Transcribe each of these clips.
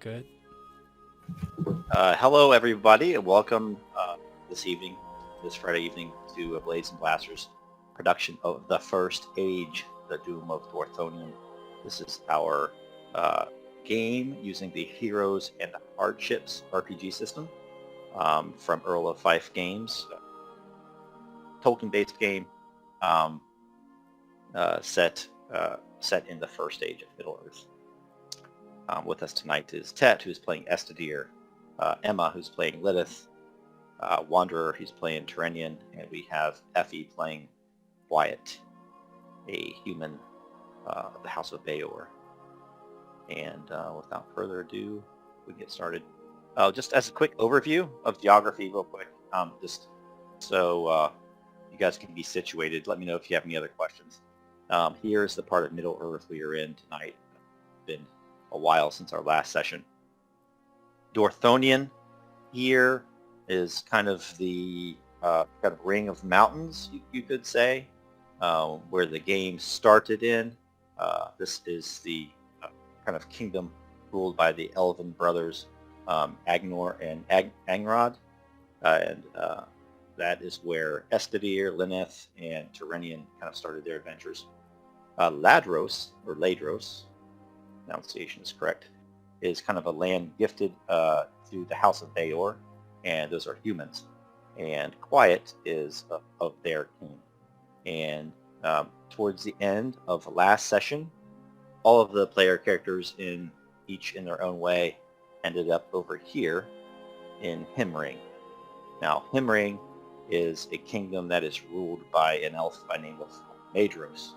Good. Hello, everybody, and welcome this Friday evening, to a Blades and Blasters production of The First Age, The Doom of Dorthonion. This is our game using the Heroes and Hardships RPG system from Earl of Fife Games. Tolkien-based game set in the First Age of Middle-earth. With us tonight is Tet, who's playing Estedir, Emma, who's playing Lineth, Wanderer, who's playing Terenion, and we have Effie playing Wyatt, a human of the House of Dagor. And without further ado, we get started. Just as a quick overview of geography real quick, just so you guys can be situated. Let me know if you have any other questions. Here's the part of Middle-earth we are in tonight. It's been a while since our last session. Dorthonion here is kind of the ring of mountains, you could say, where the game started in. This is the kind of kingdom ruled by the elven brothers Agnor and Angrod, and that is where Estedir, Lineth, and Terenion kind of started their adventures. Ladros, or Ladros, pronunciation is correct, is kind of a land gifted to the House of Dagor, and those are humans. And Quiet is of their king. And towards the end of the last session, all of the player characters in their own way ended up over here in Himring. Now, Himring is a kingdom that is ruled by an elf by the name of Maedhros.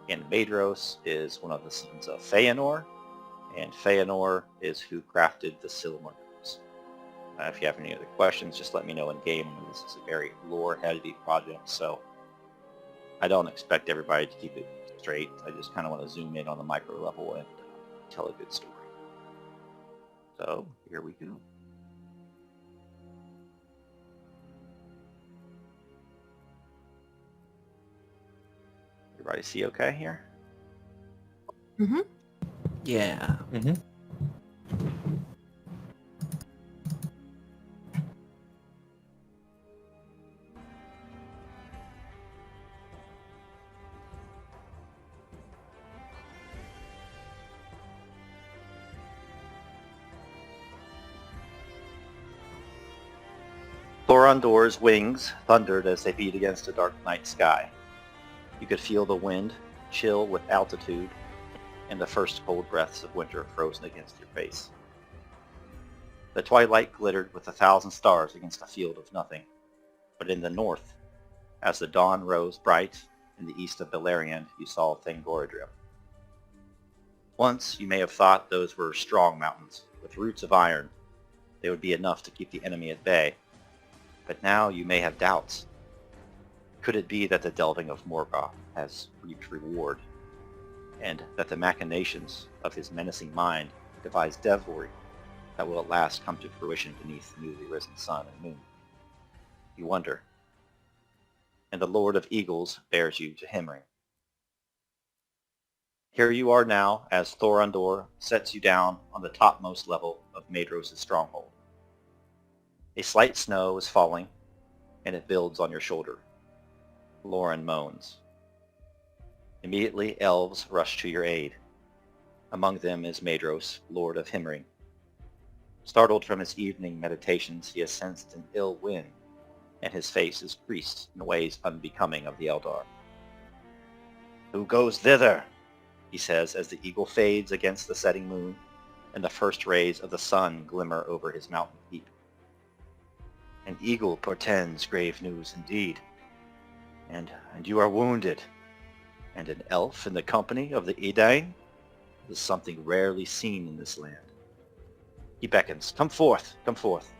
And Maedhros is one of the sons of Feanor, and Feanor is who crafted the Silmarils. If you have any other questions, just let me know in game. This is a very lore-heavy project, so I don't expect everybody to keep it straight. I just kind of want to zoom in on the micro level and tell a good story. So here we go. Everybody see okay here? Mm-hmm. Yeah. Mm-hmm. Thorondor's wings thundered as they beat against a dark night sky. You could feel the wind, chill with altitude, and the first cold breaths of winter frozen against your face. The twilight glittered with 1,000 stars against a field of nothing. But in the north, as the dawn rose bright in the east of Beleriand, you saw Thangorodrim. Once you may have thought those were strong mountains, with roots of iron. They would be enough to keep the enemy at bay. But now you may have doubts. Could it be that the delving of Morgoth has reaped reward, and that the machinations of his menacing mind devised devilry that will at last come to fruition beneath the newly risen sun and moon? You wonder. And the Lord of Eagles bears you to Himring. Here you are now as Thorondor sets you down on the topmost level of Maedhros' stronghold. A slight snow is falling, and it builds on your shoulder. Lauren moans. Immediately, elves rush to your aid. Among them is Maedhros, Lord of Himring. Startled from his evening meditations, he has sensed an ill wind, and his face is creased in ways unbecoming of the Eldar. "Who goes thither?" he says as the eagle fades against the setting moon, and the first rays of the sun glimmer over his mountain peak. An eagle portends grave news indeed. And you are wounded. And an elf in the company of the Edain is something rarely seen in this land. He beckons. Come forth, come forth.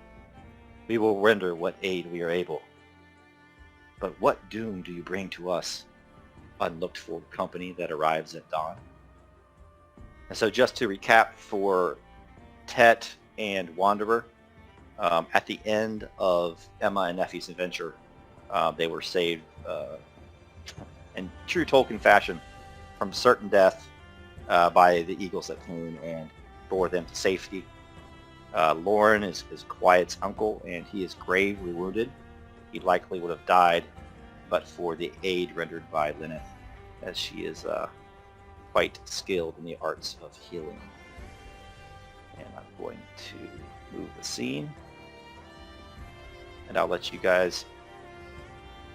We will render what aid we are able. But what doom do you bring to us, unlooked-for company that arrives at dawn? And so just to recap for Tet and Wanderer, at the end of Emma and Effie's adventure, they were saved in true Tolkien fashion from certain death by the eagles that came and bore them to safety. Lauren is Quiet's uncle, and he is gravely wounded. He likely would have died, but for the aid rendered by Lineth, as she is quite skilled in the arts of healing. And I'm going to move the scene, and I'll let you guys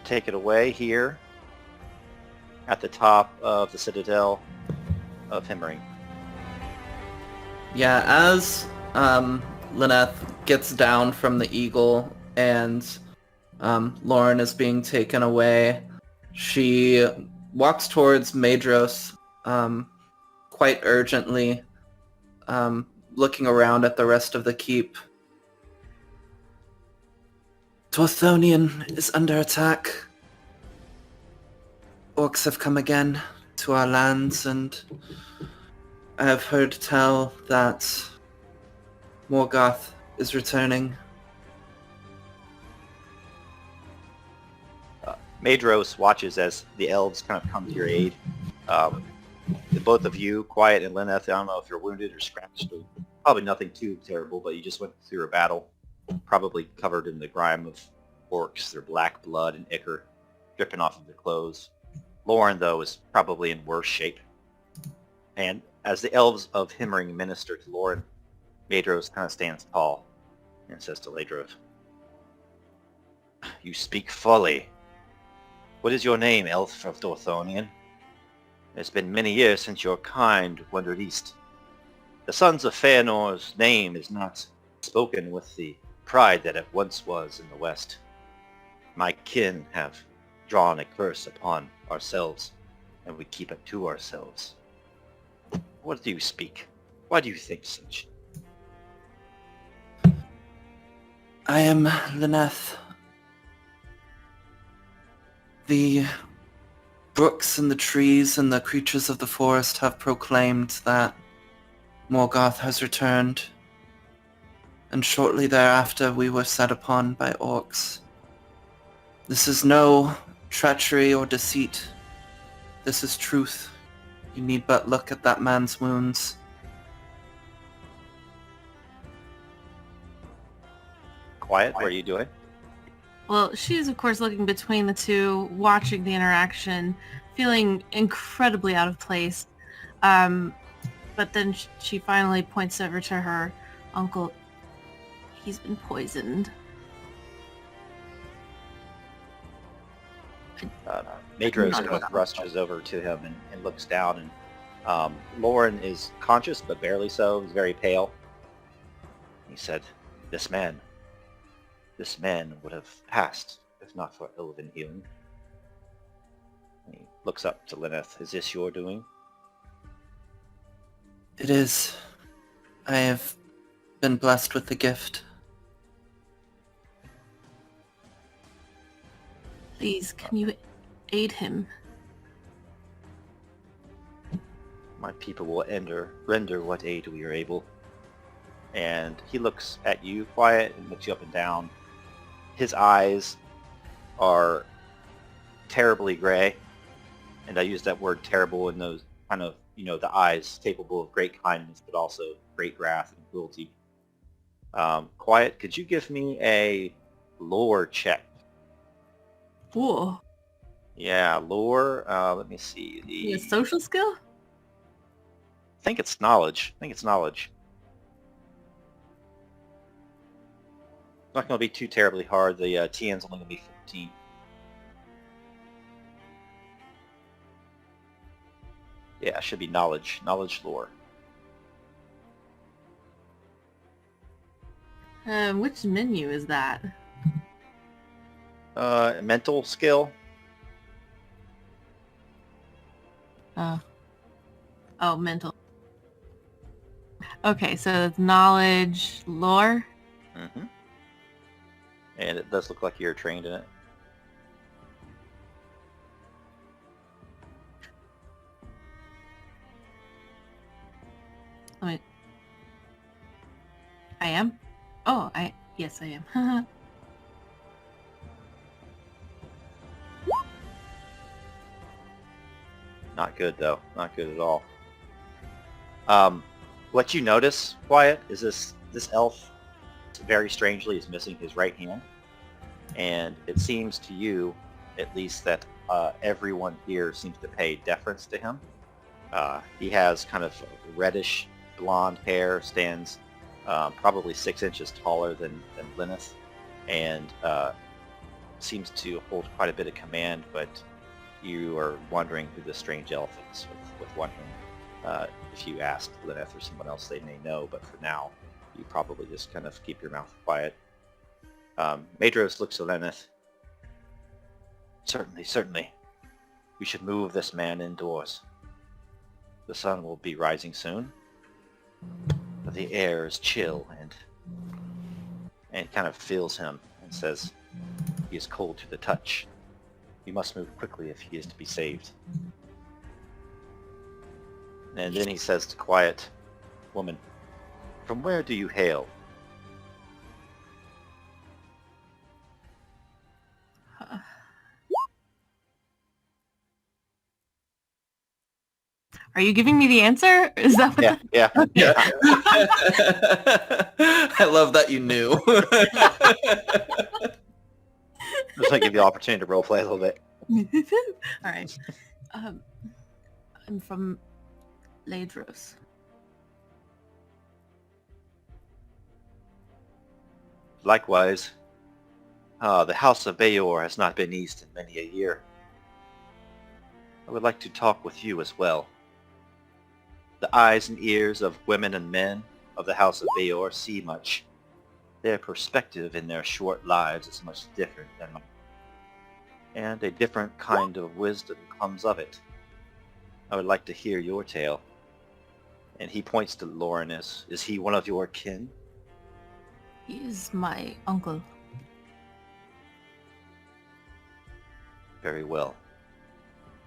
take it away here at the top of the Citadel of Himring. Yeah, as Lineth gets down from the eagle and Lauren is being taken away, she walks towards Maedhros quite urgently, looking around at the rest of the keep. Dorthonion is under attack. Orcs have come again to our lands, and I have heard tell that Morgoth is returning. Maedhros watches as the elves kind of come to your aid. The both of you, Quiet and Lineth, I don't know if you're wounded or scratched, or probably nothing too terrible, but you just went through a battle, probably covered in the grime of orcs, their black blood and ichor dripping off of their clothes. Lauren, though, is probably in worse shape. And as the elves of Himring minister to Lauren, Maedhros kind of stands tall and says to Ladrov, "You speak folly. What is your name, elf of Dorthonion? It's been many years since your kind wandered east. The sons of Feanor's name is not spoken with the pride that it once was in the west. My kin have drawn a curse upon ourselves, and we keep it to ourselves. What do you speak? Why do you think such?" I am Lineth. The brooks and the trees and the creatures of the forest have proclaimed that Morgoth has returned, and shortly thereafter we were set upon by orcs. This is no treachery or deceit. This is truth. You need but look at that man's wounds. Quiet, what are you doing? Well, she's of course looking between the two, watching the interaction, feeling incredibly out of place. But then she finally points over to her uncle. He's been poisoned. Maedhros kind of rushes over to him and looks down, and Lauren is conscious, but barely so. He's very pale. He said, this man would have passed if not for elven healing." He looks up to Lineth. "Is this your doing?" It is. I have been blessed with the gift. Please, can you aid him? "My people will render what aid we are able." And he looks at you, Quiet, and looks you up and down. His eyes are terribly gray, and I use that word terrible in those kind of, the eyes capable of great kindness, but also great wrath and cruelty. Quiet, could you give me a lore check? Whoa. Yeah, lore. Let me see. A social skill? I think it's knowledge. It's not going to be too terribly hard. The TN's only going to be 15. Yeah, it should be knowledge. Knowledge lore. Which menu is that? Mental skill. Oh, mental. Okay, so it's knowledge, lore. Mm-hmm. And it does look like you're trained in it. I am? Oh, yes, I am. Not good, though. Not good at all. What you notice, Quiet, is this This elf, very strangely, is missing his right hand. And it seems to you, at least, that everyone here seems to pay deference to him. He has kind of reddish blonde hair, stands probably 6 inches taller than Lineth, and seems to hold quite a bit of command, but you are wondering who this strange elf is, with one hand. If you ask Lineth or someone else, they may know, but for now, you probably just kind of keep your mouth quiet. Maedhros looks at Lineth. Certainly. We should move this man indoors. The sun will be rising soon, but the air is chill, and it kind of feels him and says, he is cold to the touch. We must move quickly if he is to be saved. And then he says to quiet woman, from where do you hail? Are you giving me the answer? Is that what Yeah. I love that you knew. Just want to give you the opportunity to roleplay a little bit. All right. I'm from Maedhros. Likewise, the House of Bayor has not been east in many a year. I would like to talk with you as well. The eyes and ears of women and men of the House of Bayor see much. Their perspective in their short lives is much different than mine. And a different kind of wisdom comes of it. I would like to hear your tale. And he points to Lauren as, is he one of your kin? He is my uncle. Very well.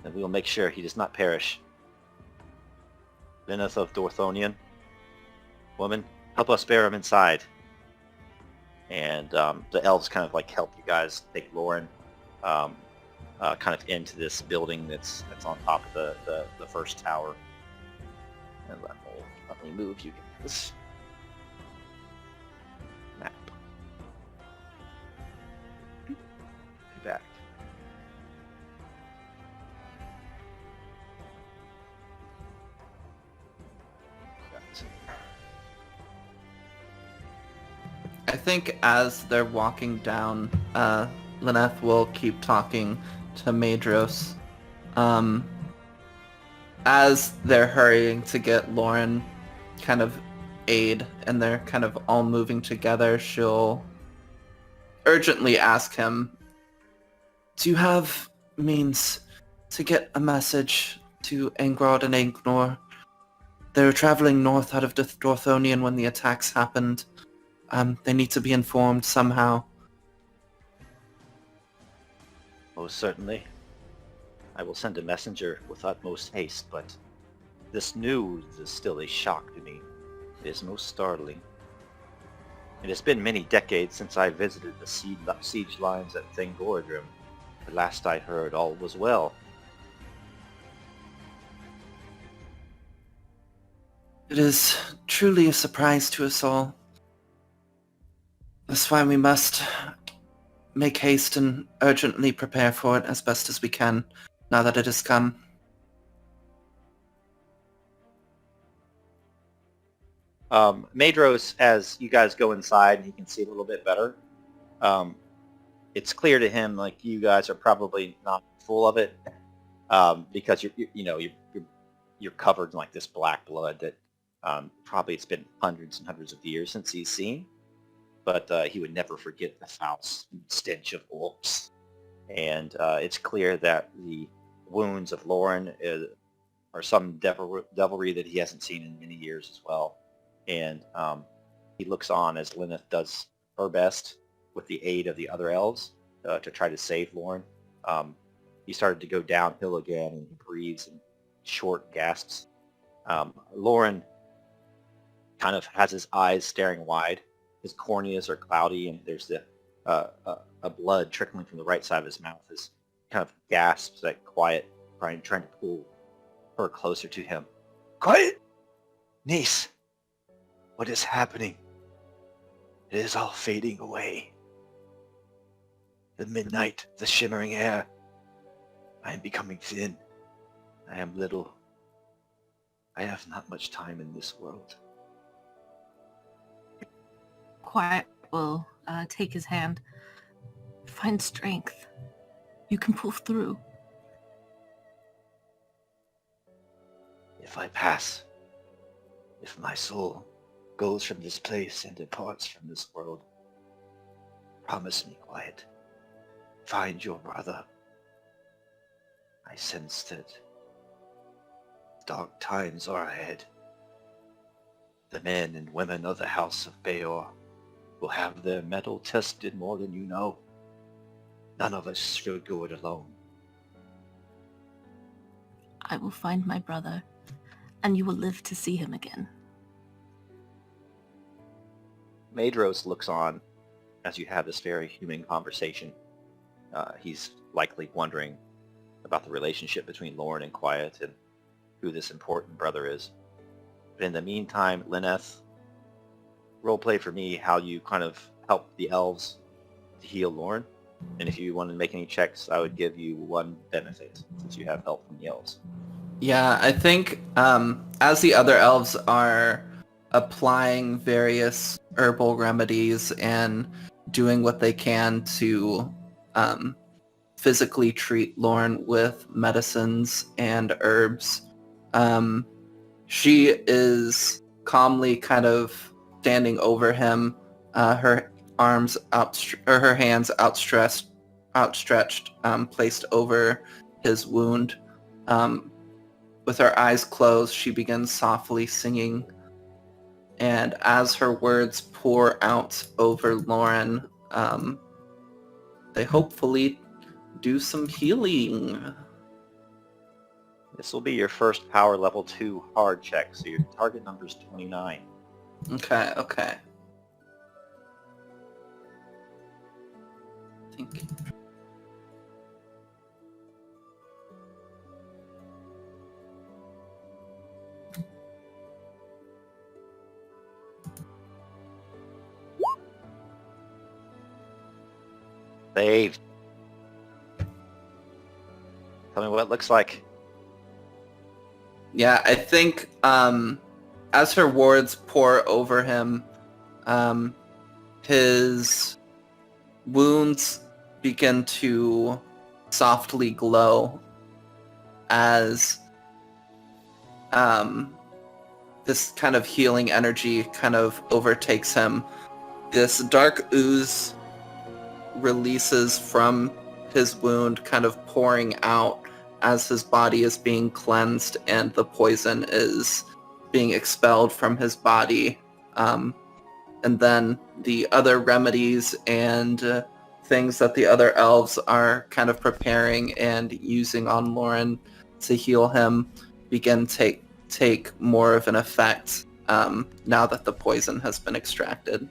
Then we will make sure he does not perish. Lineth of Dorthonion, woman, help us bear him inside. And the elves kind of like help you guys take Lauren kind of into this building that's on top of the first tower. And let me move you guys. Map. Be back. I think as they're walking down, Lineth will keep talking to Maedhros. As they're hurrying to get Lauren kind of aid and they're kind of all moving together, she'll urgently ask him, do you have means to get a message to Angrod and Angnor? They were traveling north out of Dorthonion when the attacks happened. They need to be informed somehow. Most certainly. I will send a messenger with utmost haste, but this news is still a shock to me. It is most startling. It has been many decades since I visited the siege lines at Thingordrim. The last I heard, all was well. It is truly a surprise to us all. That's why we must make haste and urgently prepare for it as best as we can, now that it has come. Maedhros, as you guys go inside and he can see a little bit better, it's clear to him like you guys are probably not full of it, because you're covered in like this black blood that probably it's been hundreds and hundreds of years since he's seen. But he would never forget the foul stench of orcs. And it's clear that the wounds of Lauren are some devilry that he hasn't seen in many years as well. And he looks on as Lineth does her best with the aid of the other elves to try to save Lauren. He started to go downhill again, and he breathes in short gasps. Lauren kind of has his eyes staring wide. His corneas are cloudy, and there's a blood trickling from the right side of his mouth as he kind of gasps at Quiet, trying to pull her closer to him. Quiet! Niece, what is happening? It is all fading away. The midnight, the shimmering air. I am becoming thin. I am little. I have not much time in this world. Quiet will take his hand. Find strength. You can pull through. If I pass, if my soul goes from this place and departs from this world, promise me quiet. Find your brother. I sense that dark times are ahead. The men and women of the House of Beor will have their mettle tested more than you know. None of us should go it alone. I will find my brother, and you will live to see him again. Maedhros looks on as you have this very human conversation. He's likely wondering about the relationship between Lauren and Quiet and who this important brother is. But in the meantime, Lineth, roleplay for me how you kind of help the elves to heal Lauren. And if you want to make any checks, I would give you 1 benefit since you have help from the elves. Yeah, I think as the other elves are applying various herbal remedies and doing what they can to physically treat Lauren with medicines and herbs, she is calmly kind of standing over him, her her hands outstretched, placed over his wound. With her eyes closed, she begins softly singing, and as her words pour out over Lauren, they hopefully do some healing. This will be your first power level 2 hard check, so your target number is 29. Okay. Thank you. Saved. Tell me what it looks like. Yeah, I think as her words pour over him, his wounds begin to softly glow as this kind of healing energy kind of overtakes him. This dark ooze releases from his wound, kind of pouring out as his body is being cleansed and the poison is being expelled from his body. And then the other remedies and things that the other elves are kind of preparing and using on Lauren to heal him begin take more of an effect now that the poison has been extracted.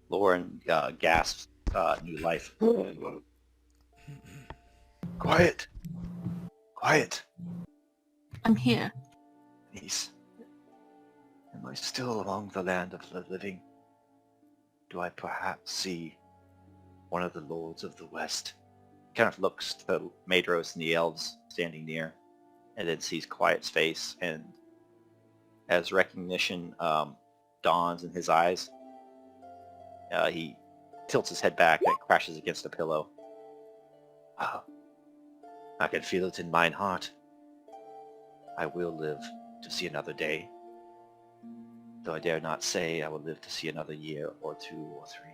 Lauren gasps new life. Quiet. Quiet. I'm here. Niece. Am I still among the land of the living? Do I perhaps see one of the lords of the West? Kind of looks to Maedhros and the elves standing near, and then sees Quiet's face, and as recognition dawns in his eyes, he tilts his head back and crashes against a pillow. Ah, I can feel it in mine heart. I will live to see another day, though I dare not say I will live to see another year or 2 or 3.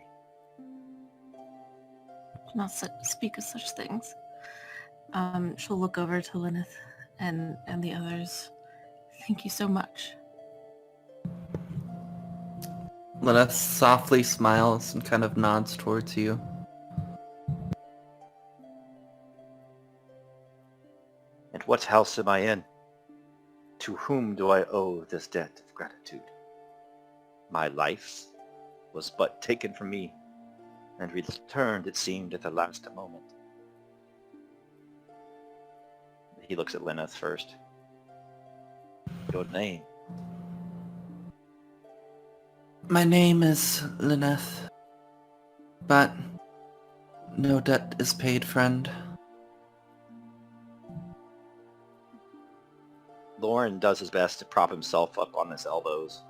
Do not speak of such things. She'll look over to Lineth and the others. Thank you so much. Lineth softly smiles and kind of nods towards you. And what house am I in? To whom do I owe this debt of gratitude? My life was but taken from me, and returned, it seemed, at the last moment. He looks at Lineth first. Your name? My name is Lineth, but no debt is paid, friend. Lauren does his best to prop himself up on his elbows.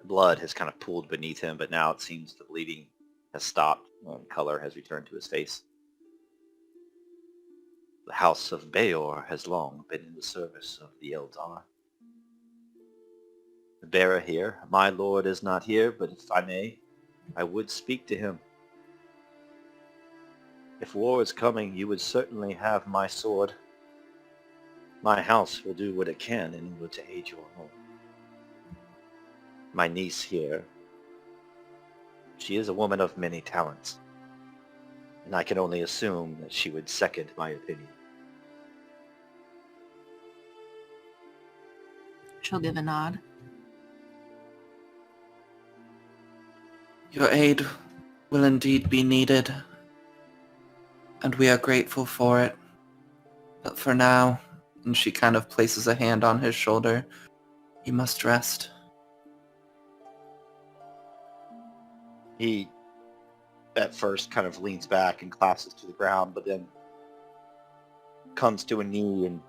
Blood has kind of pooled beneath him, but now it seems the bleeding has stopped and color has returned to his face. The house of Beor has long been in the service of the Eldar. The bearer here, my lord, is not here, but if I may, I would speak to him. If war is coming, you would certainly have my sword. My house will do what it can in order to aid your home. My niece here, she is a woman of many talents, and I can only assume that she would second my opinion. She'll give a nod. Your aid will indeed be needed, and we are grateful for it. But for now, and she kind of places a hand on his shoulder, you must rest. He, at first, kind of leans back and collapses to the ground, but then comes to a knee and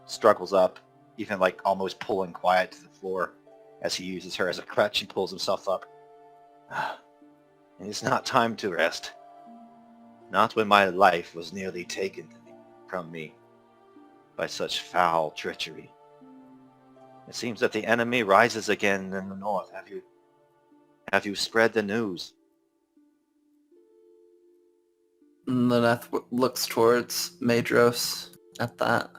struggles up, even like almost pulling quiet to the floor as he uses her as a crutch and pulls himself up. It is not time to rest. Not when my life was nearly taken from me by such foul treachery. It seems that the enemy rises again in the north. Have you spread the news? Lineth looks towards Maedhros at that.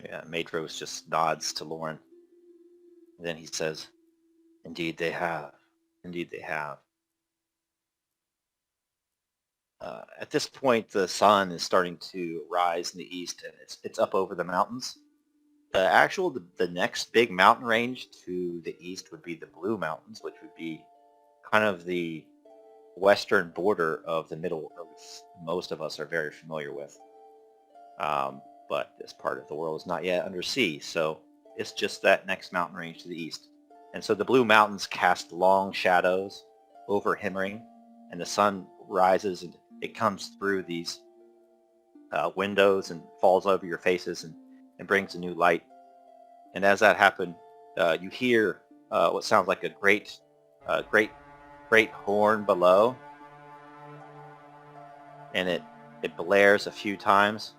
Yeah, Maedhros just nods to Lauren. And then he says, Indeed they have. Indeed they have. At this point, the sun is starting to rise in the east, and it's up over the mountains. The next big mountain range to the east would be the Blue Mountains, which would be kind of the western border of the Middle Earth. Most of us are very familiar with. But this part of the world is not yet under sea, so it's just that next mountain range to the east. And so the Blue Mountains cast long shadows over Himring, and the sun rises and it comes through these windows and falls over your faces and brings a new light. And as that happens, you hear what sounds like a great horn below, and it blares a few times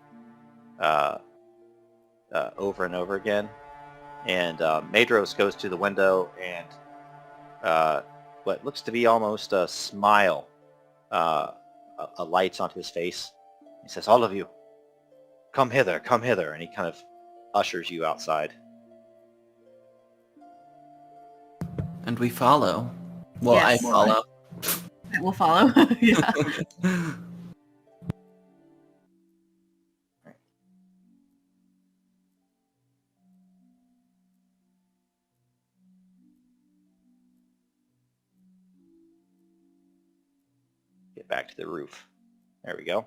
over and over again. And Maedhros goes to the window, and what looks to be almost a smile lights onto his face. He says, "All of you, come hither, come hither," and he kind of ushers you outside. And we follow. Well, Yes. I follow. We'll follow. Yeah. Get back to the roof. There we go.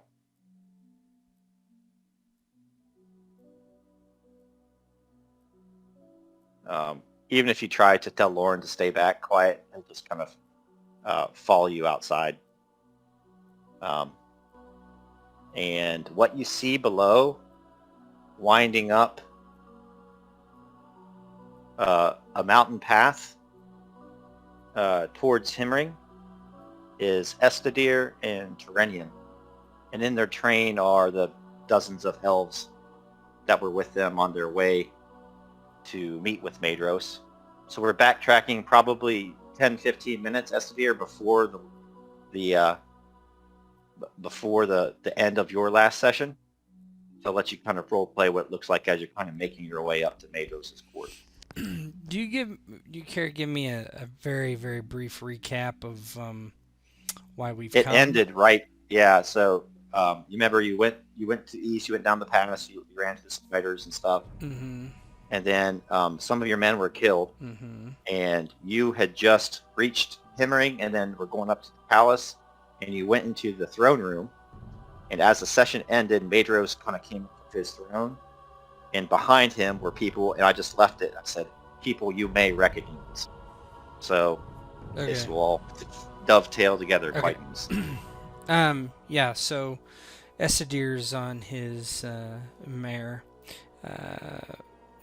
Even if you try to tell Lauren to stay back quiet, he'll just kind of follow you outside. And what you see below, winding up a mountain path towards Himring, is Estedir and Terenion. And in their train are the dozens of elves that were with them on their way to meet with Maedhros. So we're backtracking probably 10-15 minutes, Estedir, before the end of your last session. So I'll let you kind of role play what it looks like as you're kind of making your way up to Maedhros' court. Do you care to give me a very, very brief recap of why we've come? It ended right, yeah. So you remember you went to east, you went down the pass, you ran to the spiders and stuff, Mm-hmm. and then some of your men were killed, Mm-hmm. and you had just reached Himring, and then were going up to the palace, and you went into the throne room, and as the session ended, Maedhros kind of came up to his throne, and behind him were people, and I just left it. I said, people you may recognize. So this will all dovetail together quite nicely. Yeah, so Estedir's on his mare,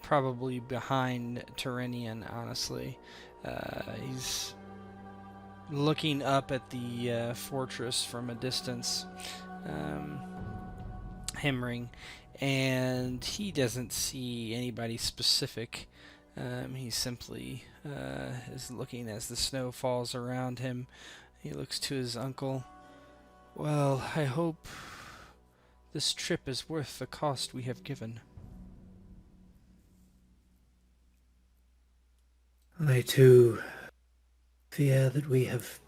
probably behind Terenion, honestly. He's looking up at the fortress from a distance, Himring, and he doesn't see anybody specific. He simply is looking as the snow falls around him. He looks to his uncle. Well, I hope this trip is worth the cost we have given. I too fear that we have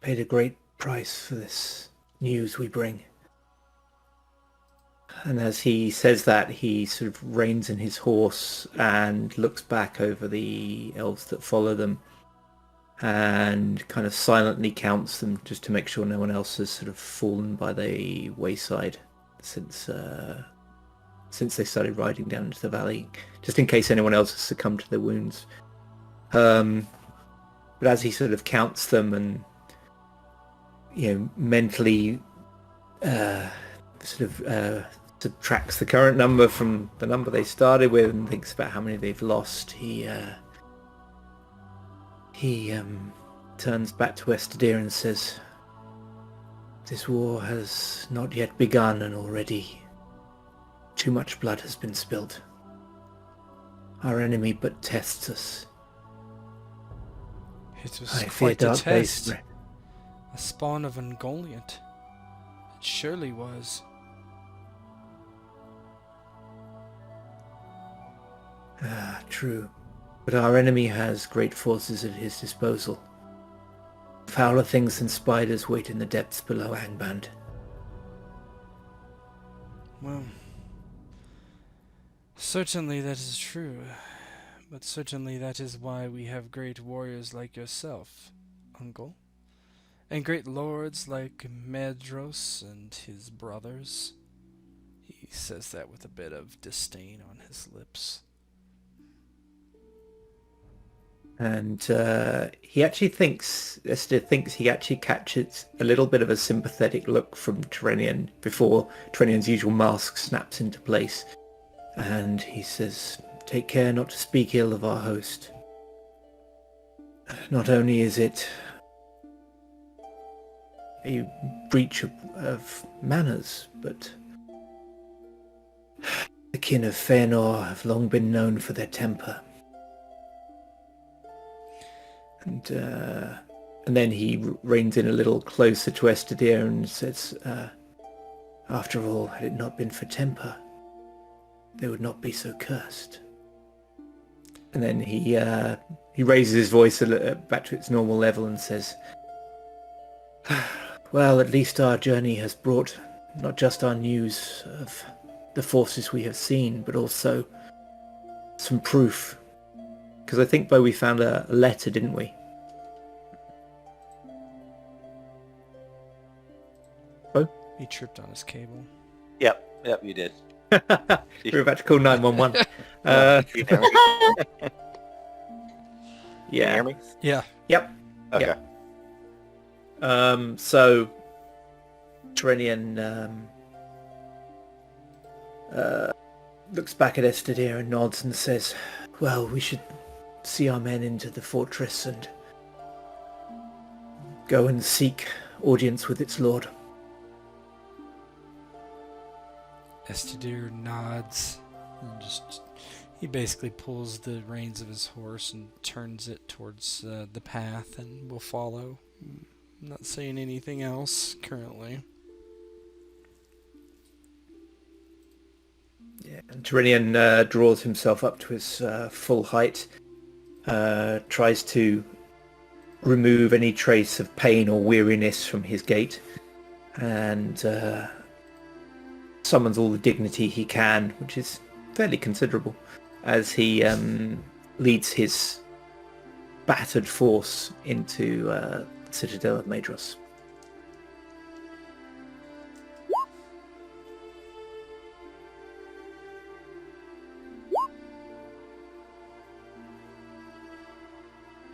paid a great price for this news we bring. And as he says that, he sort of reins in his horse and looks back over the elves that follow them and kind of silently counts them just to make sure no one else has sort of fallen by the wayside since they started riding down into the valley, just in case anyone else has succumbed to their wounds. But as he sort of counts them and, mentally subtracts the current number from the number they started with and thinks about how many they've lost, he turns back to Estedir and says, "This war has not yet begun and already too much blood has been spilled. Our enemy but tests us. It was I fear quite a dark test. days. A spawn of Ungoliant. It surely was. True. But our enemy has great forces at his disposal. Fouler things than spiders wait in the depths below Angband. Well, certainly that is true. But certainly that is why we have great warriors like yourself, uncle. And great lords like Maedhros and his brothers. He says that with a bit of disdain on his lips. And he actually Estedir thinks he actually catches a little bit of a sympathetic look from Terenion before Terenion's usual mask snaps into place. And he says, "Take care not to speak ill of our host. Not only is it a breach of manners, but the kin of Fëanor have long been known for their temper." And then he reins in a little closer to Estedir and says, "After all, had it not been for temper, they would not be so cursed." And then he raises his voice back to its normal level and says, "Well, at least our journey has brought not just our news of the forces we have seen, but also some proof. Because I think, Bo, we found a letter, didn't we? Bo? He tripped on his cable. Yep, you did. We're about to call 911. Can you hear me? Can you Yeah. hear me? Yeah. Yep. Okay. So Terenion looks back at Estedir and nods and says, "Well, we should see our men into the fortress and go and seek audience with its lord." Estedir nods and he basically pulls the reins of his horse and turns it towards the path and will follow. I'm not saying anything else currently. Yeah, and Terenion draws himself up to his full height, tries to remove any trace of pain or weariness from his gait, and summons all the dignity he can, which is fairly considerable, as he leads his battered force into the citadel of Maedhros.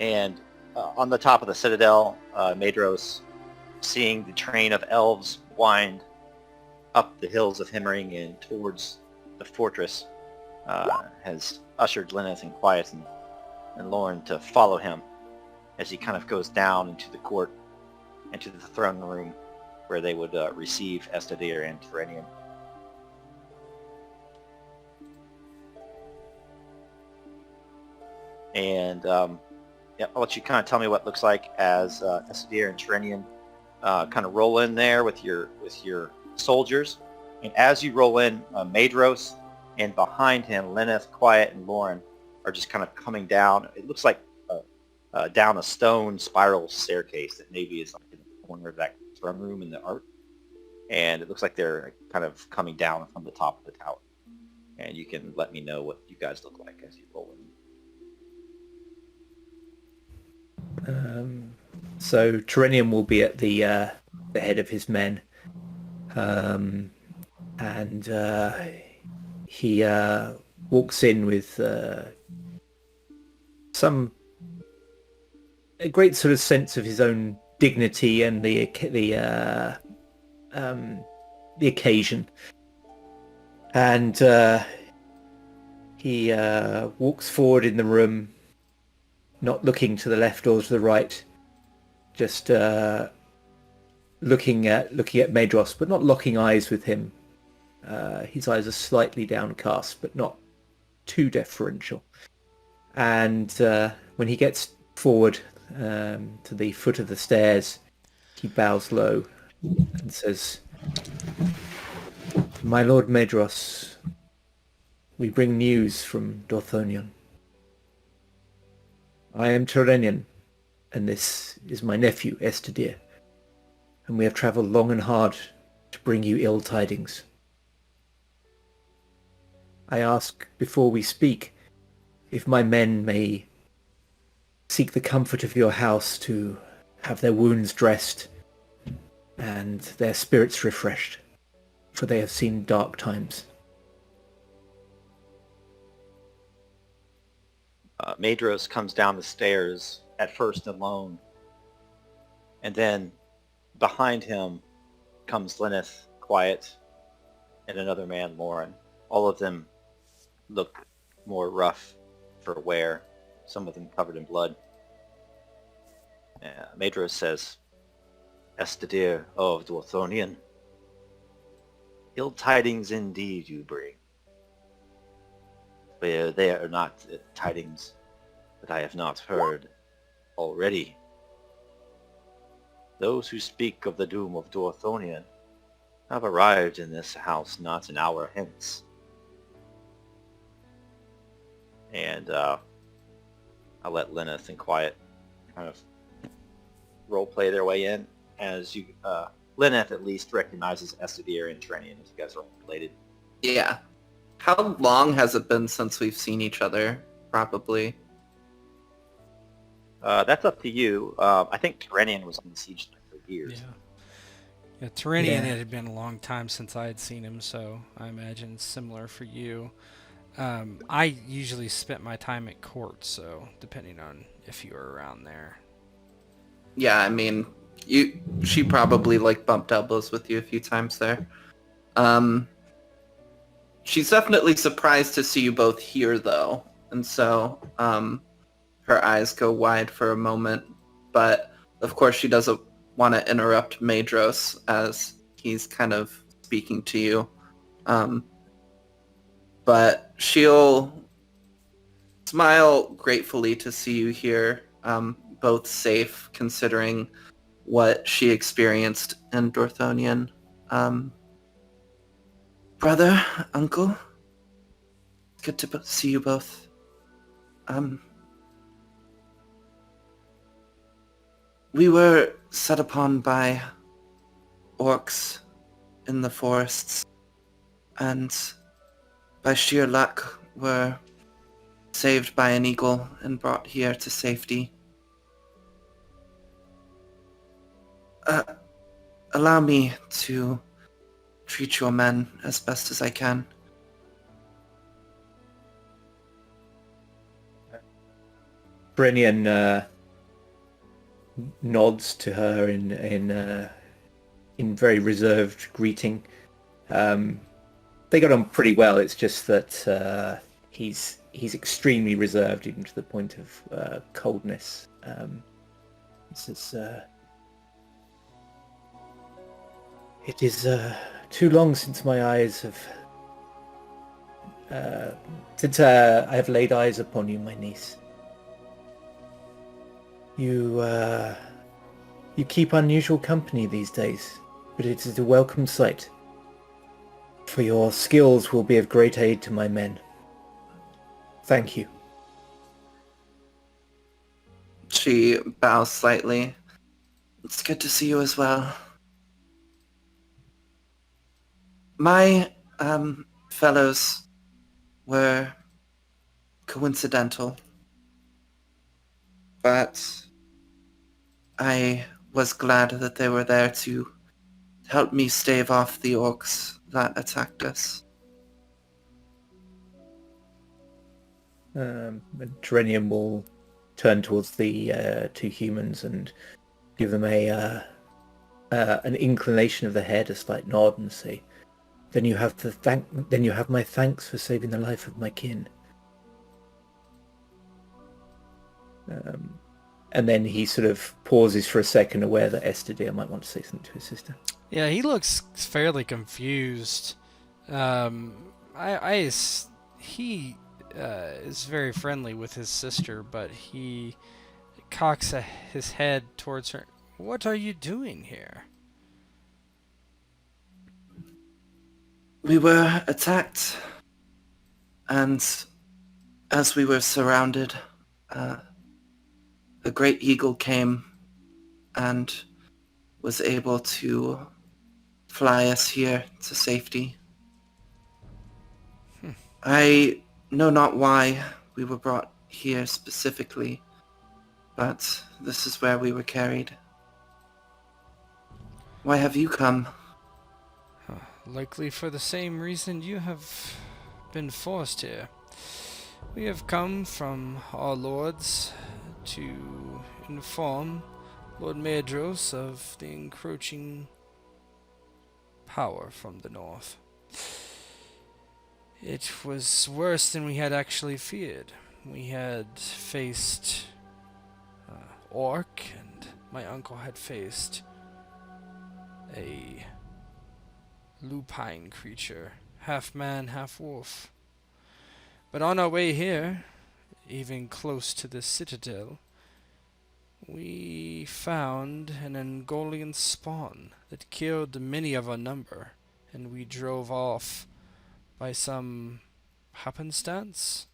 And on the top of the citadel, Maedhros, seeing the train of elves wind up the hills of Himring and towards the fortress, has ushered Lineth and Quiet and Lauren to follow him as he kind of goes down into the court, into the throne room where they would receive Estedir and Terenion. And yeah, I'll let you kind of tell me what it looks like as Estedir and Terenion kind of roll in there with your soldiers. And as you roll in, Maedhros and behind him, Lineth, Quiet, and Lauren are just kind of coming down. It looks like down a stone spiral staircase that maybe is like in the corner of that throne room in the art. And it looks like they're kind of coming down from the top of the tower. And you can let me know what you guys look like as you roll in. So Terenion will be at the head of his men, and he walks in with a great sort of sense of his own dignity and the occasion, and he walks forward in the room, not looking to the left or to the right, just looking at Maedhros, but not locking eyes with him. His eyes are slightly downcast, but not too deferential. And when he gets forward to the foot of the stairs, he bows low and says, "My Lord Maedhros, we bring news from Dorthonion. I am Terenion, and this is my nephew, Estedir, and we have travelled long and hard to bring you ill tidings. I ask, before we speak, if my men may seek the comfort of your house to have their wounds dressed and their spirits refreshed, for they have seen dark times." Maedhros comes down the stairs, at first alone, and then behind him comes Lineth, Quiet, and another man, Lauren. All of them look more rough for wear, some of them covered in blood. Maedhros says, "Estedir of Dorthonion, ill tidings indeed you bring. But they are not tidings that I have not heard already. Those who speak of the doom of Dorthonion have arrived in this house not an hour hence." And I'll let Lineth and Quiet kind of role-play their way in, as you, Lineth at least recognizes Estedir and Terenion, as you guys are all related. Yeah. How long has it been since we've seen each other? Probably. That's up to you. I think Terenion was on the siege for years. Yeah, Terenion, it had been a long time since I had seen him, so I imagine it's similar for you. I usually spent my time at court, so depending on if you were around there. Yeah, I mean, she probably like bumped elbows with you a few times there. She's definitely surprised to see you both here, though, and so her eyes go wide for a moment. But of course, she doesn't want to interrupt Maedhros as he's kind of speaking to you. But she'll smile gratefully to see you here, both safe, considering what she experienced in Dorthonion. Brother, uncle, good to see you both. We were set upon by orcs in the forests, and by sheer luck were saved by an eagle and brought here to safety. Allow me to treat your men as best as I can. Terenion nods to her in very reserved greeting. They got on pretty well. It's just that he's extremely reserved, even to the point of coldness. He says, "It is too long since my eyes have since I have laid eyes upon you, my niece. You keep unusual company these days, but it is a welcome sight. For your skills will be of great aid to my men. Thank you." She bows slightly. It's good to see you as well. My fellows were coincidental, but I was glad that they were there to help me stave off the orcs that attacked us. And Terenion will turn towards the two humans and give them an inclination of the head, a slight nod, and say, Then you have my thanks for saving the life of my kin." And then he sort of pauses for a second, aware that Estedir might want to say something to his sister. Yeah, he looks fairly confused. He is very friendly with his sister, but he cocks his head towards her. What are you doing here? We were attacked, and as we were surrounded, a great eagle came and was able to fly us here to safety. I know not why we were brought here specifically, but this is where we were carried. Why have you come? Likely for the same reason you have been forced here. We have come from our lords to inform Lord Maedhros of the encroaching power from the north. It was worse than we had actually feared. We had faced orc, and my uncle had faced a lupine creature, half man, half wolf. But on our way here, even close to the citadel, we found an Ungoliant spawn that killed many of our number, and we drove off by some happenstance.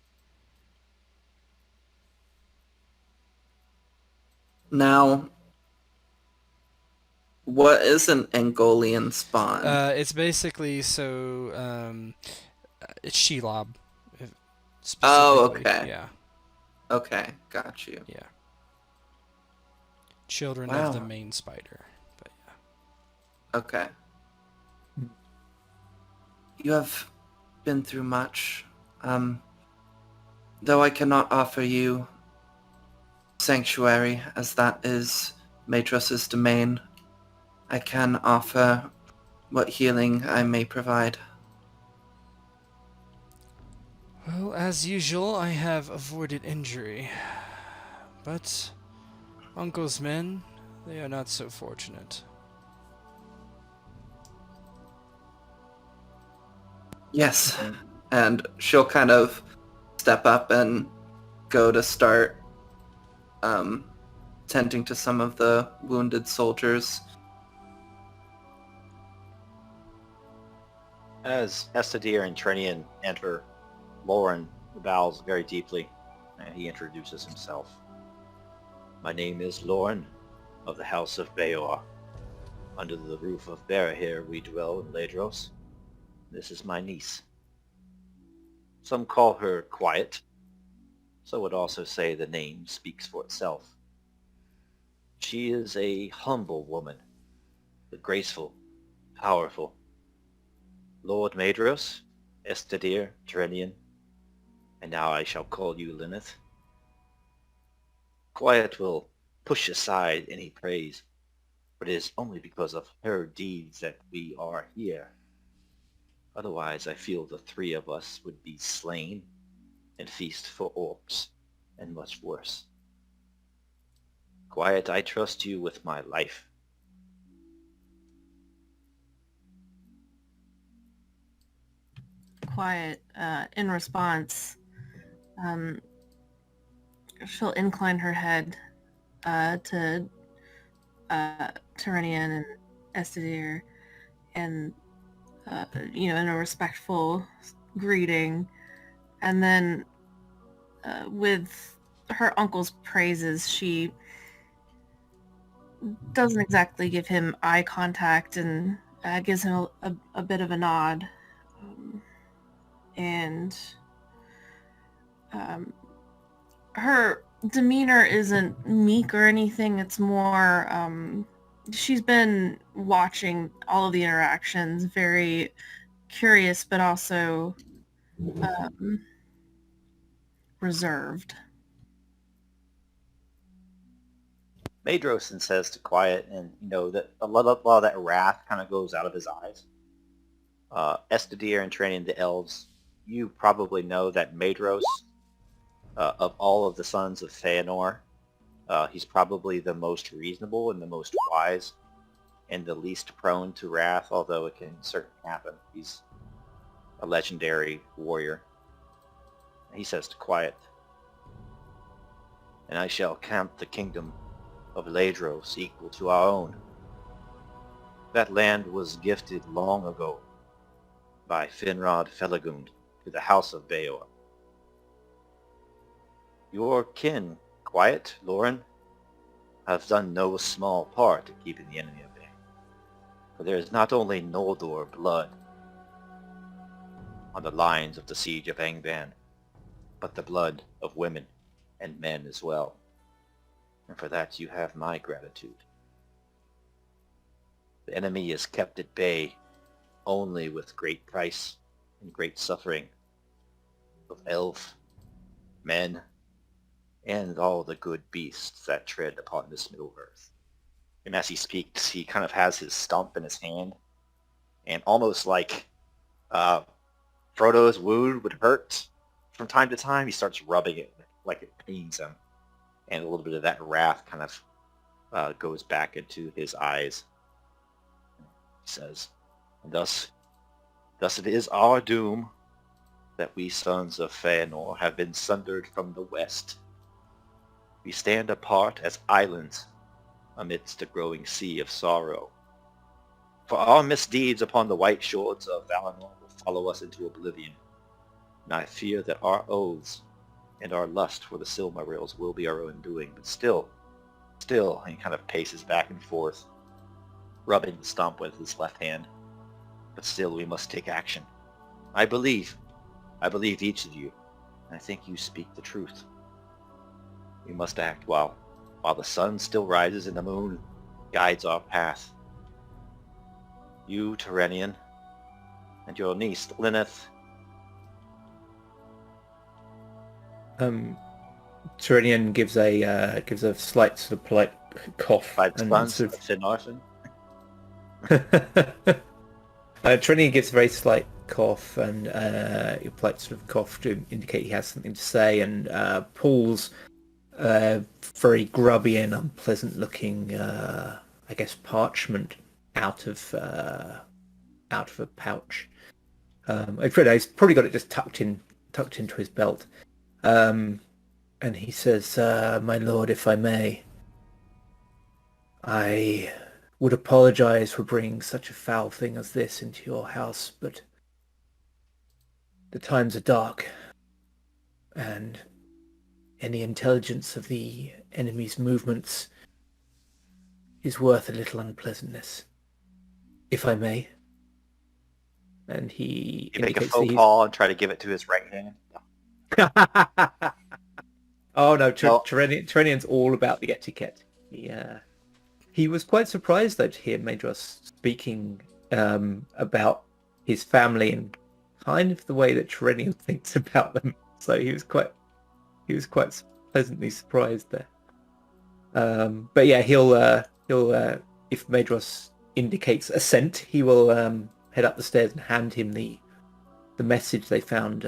Now, what is an Angolian spawn? It's basically it's Shelob. Oh, Specifically. okay. Yeah. Okay, got you. Yeah. Children Wow. of the main spider. But yeah. Okay. You have been through much. Though I cannot offer you sanctuary, as that is Maedhros' domain, I can offer what healing I may provide. Well, as usual, I have avoided injury. But Uncle's men, they are not so fortunate. Yes, and she'll kind of step up and go to start tending to some of the wounded soldiers. As Estedir and Terenion enter, Lauren bows very deeply, and he introduces himself. My name is Lauren, of the House of Beor. Under the roof of Barahir we dwell in Maedhros. This is my niece. Some call her quiet. Some would also say the name speaks for itself. She is a humble woman, but graceful, powerful. Lord Maedhros, Estedir, Terenion, and now I shall call you Lineth. Quiet will push aside any praise, but it is only because of her deeds that we are here. Otherwise, I feel the three of us would be slain and feast for orcs, and much worse. Quiet, I trust you with my life. Quiet, in response, she'll incline her head to Terenion and Estedir, and in a respectful greeting, and then with her uncle's praises, she doesn't exactly give him eye contact and gives him a bit of a nod. And her demeanor isn't meek or anything. It's more, she's been watching all of the interactions, very curious, but also reserved. Maedhros then says to Quiet, and that a lot of that wrath kind of goes out of his eyes. Estedir and Terenion the elves, you probably know that Maedhros, of all of the sons of Feanor, he's probably the most reasonable and the most wise and the least prone to wrath, although it can certainly happen. He's a legendary warrior. He says to Quiet, "And I shall camp the kingdom of Maedhros equal to our own. That land was gifted long ago by Finrod Felagund to the house of Beor. Your kin, Quiet, Lauren, have done no small part in keeping the enemy at bay. For there is not only Noldor blood on the lines of the siege of Angband, but the blood of women and men as well. And for that you have my gratitude. The enemy is kept at bay only with great price and great suffering of elf, men, and all the good beasts that tread upon this middle earth." And as he speaks, he kind of has his stump in his hand, and almost like Frodo's wound would hurt from time to time, he starts rubbing it like it pains him, and a little bit of that wrath kind of goes back into his eyes. He says, "And thus it is our doom that we sons of Feanor have been sundered from the west. We stand apart as islands amidst a growing sea of sorrow. For our misdeeds upon the white shores of Valinor will follow us into oblivion, and I fear that our oaths and our lust for the Silmarils will be our undoing. But still, and he kind of paces back and forth, rubbing the stump with his left hand. But still, we must take action. I believe each of you, and I think you speak the truth. We must act while the sun still rises and the moon guides our path. You, Terenion, and your niece, Lineth." Terenion gives a slight sort of polite cough. By the and sons sort of Finarfin. Terenion gives a very slight cough and a polite sort of cough to indicate he has something to say, and pulls very grubby and unpleasant-looking, I guess, parchment out of a pouch. He's probably got it just tucked into his belt. And he says, "My lord, if I may, I would apologize for bringing such a foul thing as this into your house, but the times are dark, and any intelligence of the enemy's movements is worth a little unpleasantness. If I may." And he You make a indicates faux pas and try to give it to his right hand. Oh no, Well- Terenion's all about the etiquette. He was quite surprised though to hear Maedhros speaking about his family and kind of the way that Terenion thinks about them. So he was quite pleasantly surprised there. But yeah, he'll if Maedhros indicates assent, he will head up the stairs and hand him the message they found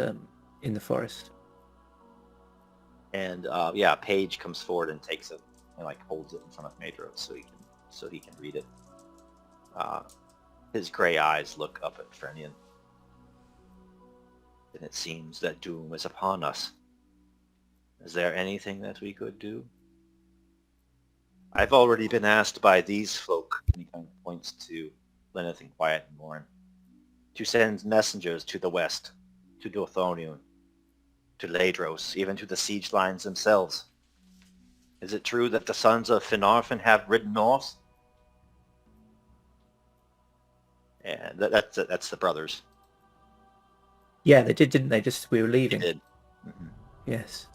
in the forest. And yeah, Paige comes forward and takes it and like holds it in front of Maedhros so he can read it. His gray eyes look up at Terenion. And it seems that doom is upon us. Is there anything that we could do? I've already been asked by these folk, and he kind of points to Lineth and Quiet and Morin, to send messengers to the west, to Dorthonion, to Maedhros, even to the siege lines themselves. Is it true that the sons of Finarfin have ridden north? And that's the brothers. Yeah, they did, didn't they? Just as we were leaving. They did. Mm-hmm. Yes.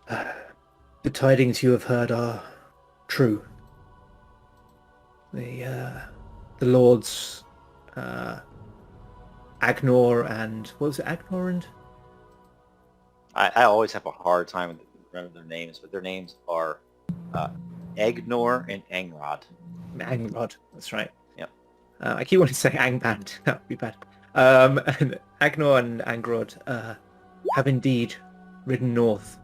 The tidings you have heard are true. The lords Agnor and what was it? Agnor and I always have a hard time remembering their names, but their names are Agnor and Angrod. Angrod. That's right. Yep. I keep wanting to say Angband. That would be bad. And Agnor and Angrod have indeed ridden north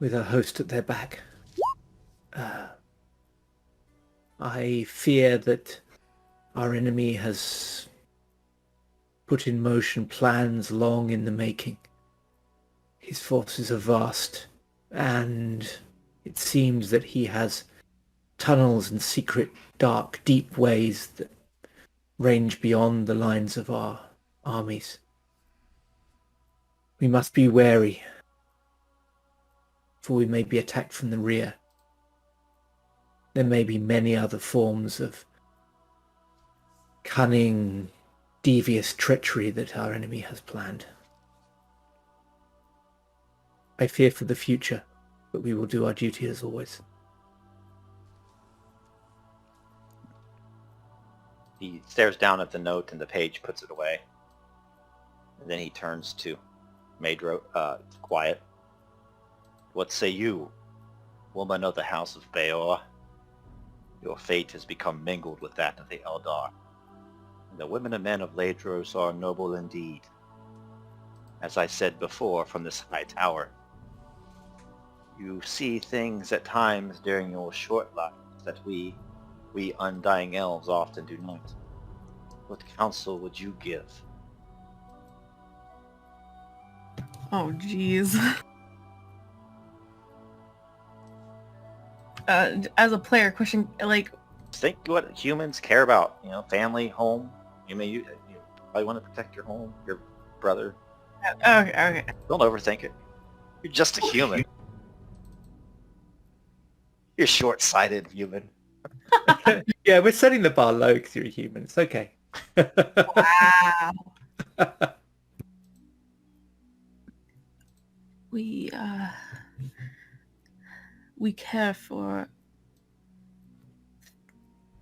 with a host at their back. I fear that our enemy has put in motion plans long in the making. His forces are vast, and it seems that he has tunnels and secret, dark, deep ways that range beyond the lines of our armies. We must be wary, for we may be attacked from the rear. There may be many other forms of cunning, devious treachery that our enemy has planned. I fear for the future, but we will do our duty as always. He stares down at the note and the Page puts it away. And then he turns to Maedhros, Quiet. What say you, woman of the House of Beor? Your fate has become mingled with that of the Eldar. And the women and men of Maedhros are noble indeed. As I said before from this high tower, you see things at times during your short lives that we undying elves often do not. What counsel would you give? Oh, jeez. As a player, question, like... Think what humans care about. You know, family, home. You probably want to protect your home, your brother. Okay. Don't overthink it. You're just a human. You're short-sighted, human. Yeah, we're setting the bar low because you're a human. It's okay. Wow. We care for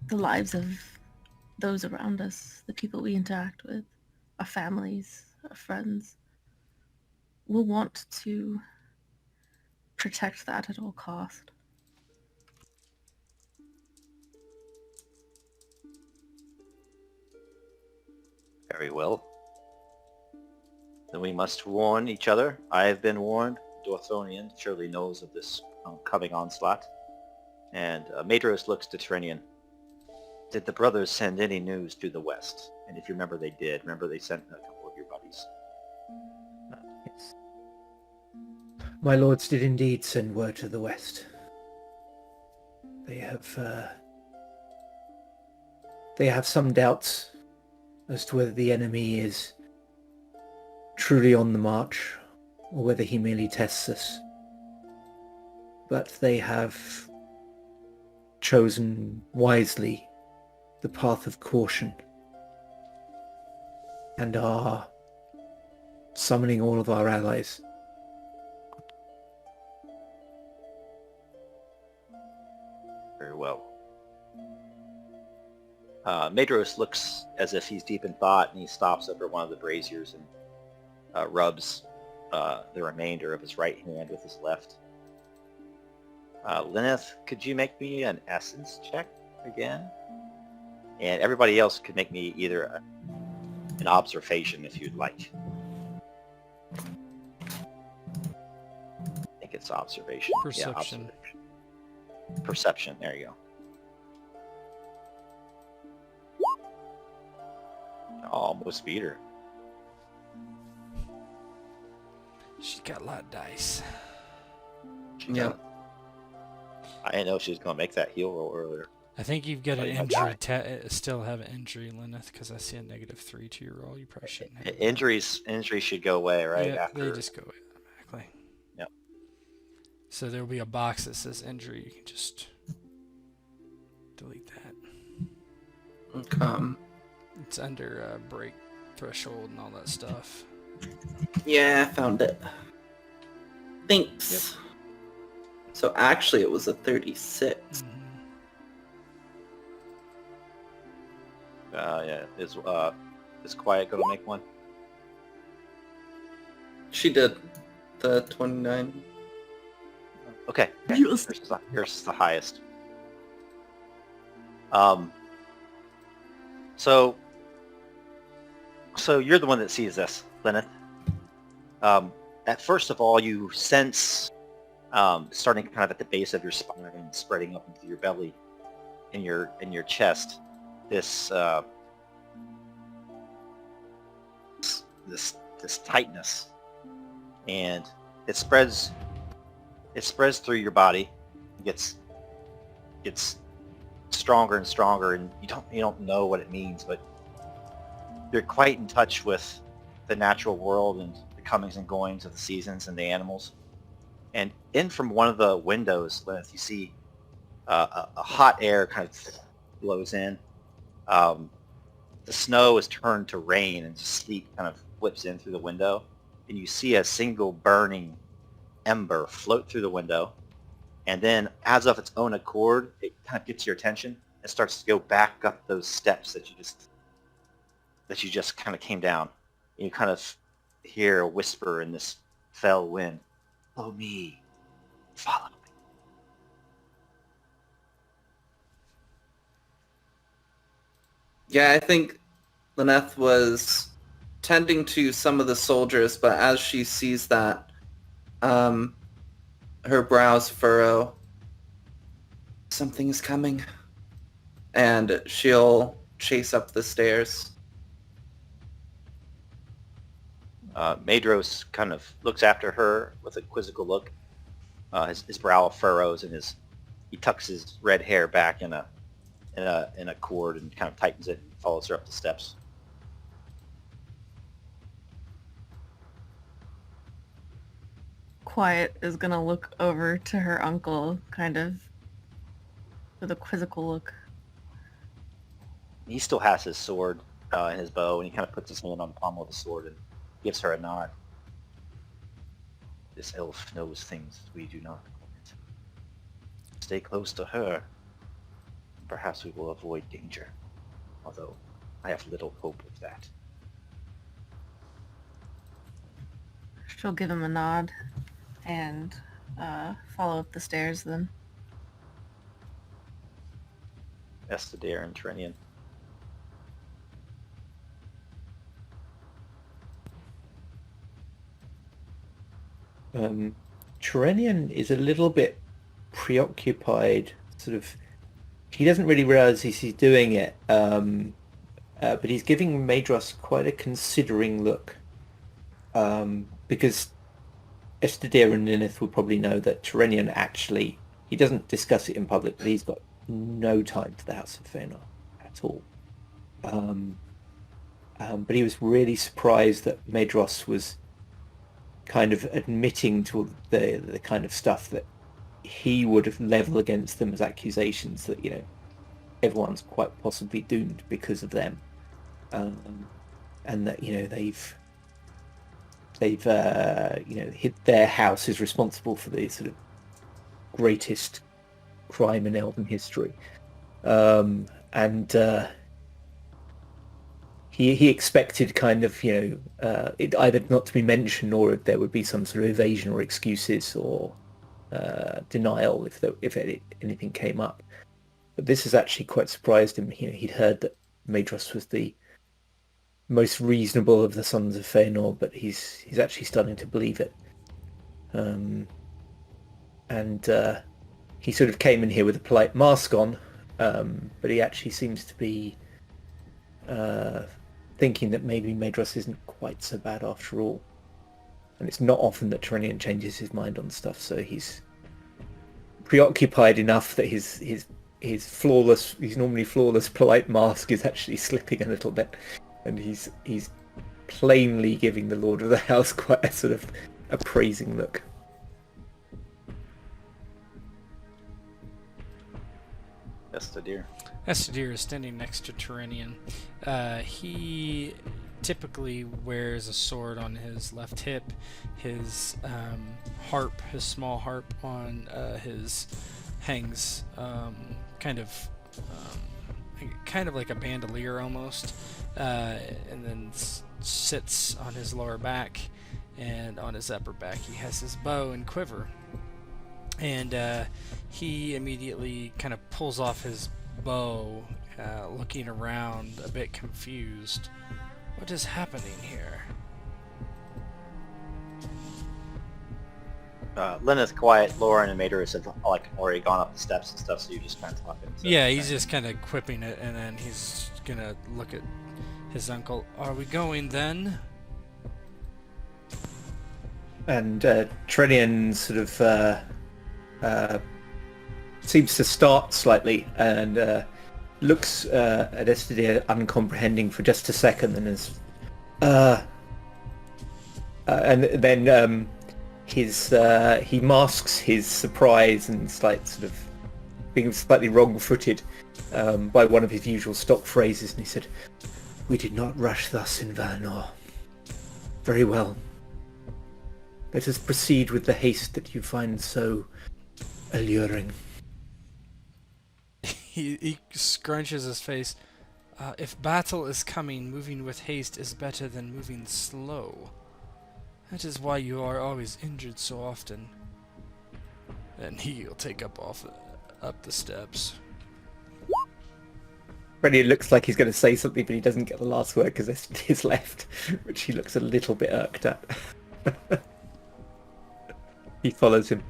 the lives of those around us, the people we interact with, our families, our friends. We'll want to protect that at all cost. Very well. Then we must warn each other. I have been warned. Dorthonion surely knows of this coming onslaught. And Maedhros looks to Terenion. Did the brothers send any news to the west? And if you remember, they did. Remember, they sent a couple of your buddies. Yes. My lords did indeed send word to the west. They have some doubts as to whether the enemy is truly on the march or whether he merely tests us. But they have chosen wisely the path of caution and are summoning all of our allies. Very well. Maedhros looks as if he's deep in thought, and he stops over one of the braziers and rubs the remainder of his right hand with his left. Lineth, could you make me an essence check again? And everybody else could make me either an observation if you'd like. I think it's observation. Perception. Yeah, observation. Perception, there you go. Almost beat her. She's got a lot of dice. Yeah. I didn't know she was going to make that heal roll earlier. I think you've got an Oh, injury. Still have an injury, Lineth, because I see a -3 to your roll. You probably shouldn't have. Injuries should go away, right? Yeah, after. they just go away automatically. Yep. So there will be a box that says injury. You can just delete that. Okay. It's under break threshold and all that stuff. Yeah, I found it. Thanks. So actually it was a 36. Yeah. Is Quiet going to make one? She did the 29. Okay. Yes. Yours is the highest. So you're the one that sees this, Lineth. At first of all, you sense, starting kind of at the base of your spine and spreading up into your belly, in your chest, this tightness, and it spreads through your body. It gets stronger and stronger, and you don't know what it means, but you're quite in touch with the natural world and the comings and goings of the seasons and the animals. And in from one of the windows, Lineth, you see a hot air kind of blows in. The snow is turned to rain, and sleet kind of whips in through the window, and you see a single burning ember float through the window, and then, as of its own accord, it kind of gets your attention and starts to go back up those steps that you just kind of came down. And you kind of hear a whisper in this fell wind, "Follow me, follow me." Yeah, I think Lineth was tending to some of the soldiers, but as she sees that, her brows furrow. Something is coming. And she'll chase up the stairs. Maedhros kind of looks after her with a quizzical look. His brow furrows, and he tucks his red hair back in a cord and kind of tightens it and follows her up the steps. Quiet is gonna look over to her uncle, kind of with a quizzical look. He still has his sword and his bow, and he kind of puts his hand on the pommel of the sword and gives her a nod. This elf knows things we do not. Stay close to her. Perhaps we will avoid danger. Although, I have little hope of that. She'll give him a nod and follow up the stairs then. Estedir and Terenion. Terenion is a little bit preoccupied, sort of. He doesn't really realize he's doing it, but he's giving Maedhros quite a considering look, because Estedir and Lineth will probably know that Terenion actually, he doesn't discuss it in public, but he's got no time for the House of Fëanor at all. But he was really surprised that Maedhros was kind of admitting to the kind of stuff that he would have leveled against them as accusations that, everyone's quite possibly doomed because of them, and that they've their house is responsible for the sort of greatest crime in Elven history, and he expected kind of it either not to be mentioned or there would be some sort of evasion or excuses or denial if anything came up. But this has actually quite surprised him. He'd heard that Maedhros was the most reasonable of the sons of Feanor, but he's actually starting to believe it. And he sort of came in here with a polite mask on, but he actually seems to be thinking that maybe Maedhros isn't quite so bad after all. And it's not often that Terenion changes his mind on stuff, so he's preoccupied enough that his normally flawless polite mask is actually slipping a little bit, and he's plainly giving the Lord of the House quite a sort of appraising look. Estedir. Estedir is standing next to Terenion. He typically wears a sword on his left hip, his harp, his small harp on his hangs kind of like a bandolier almost, and then sits on his lower back, and on his upper back he has his bow and quiver. And he immediately kind of pulls off his bow, looking around a bit confused. What is happening here? Lineth, Quiet, Lauren, and Maedhros have already gone up the steps and stuff, so you're just kind of talking. Yeah, he's just kind of quipping it, and then he's gonna look at his uncle. Are we going then? And Terenion sort of seems to start slightly and looks at Estedir uncomprehending for just a second, and is and then he masks his surprise and sort of being slightly wrong-footed by one of his usual stock phrases, and he said, "We did not rush thus in Valinor. Very well. Let us proceed with the haste that you find so alluring." He scrunches his face. If battle is coming, moving with haste is better than moving slow. That is why you are always injured so often. And he'll take up the steps. Terenion looks like he's going to say something, but he doesn't get the last word because Estedir's left, which he looks a little bit irked at. He follows him.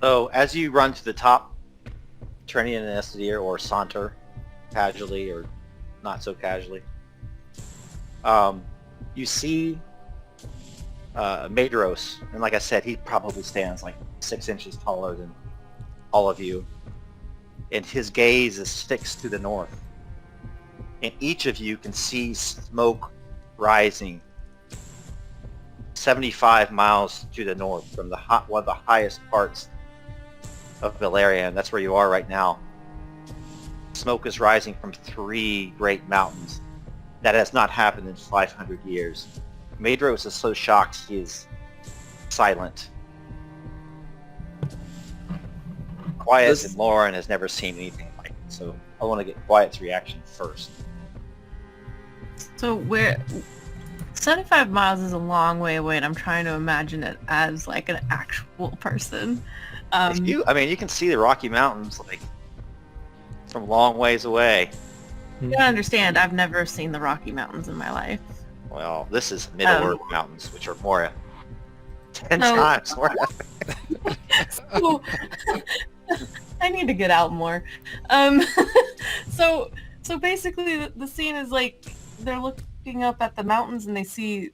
So as you run to the top, Terenion and Estedir, or saunter casually or not so casually, you see Maedhros, and like I said, he probably stands like 6 inches taller than all of you, and his gaze is fixed to the north, and each of you can see smoke rising 75 miles to the north from one of the highest parts of Beleriand. That's where you are right now. Smoke is rising from 3 great mountains. That has not happened in 500 years. Maedhros is so shocked he is silent. Quiet and Lauren has never seen anything like it, so I want to get Quiet's reaction first. So 75 miles is a long way away, and I'm trying to imagine it as like an actual person. You can see the Rocky Mountains like from a long ways away. You gotta understand, I've never seen the Rocky Mountains in my life. Well, this is Middle-earth mountains, which are more 10 times more. So, I need to get out more. So basically, the scene is like they're looking up at the mountains and they see.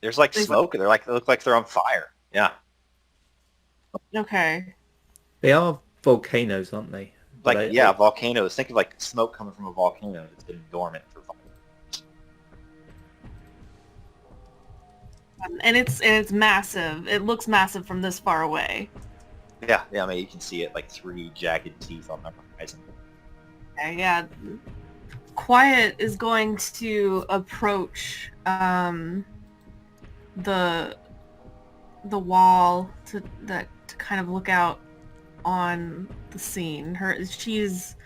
There's like smoke, and they look like they're on fire. Yeah. Okay. They are volcanoes, aren't they? Volcanoes. Think of like smoke coming from a volcano that's been dormant for 5 years. And it's massive. It looks massive from this far away. Yeah. I mean, you can see it like 3 jagged teeth on the horizon. Okay, yeah. Quiet is going to approach the wall to kind of look out on the scene. She's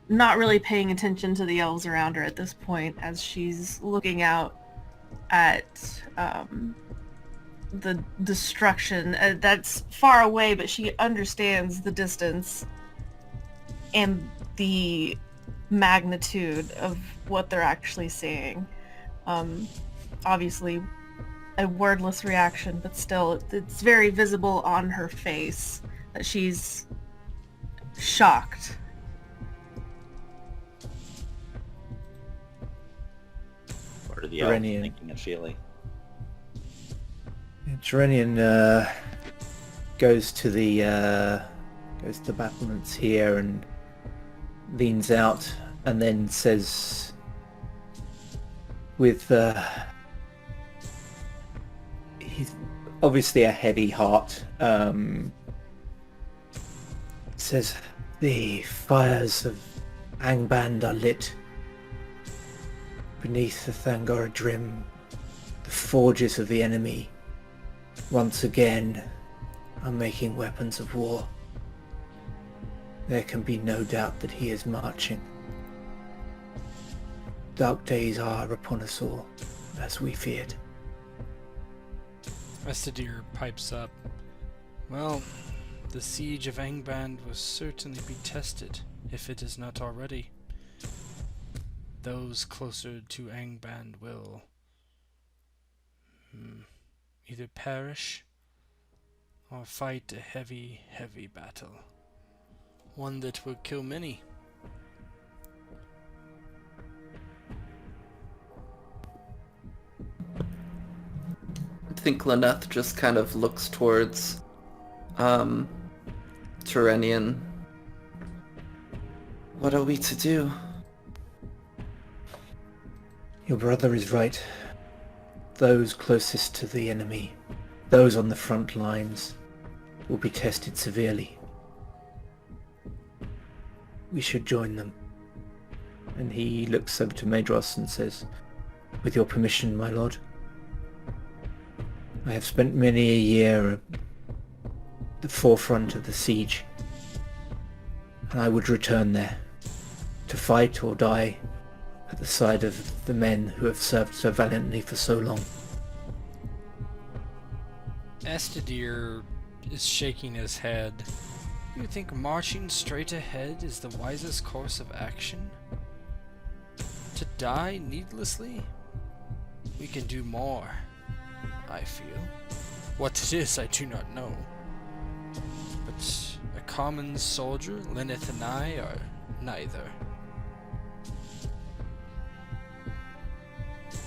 not really paying attention to the elves around her at this point, as she's looking out at the destruction that's far away, but she understands the distance and the magnitude of what they're actually seeing. Obviously a wordless reaction, but still it's very visible on her face that she's shocked. What are the elves Terenion. thinking and feeling? Terenion goes to the battlements here and leans out and then says with he's obviously a heavy heart, says, "The fires of Angband are lit. Beneath the Thangora Drim, the forges of the enemy once again are making weapons of war. There can be no doubt that he is marching. Dark days are upon us all, as we feared." Estedir pipes up. Well, the siege of Angband will certainly be tested, if it is not already. Those closer to Angband will either perish or fight a heavy, heavy battle. One that will kill many. I think Lineth just kind of looks towards Terenion. What are we to do? Your brother is right. Those closest to the enemy, those on the front lines, will be tested severely. We should join them. And he looks over to Maedhros and says, "With your permission, my lord. I have spent many a year at the forefront of the siege, and I would return there, to fight or die at the side of the men who have served so valiantly for so long." Estedir is shaking his head. You think marching straight ahead is the wisest course of action? To die needlessly? We can do more, I feel. What it is, I do not know. But a common soldier, Lineth and I, are neither.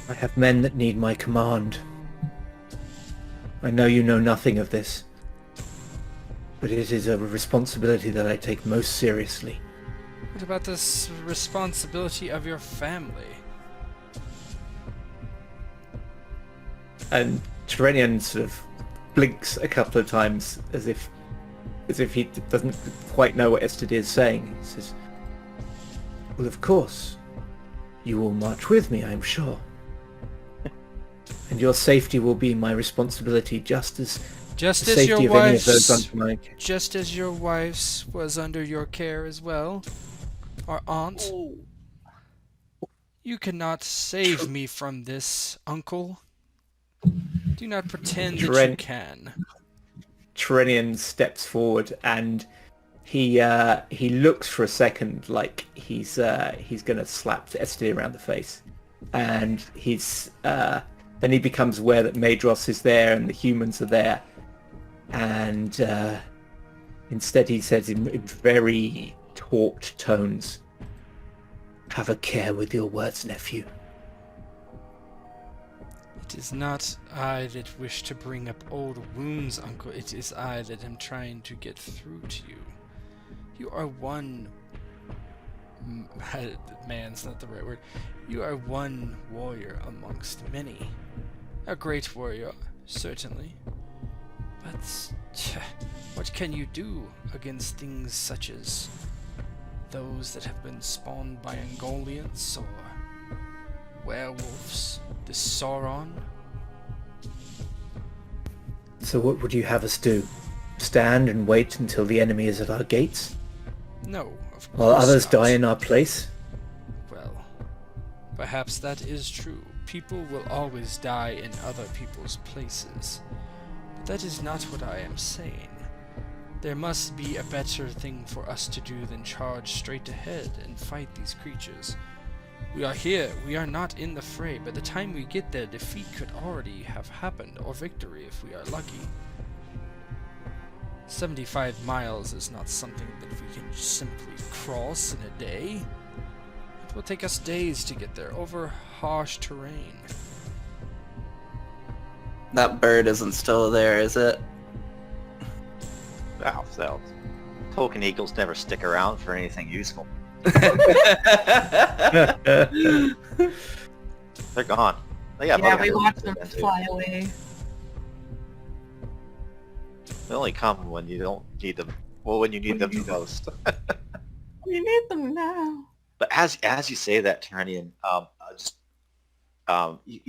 I have men that need my command. I know you know nothing of this, but it is a responsibility that I take most seriously. What about this responsibility of your family? And Terenion sort of blinks a couple of times as if he doesn't quite know what Estedir is saying. He says, "Well, of course, you will march with me, I am sure. And your safety will be my responsibility, just as the safety of any of those under my care." Just as your wife's was under your care as well, our aunt. You cannot save me from this, uncle. Do not pretend that you can. Terenion steps forward and he looks for a second like he's gonna slap Estedir around the face, and then he becomes aware that Maedhros is there and the humans are there, and instead he says in very taut tones, "Have a care with your words, nephew." It is not I that wish to bring up old wounds, uncle. It is I that am trying to get through to you. You are one... man's not the right word. You are one warrior amongst many. A great warrior, certainly. But what can you do against things such as those that have been spawned by Ungoliants or werewolves, this Sauron? So what would you have us do? stand and wait until the enemy is at our gates, No, of course while others not. die in our place? Well, perhaps that is true. People will always die in other people's places. But that is not what I am saying. There must be a better thing for us to do than charge straight ahead and fight these creatures. We are here, we are not in the fray. By the time we get there, defeat could already have happened, or victory if we are lucky. 75 miles is not something that we can simply cross in a day. It will take us days to get there, over harsh terrain. That bird isn't still there, is it? Wow, so token eagles never stick around for anything useful. They're gone. They got Yeah, other we things watched to them attend to. fly away. They only come when you don't need them. Well, when you need them the most. We need them now. But as you say that, Terenion,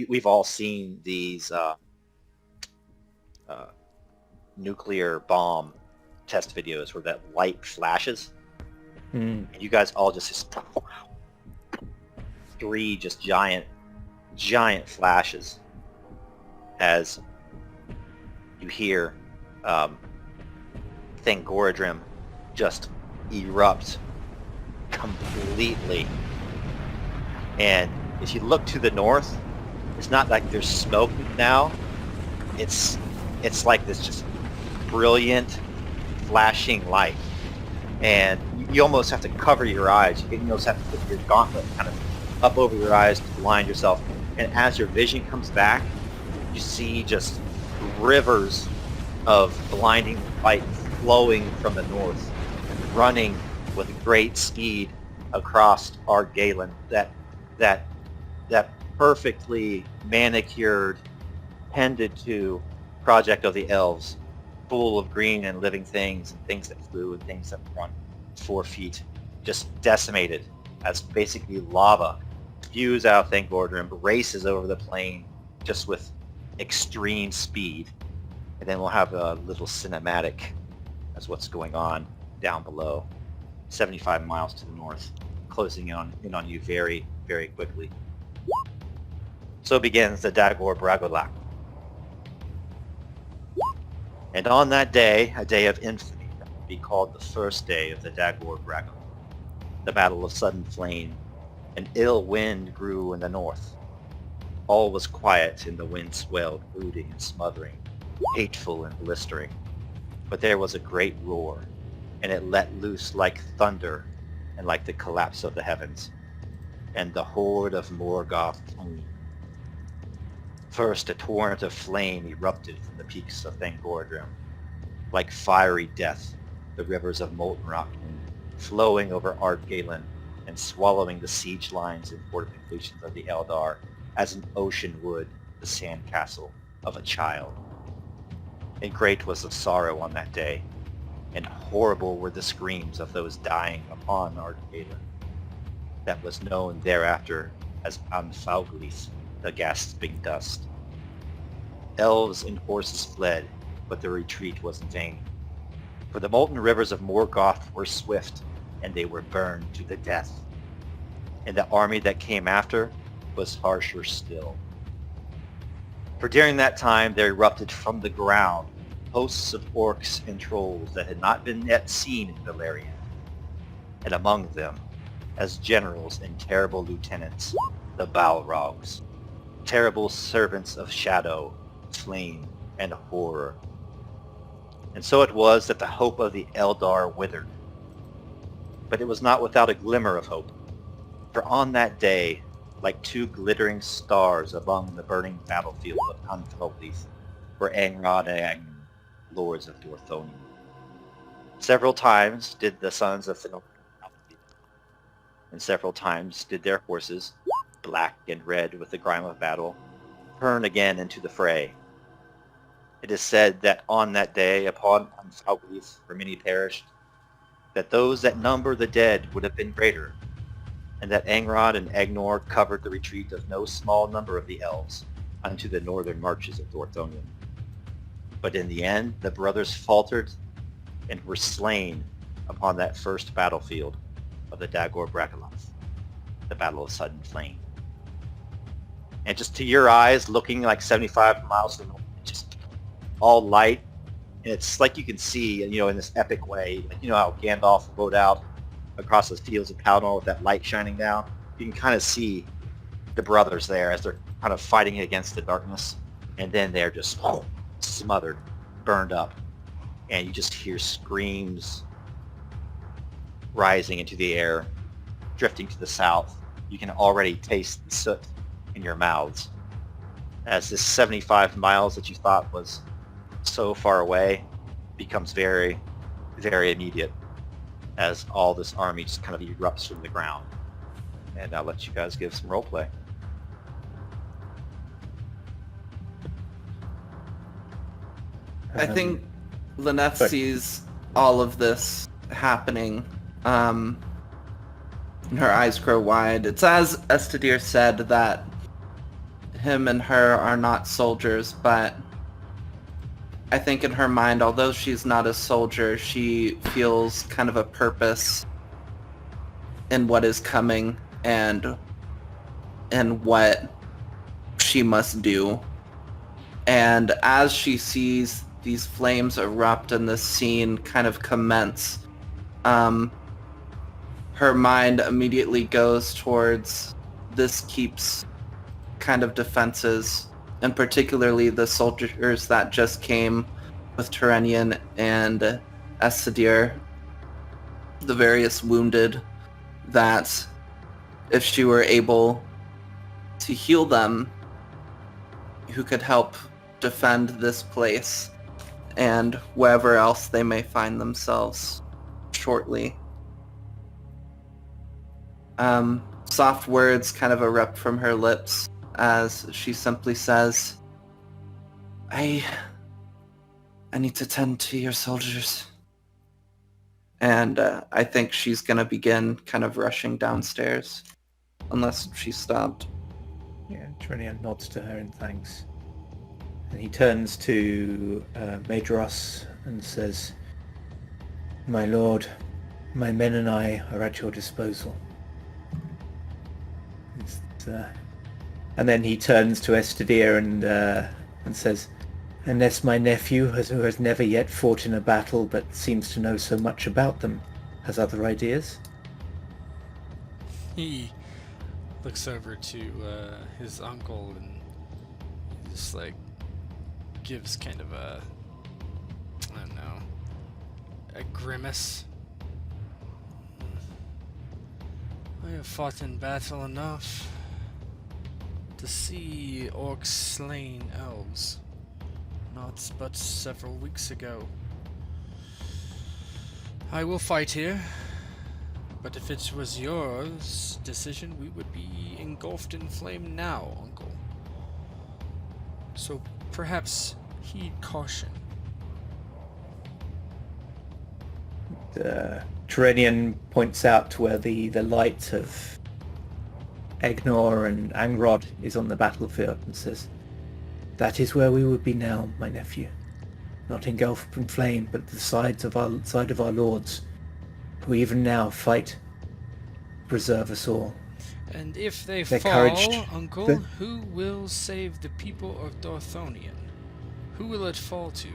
we've all seen these nuclear bomb test videos where that light flashes, and you guys all just three just giant flashes as you hear Thangorodrim just erupt completely. And if you look to the north, it's not like there's smoke now. It's like this just brilliant flashing light, and you almost have to cover your eyes. You almost have to put your gauntlet kind of up over your eyes to blind yourself. And as your vision comes back, you see just rivers of blinding light flowing from the north, running with great speed across Ardgalen. That perfectly manicured, tended to project of the elves, full of green and living things, and things that flew and things that run 4 feet, just decimated as basically lava spews out of Thangorodrim, races over the plain just with extreme speed. And then we'll have a little cinematic as what's going on down below, 75 miles to the north, closing in on you very, very quickly. So begins the Dagor Bragollach. And on that day, a day of infamy, that will be called the first day of the Dagor Bragollach, the battle of sudden flame. An ill wind grew in the north. All was quiet, and the wind swelled, brooding and smothering, hateful and blistering. But there was a great roar, and it let loose like thunder and like the collapse of the heavens. And the horde of Morgoth came. First, a torrent of flame erupted from the peaks of Thangorodrim. Like fiery death, the rivers of molten rock came, flowing over Ardgalen and swallowing the siege lines and fortifications of the Eldar as an ocean would the sandcastle of a child. And great was the sorrow on that day, and horrible were the screams of those dying upon Ardgalen. That was known thereafter as Anfauglith, the gasping dust. Elves and horses fled, but the retreat was in vain. For the molten rivers of Morgoth were swift, and they were burned to the death. And the army that came after was harsher still. For during that time there erupted from the ground hosts of orcs and trolls that had not been yet seen in Beleriand. And among them, as generals and terrible lieutenants, the Balrogs, terrible servants of shadow, flame, and horror. And so it was that the hope of the Eldar withered. But it was not without a glimmer of hope. For on that day, like two glittering stars among the burning battlefield of Anfauglith, were Angrod and Agn, lords of Dorthonion. Several times did the sons of Fingal, and several times did their horses, black and red with the grime of battle, turn again into the fray. It is said that on that day upon Anfauglith, where many perished, that those that number the dead would have been greater, and that Angrod and Agnor covered the retreat of no small number of the elves unto the northern marches of Dorthonion. But in the end, the brothers faltered and were slain upon that first battlefield of the Dagor Bragollach, the Battle of Sudden Flame. And just to your eyes, looking like 75 miles from the north, just all light, and it's like you can see, you know, in this epic way, like, you know how Gandalf rode out across the fields of Pelennor with that light shining down? You can kind of see the brothers there as they're kind of fighting against the darkness, and then they're just smothered, burned up, and you just hear screams rising into the air, drifting to the south. You can already taste the soot in your mouths as this 75 miles that you thought was so far away becomes very, very immediate as all this army just kind of erupts from the ground. And I'll let you guys give some roleplay. I think Lineth sees all of this happening, and her eyes grow wide. It's as Estedir said, that him and her are not soldiers, but I think in her mind, although she's not a soldier, she feels kind of a purpose in what is coming and what she must do. And as she sees these flames erupt and this scene kind of commence, her mind immediately goes towards this keep's kind of defenses, and particularly the soldiers that just came with Terenion and Estedir, the various wounded, that if she were able to heal them, who could help defend this place and wherever else they may find themselves shortly. Soft words kind of erupt from her lips as she simply says, I need to tend to your soldiers. And I think she's going to begin kind of rushing downstairs, unless she's stopped. Yeah, Terenion nods to her in thanks. And he turns to Maedhros and says, My lord, my men and I are at your disposal. And then he turns to Estedir and says, Unless my nephew, who has never yet fought in a battle but seems to know so much about them, has other ideas? He looks over to his uncle and just like gives kind of a, I don't know, a grimace. I have fought in battle enough to see orcs slain elves, not but several weeks ago. I will fight here, but if it was yours decision, we would be engulfed in flame now, uncle. So perhaps heed caution. Terenion points out to where the light of Egnor and Angrod is on the battlefield and says, That is where we would be now, my nephew. Not engulfed in flame, but the side of our lords, who even now fight, preserve us all. And if they Their fall, courage, uncle, who will save the people of Dorthonion? Who will it fall to?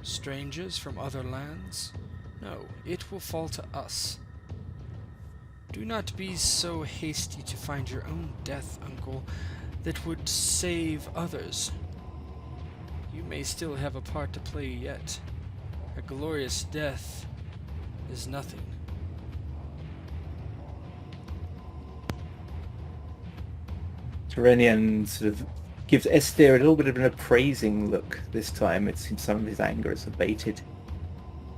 Strangers from other lands? No, it will fall to us. Do not be so hasty to find your own death, uncle, that would save others. You may still have a part to play yet. A glorious death is nothing. Terenion sort of gives Estedir a little bit of an appraising look this time. It seems some of his anger is abated.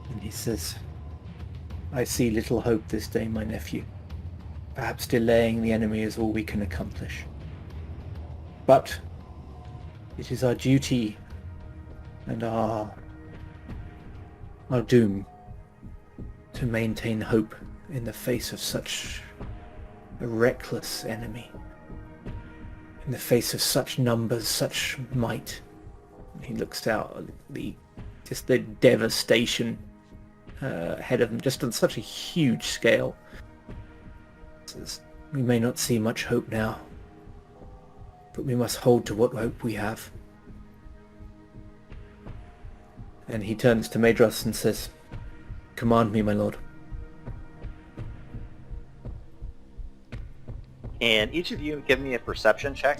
And he says, I see little hope this day, my nephew. Perhaps delaying the enemy is all we can accomplish. But it is our duty and our doom to maintain hope in the face of such a reckless enemy. In the face of such numbers, such might. He looks out at the devastation ahead of them, just on such a huge scale. Says, "We may not see much hope now, but we must hold to what hope we have." And he turns to Maedhros and says, "Command me, my lord." And each of you give me a perception check.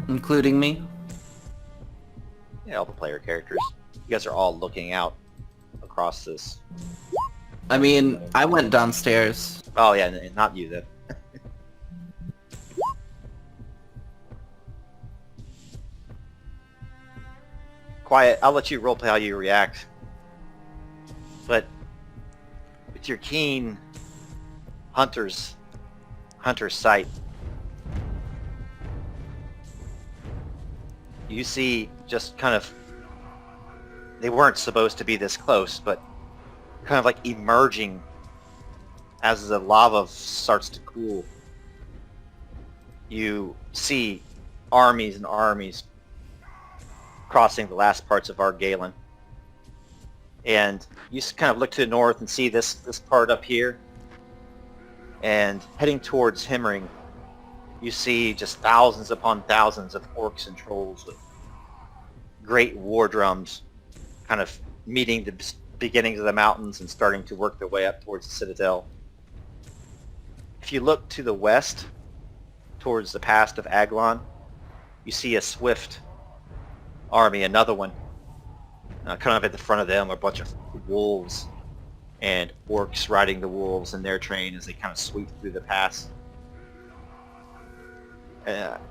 Including me? Yeah, all the player characters. You guys are all looking out across this. I mean, I went downstairs. Oh yeah, not you then. Quiet, I'll let you roleplay how you react. But with your keen hunter's sight, you see just kind of, they weren't supposed to be this close, but kind of like emerging as the lava starts to cool. You see armies and armies crossing the last parts of Argalen. And you kind of look to the north and see this part up here. And heading towards Himring, you see just thousands upon thousands of orcs and trolls with great war drums kind of meeting the beginnings of the mountains and starting to work their way up towards the citadel. If you look to the west, towards the pass of Aglon, you see a swift army, another one. Kind of at the front of them are a bunch of wolves and orcs riding the wolves in their train as they kind of sweep through the pass.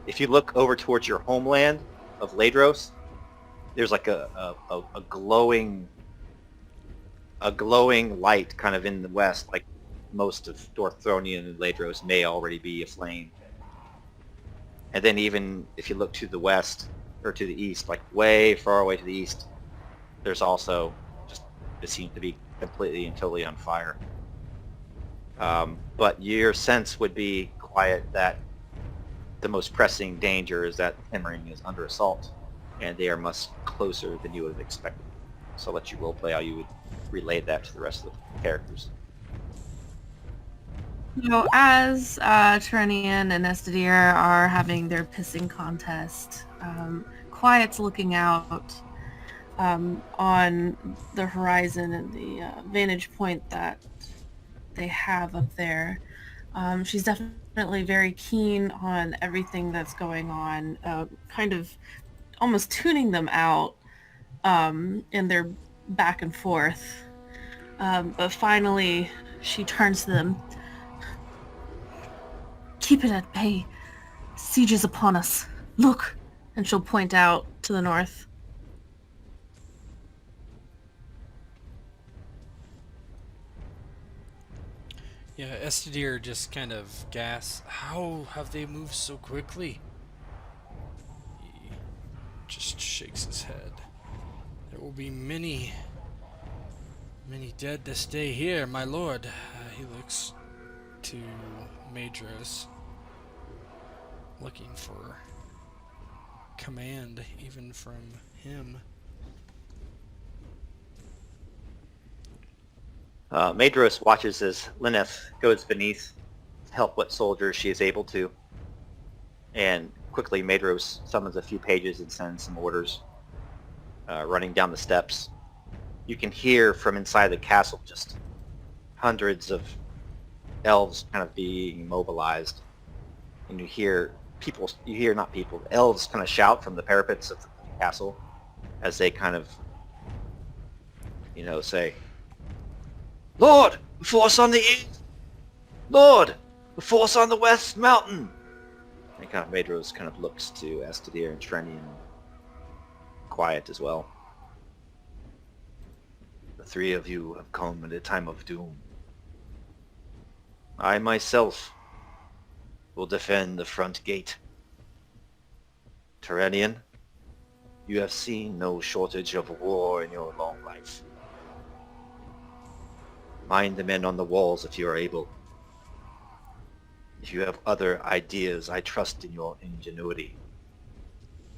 If you look over towards your homeland of Maedhros, there's like a glowing light kind of in the west, like most of Dorthonion and Maedhros may already be aflame. And then even if you look to the west, or to the east, like way far away to the east, there's also just, it seems to be completely and totally on fire. But your sense would be, quiet, that the most pressing danger is that Himring is under assault, and they are much closer than you would have expected. So I'll let you roleplay how you would relay that to the rest of the characters. You know, as Terenion and Estedir are having their pissing contest, Quiet's looking out on the horizon and the vantage point that they have up there. She's definitely very keen on everything that's going on, kind of almost tuning them out in their back and forth. But finally, she turns to them. "Keep it at bay. Siege is upon us. Look!" And she'll point out to the north. Yeah, Estedir just kind of gasps. How have they moved so quickly? He just shakes his head. There will be many dead this day here, my lord. He looks to Maedhros, looking for command even from him. Maedhros watches as Lineth goes beneath to help what soldiers she is able to. And quickly Maedhros summons a few pages and sends some orders. Running down the steps, you can hear from inside the castle just hundreds of elves kind of being mobilized. And you hear elves kind of shout from the parapets of the castle as they kind of, say, "Lord, the force on the east! Lord, the force on the west mountain!" And kind of Maedhros kind of looks to Estedir and Terenion, quiet as well. "The three of you have come at a time of doom. I myself will defend the front gate. Terenion, you have seen no shortage of war in your long life. Mind the men on the walls if you are able. If you have other ideas, I trust in your ingenuity.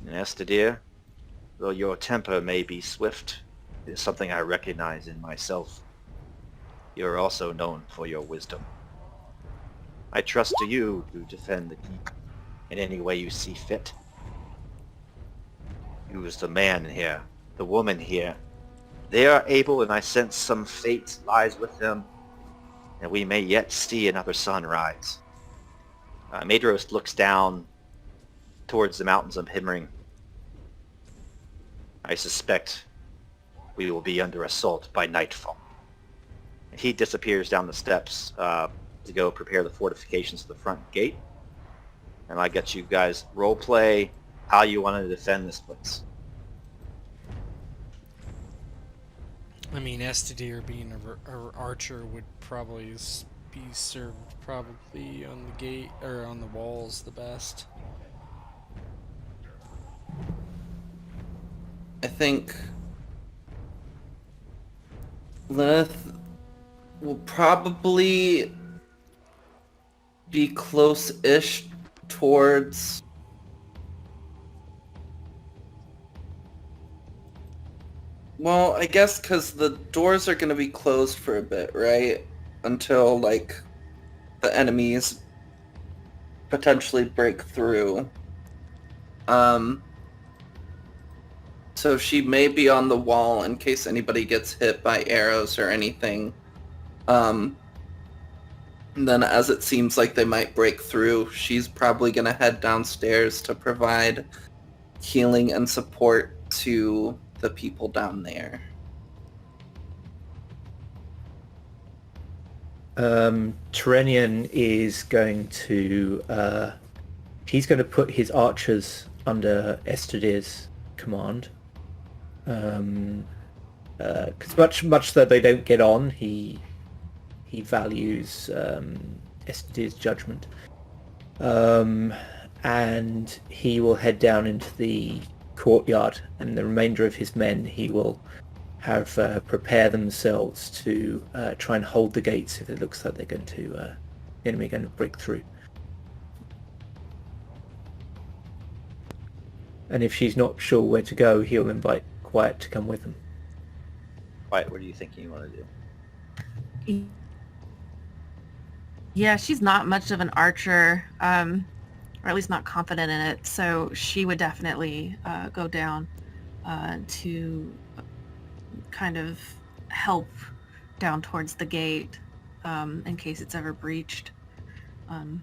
And Estedir, though your temper may be swift, it is something I recognize in myself. You are also known for your wisdom. I trust to you to defend the keep in any way you see fit. You as the man here, the woman here, they are able, and I sense some fate lies with them, and we may yet see another sun rise. Maedhros looks down towards the mountains of Himring. I suspect we will be under assault by nightfall. And he disappears down the steps to go prepare the fortifications of the front gate. And I get you guys role play how you want to defend this place. I mean, Estedir being an archer would probably be served probably on the gate or on the walls the best. I think Lineth will probably be close-ish towards well, I guess because the doors are going to be closed for a bit, right? Until, like, the enemies potentially break through. So she may be on the wall in case anybody gets hit by arrows or anything. And then as it seems like they might break through, she's probably going to head downstairs to provide healing and support to the people down there. Terenion is going to he's going to put his archers under Estedir's command. Because much though they don't get on, he values Estedir's judgment. And he will head down into the courtyard, and the remainder of his men he will have prepare themselves to try and hold the gates if it looks like they're going to the enemy are going to break through. And if she's not sure where to go, he'll invite Quiet to come with him. Quiet, what are you thinking you want to do? Yeah, she's not much of an archer, or at least not confident in it, so she would definitely go down to kind of help down towards the gate in case it's ever breached,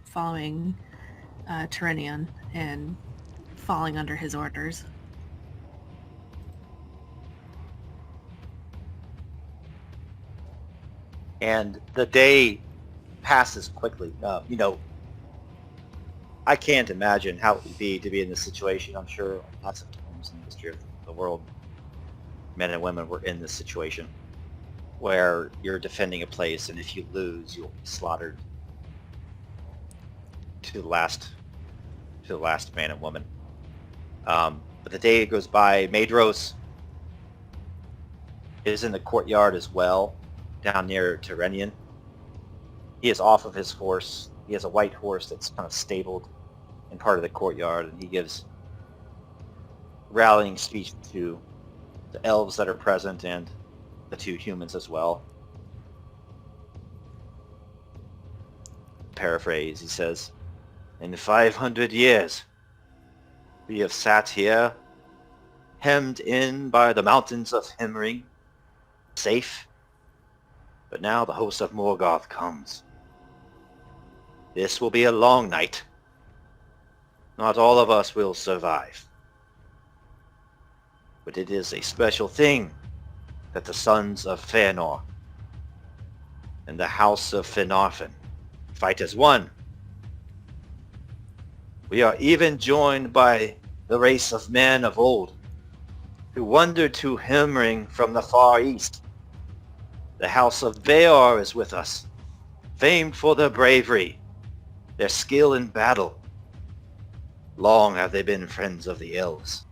following Terenion and falling under his orders. And the day passes quickly. I can't imagine how it would be to be in this situation. I'm sure lots of times in the history of the world, men and women were in this situation where you're defending a place, and if you lose, you'll be slaughtered to the last man and woman. But the day goes by. Maedhros is in the courtyard as well, down near Terenion. He is off of his horse. He has a white horse that's kind of stabled in part of the courtyard, and he gives rallying speech to the elves that are present and the two humans as well. Paraphrase, he says, "In 500 years, we have sat here, hemmed in by the mountains of Himring, safe. But now the host of Morgoth comes. This will be a long night. Not all of us will survive. But it is a special thing that the sons of Fëanor and the house of Finarfin fight as one. We are even joined by the race of men of old who wandered to Himring from the far east. The house of Beor is with us, famed for their bravery, their skill in battle. Long have they been friends of the elves.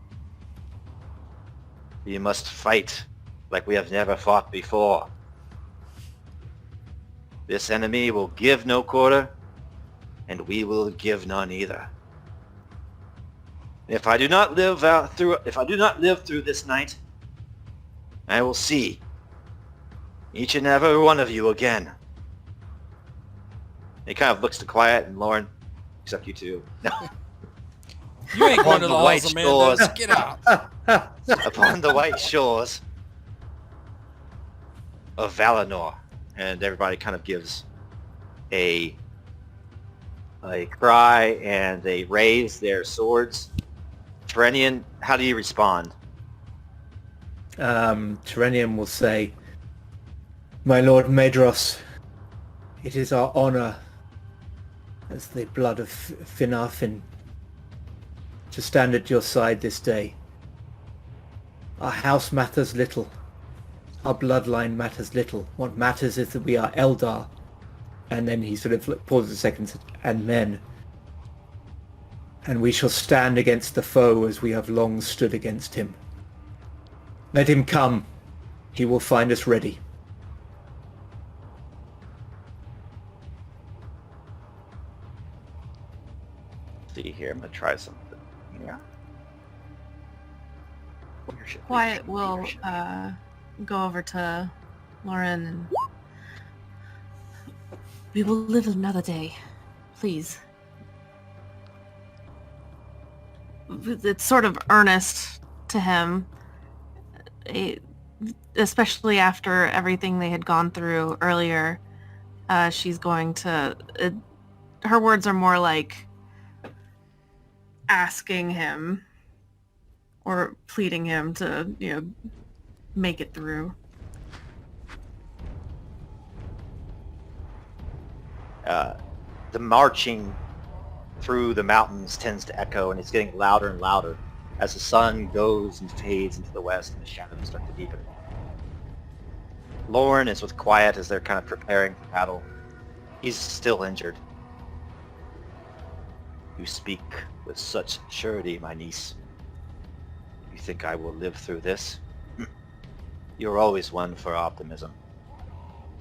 We must fight like we have never fought before. This enemy will give no quarter, and we will give none either. If I do not live through this night, I will see each and every one of you again. He kind of looks to Quiet and Lauren, except you two. No. You ain't going to the On the halls white of Mandos. shores. Get out. Upon the white shores of Valinor. And everybody kind of gives a cry, and they raise their swords. Terenion, how do you respond? Terenion will say, "My lord Maedhros, it is our honor as the blood of Finarfin to stand at your side this day. Our house matters little. Our bloodline matters little. What matters is that we are Eldar." And then he sort of pauses a second and says, "And men. And we shall stand against the foe as we have long stood against him. Let him come. He will find us ready." See here, I'm gonna try something. Yeah. Leadership, Quiet leadership, will leadership. go over to Lauren and we will live another day, please. It's sort of earnest to him, especially after everything they had gone through earlier. She's going to... her words are more like asking him or pleading him to, make it through. The marching through the mountains tends to echo, and it's getting louder and louder as the sun goes and fades into the west and the shadows start to deepen. Lauren is with Quiet as they're kind of preparing for battle. He's still injured. "You speak with such surety, my niece. You think I will live through this? You're always one for optimism.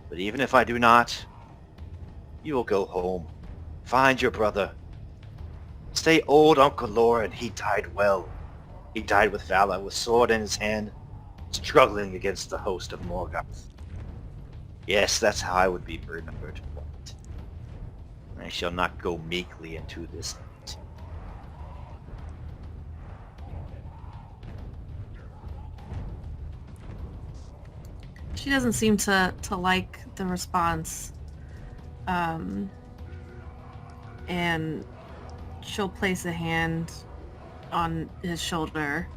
But even if I do not, you will go home. Find your brother. Say old Uncle Lauren, he died well. He died with valor, with sword in his hand, struggling against the host of Morgoth. Yes, that's how I would be remembered. I shall not go meekly into this night." She doesn't seem to like the response. And she'll place a hand on his shoulder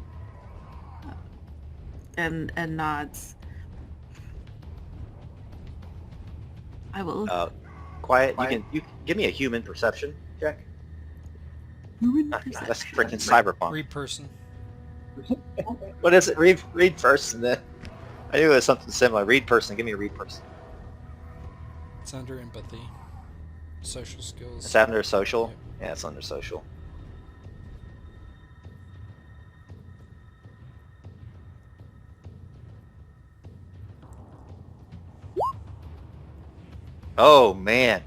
and nods. I will. Quiet, you can give me a human perception check. That's freaking cyberpunk. Read person. What is it? Read person then. I knew it was something similar. Read person. Give me a read person. It's under empathy. Social skills. Is that under social? Yep. Yeah, it's under social. Oh man.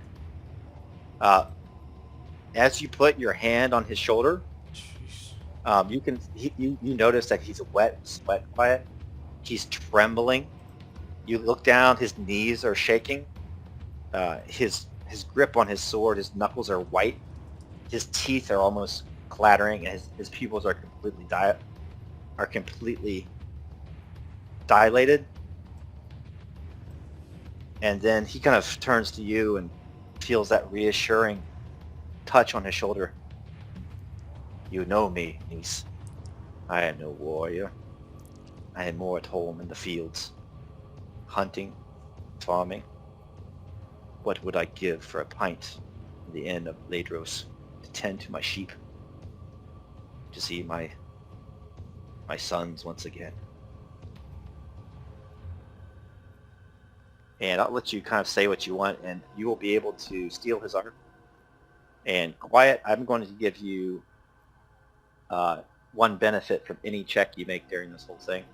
As you put your hand on his shoulder, Jeez. you notice that he's wet, sweat quiet. He's trembling. You look down, his knees are shaking. His grip on his sword, his knuckles are white. His teeth are almost clattering, and his pupils are completely dilated. And then he kind of turns to you and feels that reassuring touch on his shoulder. "You know me, niece. I am no warrior. I am more at home in the fields, hunting, farming. What would I give for a pint in the inn of Maedhros to tend to my sheep, to see my sons once again?" And I'll let you kind of say what you want, and you will be able to steal his armor. And Quiet, I'm going to give you one benefit from any check you make during this whole thing,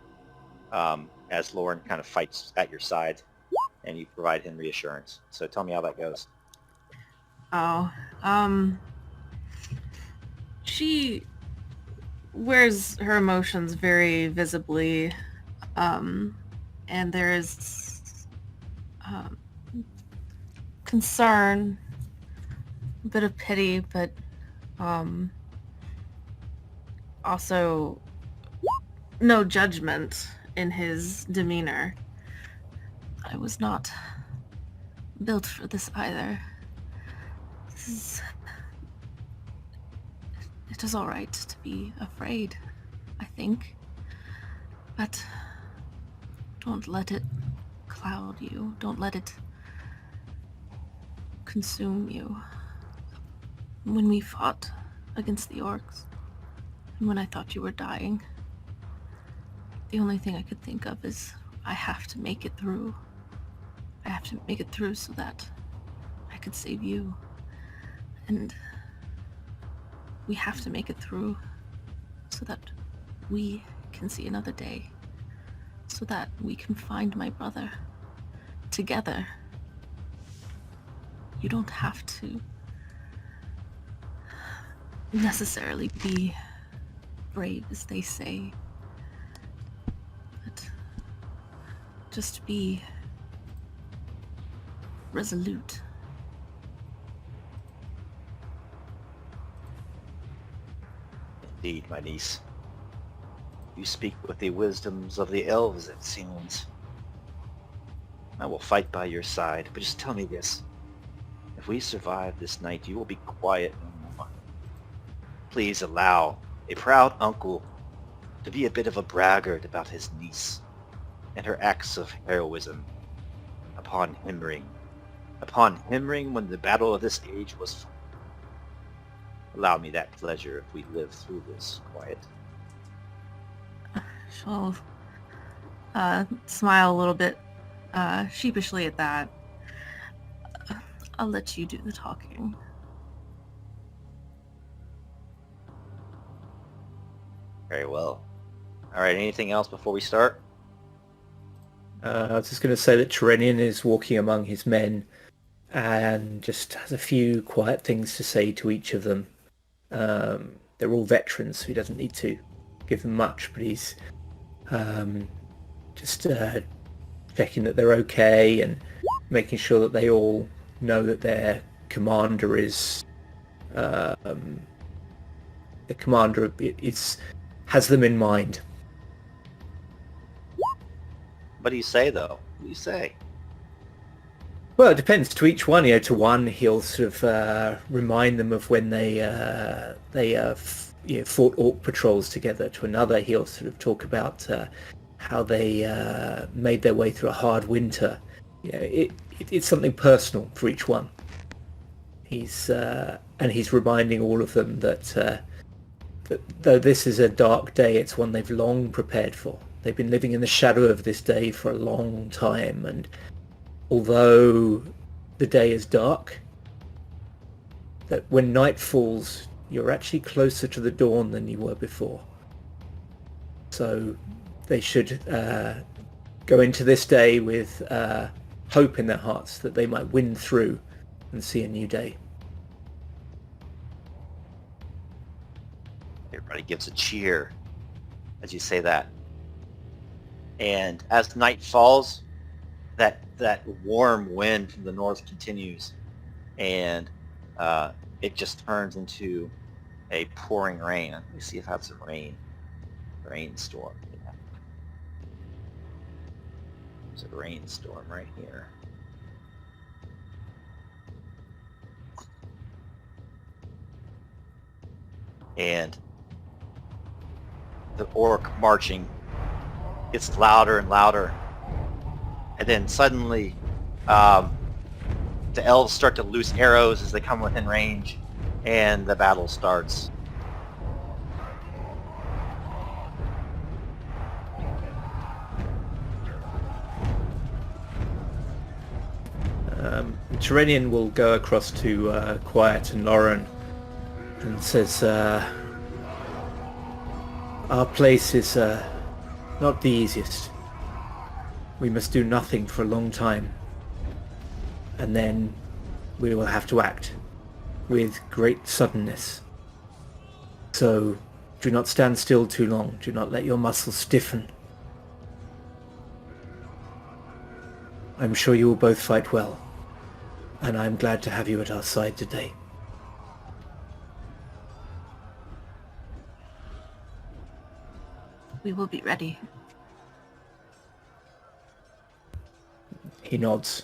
as Lauren kind of fights at your side, and you provide him reassurance. So tell me how that goes. Oh, she wears her emotions very visibly, and there is concern, a bit of pity, but also no judgment in his demeanor. I was not built for this either. This is... It is all right to be afraid, I think. But don't let it cloud you. Don't let it consume you. When we fought against the orcs, and when I thought you were dying, the only thing I could think of is I have to make it through. I have to make it through so that I could save you. And we have to make it through so that we can see another day. So that we can find my brother together. You don't have to necessarily be brave, as they say, but just be resolute. Indeed, my niece. You speak with the wisdoms of the elves, it seems. I will fight by your side, but just tell me this. If we survive this night, you will be quiet no more. Please allow a proud uncle to be a bit of a braggart about his niece and her acts of heroism upon Himring. Upon Himring when the battle of this age was fought. Allow me that pleasure if we live through this quiet. She'll smile a little bit sheepishly at that. I'll let you do the talking. Very well. All right, anything else before we start? I was just going to say that Terenion is walking among his men and just has a few quiet things to say to each of them. They're all veterans, so he doesn't need to give them much, but he's just checking that they're okay and making sure that they all know that their commander is has them in mind. What do you say, though? What do you say? Well, it depends. To each one, to one he'll sort of remind them of when they fought orc patrols together. To another, he'll sort of talk about how they made their way through a hard winter. It's something personal for each one. He's reminding all of them that though this is a dark day, it's one they've long prepared for. They've been living in the shadow of this day for a long time, and although the day is dark, that when night falls, you're actually closer to the dawn than you were before. So they should go into this day with hope in their hearts that they might win through and see a new day. Everybody gives a cheer as you say that. And as night falls, that warm wind from the north continues, and it just turns into a pouring rain. Let me see if I have some rainstorm. Yeah. There's a rainstorm right here. And the orc marching gets louder and louder, and then suddenly the elves start to loose arrows as they come within range, and the battle starts. Terenion will go across to Quiet and Lauren and says, our place is not the easiest. We must do nothing for a long time, and then we will have to act with great suddenness. So Do not stand still too long. Do not let your muscles stiffen. I'm sure you will both fight well, and I'm glad to have you at our side today. We will be ready. He nods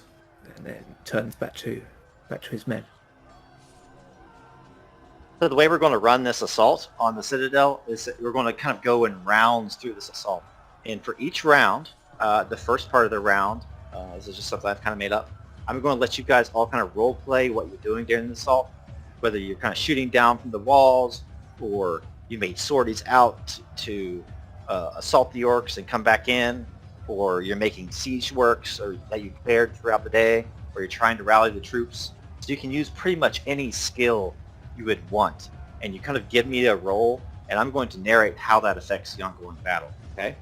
and then turns back to his men. So the way we're going to run this assault on the Citadel is that we're going to kind of go in rounds through this assault. And for each round, the first part of the round, this is just something I've kind of made up, I'm going to let you guys all kind of role play what you're doing during the assault, whether you're kind of shooting down from the walls, or you made sorties out to assault the orcs and come back in, or you're making siege works or that you prepared throughout the day, or you're trying to rally the troops. So you can use pretty much any skill you would want, and you kind of give me a role, and I'm going to narrate how that affects the ongoing battle. Okay?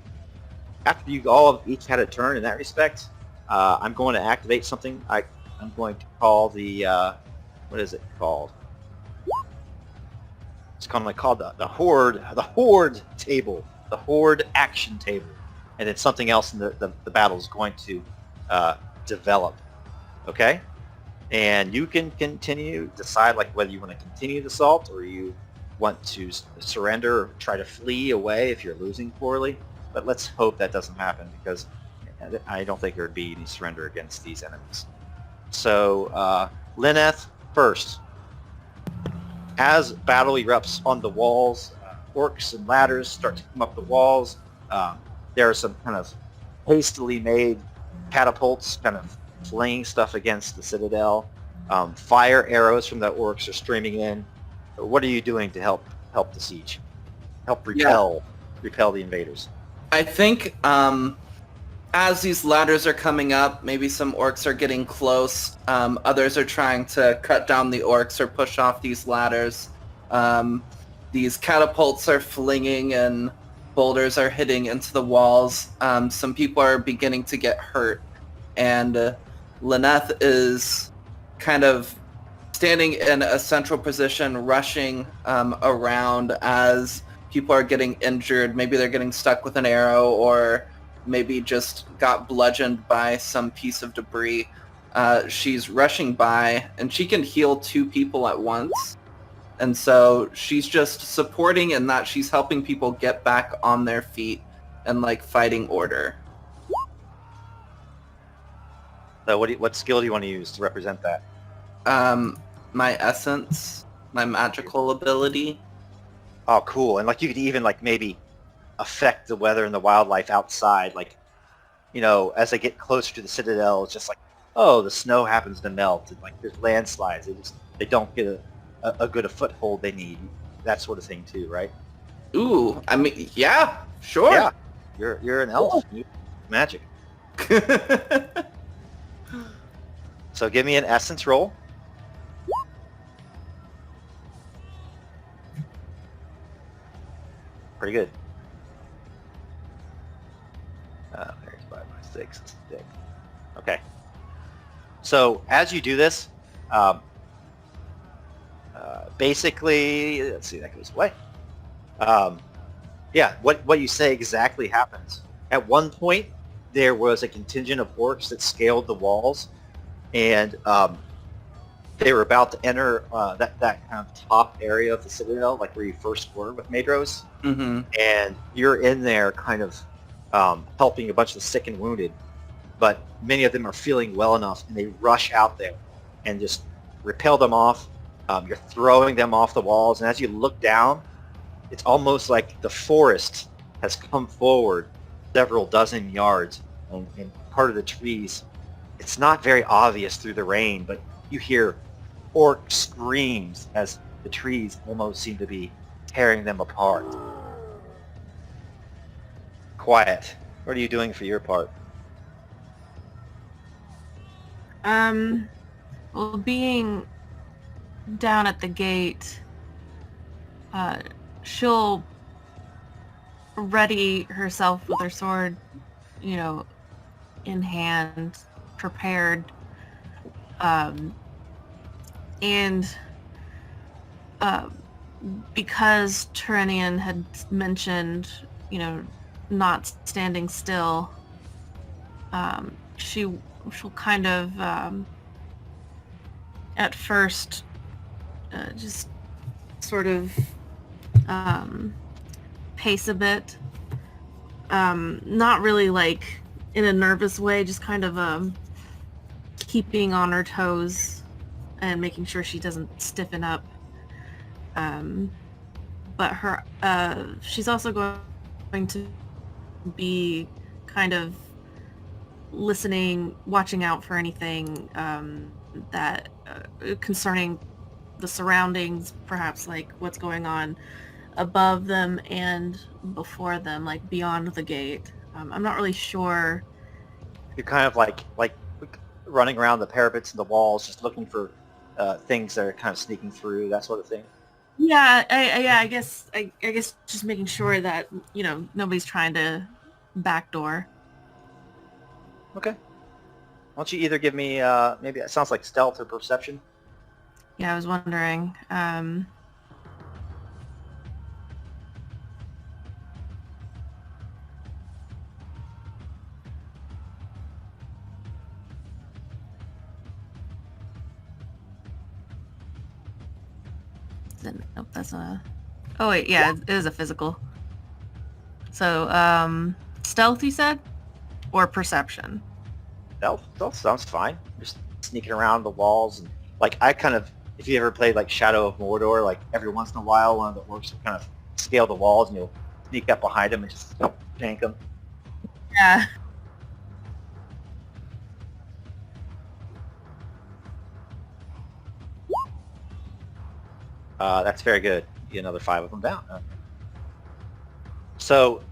After you all have each had a turn in that respect, I'm going to activate something I'm going to call the what is it called? It's kind of called the horde table, the horde action table, and then something else in the battle is going to develop. Okay? And you can decide like whether you want to continue the assault or you want to surrender or try to flee away if you're losing poorly. But let's hope that doesn't happen, because I don't think there would be any surrender against these enemies. So Lineth first. As battle erupts on the walls, orcs and ladders start to come up the walls. There are some kind of hastily made catapults kind of flinging stuff against the Citadel. Fire arrows from the orcs are streaming in. What are you doing to help the siege? Help repel the invaders. I think as these ladders are coming up, maybe some orcs are getting close. Others are trying to cut down the orcs or push off these ladders. These catapults are flinging and boulders are hitting into the walls. Some people are beginning to get hurt. And Lineth is kind of standing in a central position, rushing around as people are getting injured. Maybe they're getting stuck with an arrow, or maybe just got bludgeoned by some piece of debris. She's rushing by, and she can heal 2 people at once. And so she's just supporting in that she's helping people get back on their feet and like fighting order. So what skill do you want to use to represent that? My essence, my magical ability. Oh, cool. And like you could even like maybe affect the weather and the wildlife outside. Like, you know, as they get closer to the Citadel, it's just like, oh, the snow happens to melt, and like there's landslides. They don't get a good foothold they need. That sort of thing too, right? Ooh, I mean, yeah, sure. Yeah, you're an elf. You magic. So give me an essence roll. Pretty good. There's 5 by 6. Okay. So as you do this, basically, let's see, that goes away. Yeah, what you say exactly happens. At one point, there was a contingent of orcs that scaled the walls, and they were about to enter that kind of top area of the Citadel, like where you first were with Maedhros. Mm-hmm. And you're in there kind of helping a bunch of the sick and wounded, but many of them are feeling well enough, and they rush out there and just repel them off. You're throwing them off the walls, and as you look down, it's almost like the forest has come forward several dozen yards, and part of the trees, it's not very obvious through the rain, but you hear orc screams as the trees almost seem to be tearing them apart. Quiet. What are you doing for your part? Well, being down at the gate, she'll ready herself with her sword, you know, in hand, prepared, and because Terenion had mentioned, not standing still, she'll kind of, at first, just sort of pace a bit. Not really like in a nervous way, just kind of keeping on her toes and making sure she doesn't stiffen up. But she's also going to be kind of listening, watching out for anything that concerning the surroundings, perhaps like what's going on above them and before them, like beyond the gate. I'm not really sure. You're kind of like running around the parapets and the walls, just looking for things that are kind of sneaking through, that sort of thing. Yeah, I guess just making sure that nobody's trying to backdoor. Okay. Why don't you either give me maybe it sounds like stealth or perception? Yeah, I was wondering. Nope, that's a... Oh wait, yeah, it is a physical. So, stealth, you said? Or perception? Stealth sounds fine. Just sneaking around the walls and like I kind of, if you ever played like Shadow of Mordor, like every once in a while one of the orcs will kind of scale the walls and you'll sneak up behind them and just jank them. Yeah. That's very good. You get another 5 of them down. So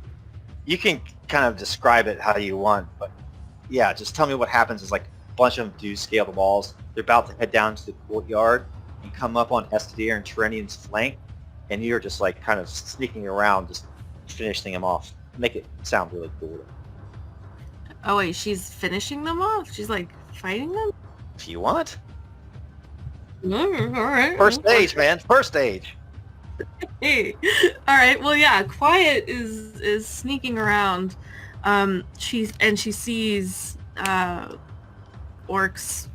you can kind of describe it how you want, but yeah, just tell me what happens is like a bunch of them do scale the walls. They're about to head down to the courtyard and come up on Estedir and Terenion's flank, and you're just like kind of sneaking around, just finishing them off. Make it sound really cool. Oh wait, she's finishing them off? She's like fighting them? If you want. All right. First stage, man. First stage. Hey. All right. Well, yeah. Quiet is sneaking around. She sees orcs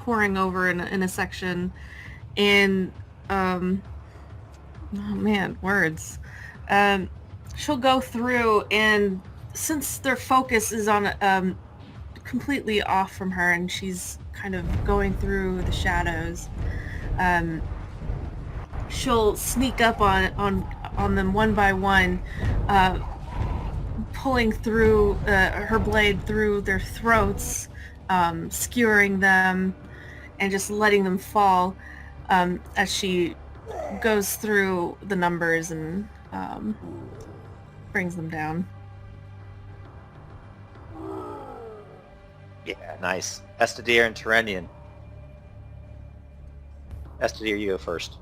pouring over in a section, and oh man, words. She'll go through, and since their focus is on completely off from her, and she's kind of going through the shadows, she'll sneak up on them one by one, pulling through her blade through their throats, skewering them, and just letting them fall as she goes through the numbers and brings them down. Yeah, nice. Estedir and Terenion. Estedir, you go first.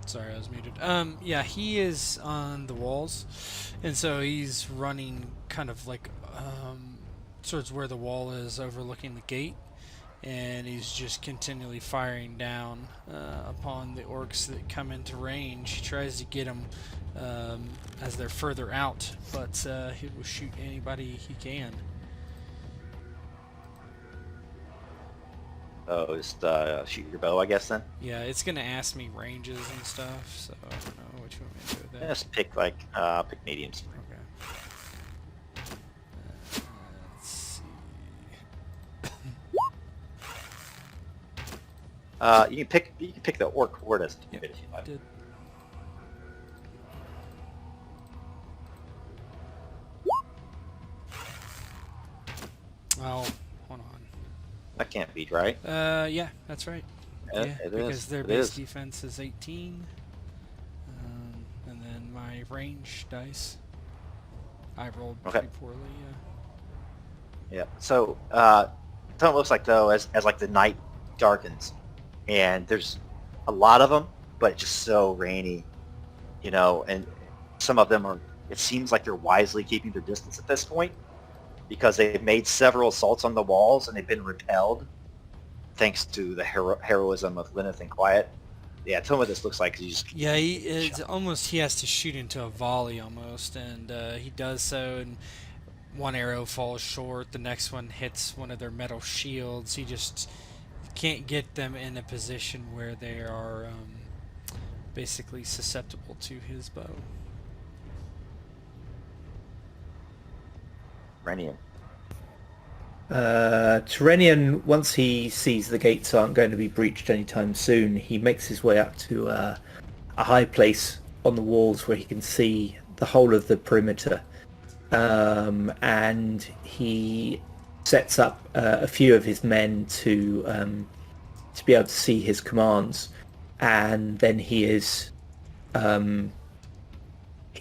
Sorry, I was muted. Yeah, he is on the walls, and so he's running kind of like towards where the wall is overlooking the gate, and he's just continually firing down upon the orcs that come into range. He tries to get them as they're further out, but he will shoot anybody he can. Oh, just shoot your bow, I guess, then? Yeah, it's going to ask me ranges and stuff, so I don't know what you want me to do with that. Just pick, pick mediums. Okay. Let's see. You can pick the orc horde Yep, if you like. did. Oh, hold on. That can't beat, right? Yeah, that's right. Yeah, Yeah, it because is. their It base is. defense is 18, and then my range dice, I rolled Okay. pretty poorly. Yeah. So, it looks like though, as like the night darkens, and there's a lot of them, but it's just so rainy, and some of them are. It seems like they're wisely keeping their distance at this point, because they've made several assaults on the walls and they've been repelled, thanks to the heroism of Lineth and Quiet. Yeah, tell me what this looks like. 'Cause you just Yeah, it's almost he has to shoot into a volley almost, and he does so, and one arrow falls short, the next one hits one of their metal shields. He just can't get them in a position where they are basically susceptible to his bow. Terenion. Terenion, once he sees the gates aren't going to be breached anytime soon, he makes his way up to a high place on the walls where he can see the whole of the perimeter. And he sets up a few of his men to be able to see his commands. And then he's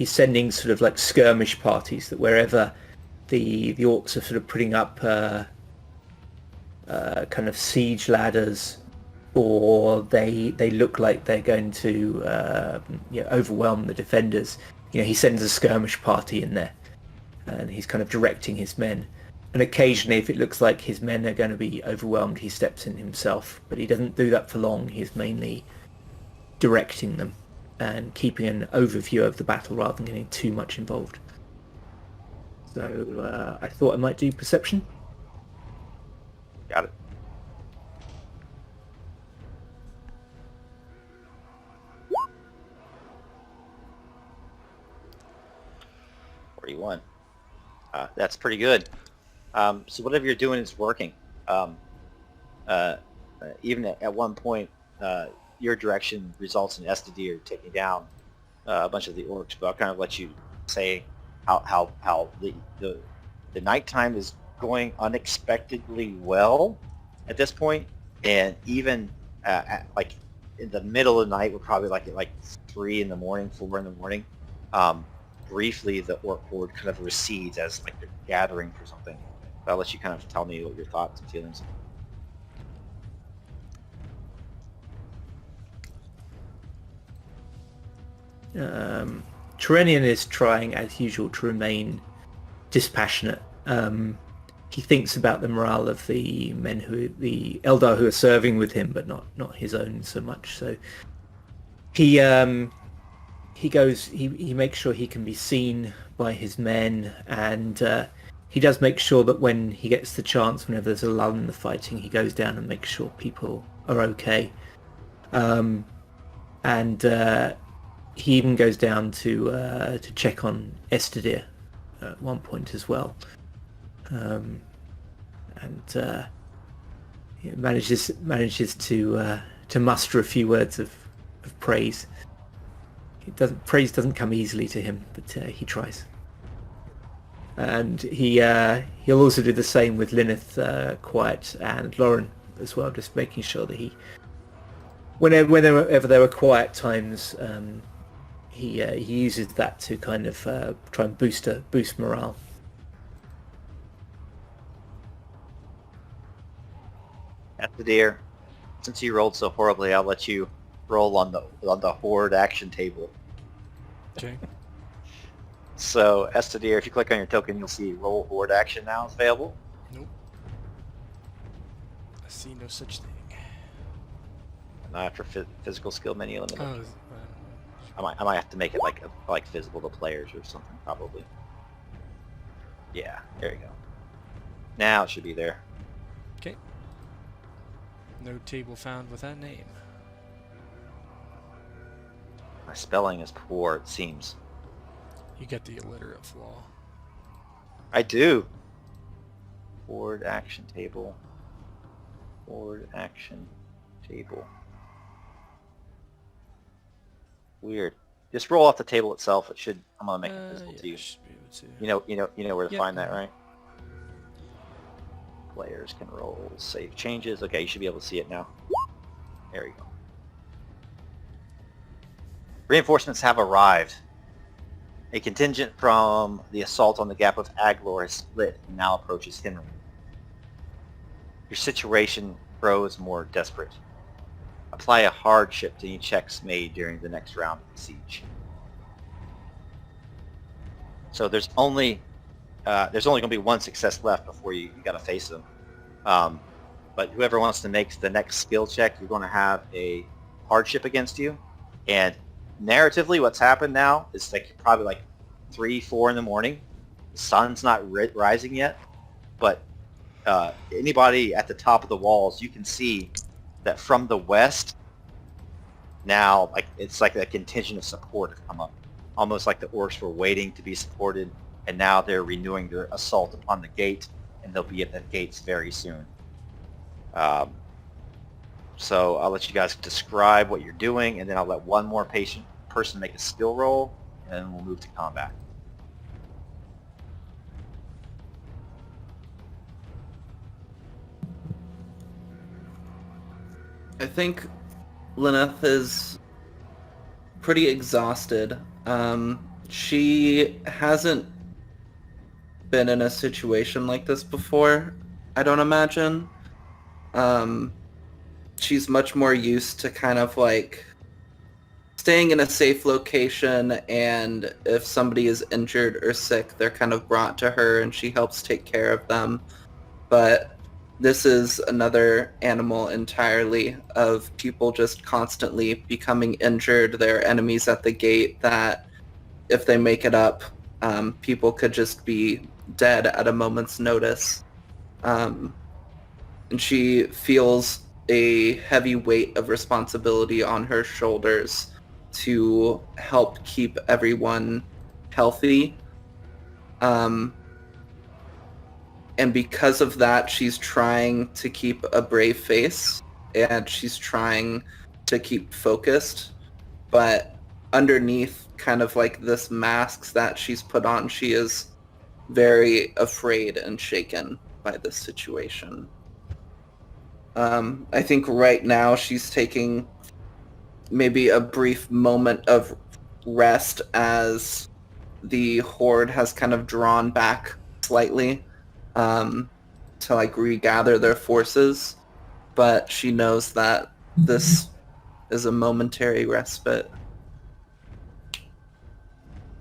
sending sort of like skirmish parties that wherever the orcs are sort of putting up kind of siege ladders, or they look like they're going to overwhelm the defenders. He sends a skirmish party in there, and he's kind of directing his men. And occasionally, if it looks like his men are going to be overwhelmed, he steps in himself. But he doesn't do that for long. He's mainly directing them and keeping an overview of the battle rather than getting too much involved. So I thought I might do perception. Got it. That's pretty good. So whatever you're doing is working. Even at one point, your direction results in Estedir taking down a bunch of the orcs. But I'll kind of let you say how the nighttime is going unexpectedly well at this point, and even like in the middle of the night, we're probably like at 3 in the morning, 4 in the morning. Briefly, the orc horde kind of recedes as like they're gathering for something. But I'll let you kind of tell me what your thoughts and feelings are. Terenion is trying, as usual, to remain dispassionate. He thinks about the morale of the men the Eldar who are serving with him, but not his own so much. So he makes sure he can be seen by his men, and he does make sure that when he gets the chance, whenever there's a lull in the fighting, he goes down and makes sure people are okay. He even goes down to check on Estedir at one point as well, manages to muster a few words of praise. Praise doesn't come easily to him, but he tries. And he'll also do the same with Lineth, Quiet, and Lauren as well, just making sure that whenever there are quiet times, he uses that to kind of try and boost morale. Estedir, since you rolled so horribly, I'll let you roll on the horde action table. Okay. So Estedir, if you click on your token, you'll see roll horde action now is available. Nope. I see no such thing. Not after physical skill menu limit. Oh, I might have to make it like visible to players or something, probably. Yeah, there you go. Now it should be there. okay. No table found with that name. My spelling is poor, it seems. You get the illiterate flaw. I do. Horde action table. Horde action table. Weird. Just roll off the table itself. It should. I'm gonna make it visible to you. Should be able to. You know where to Yep. find that, right? Players can roll, save changes. Okay, you should be able to see it now. There you go. Reinforcements have arrived. A contingent from the assault on the Gap of Aglor has split and now approaches Himring. Your situation grows more desperate. Apply a hardship to any checks made during the next round of the siege. So there's only going to be one success left before you got to face them. but whoever wants to make the next skill check, you're going to have a hardship against you. And narratively, what's happened now is like probably like 3, 4 in the morning. The sun's not rising yet, but anybody at the top of the walls, you can see that from the west now, like it's like a contingent of support have come up, almost like the orcs were waiting to be supported, and now they're renewing their assault upon the gate, and they'll be at the gates very soon. So I'll let you guys describe what you're doing, and then I'll let one more person make a skill roll, and then we'll move to combat. I think Lineth is pretty exhausted. She hasn't been in a situation like this before, I don't imagine. She's much more used to kind of like staying in a safe location, and if somebody is injured or sick, they're kind of brought to her and she helps take care of them. But this is another animal entirely, of people just constantly becoming injured. There are enemies at the gate that, if they make it up, people could just be dead at a moment's notice. And she feels a heavy weight of responsibility on her shoulders to help keep everyone healthy. And because of that, she's trying to keep a brave face, and she's trying to keep focused. But underneath kind of like this mask that she's put on, she is very afraid and shaken by this situation. I think right now she's taking maybe a brief moment of rest as the horde has kind of drawn back slightly. To like regather their forces, but she knows that this is a momentary respite.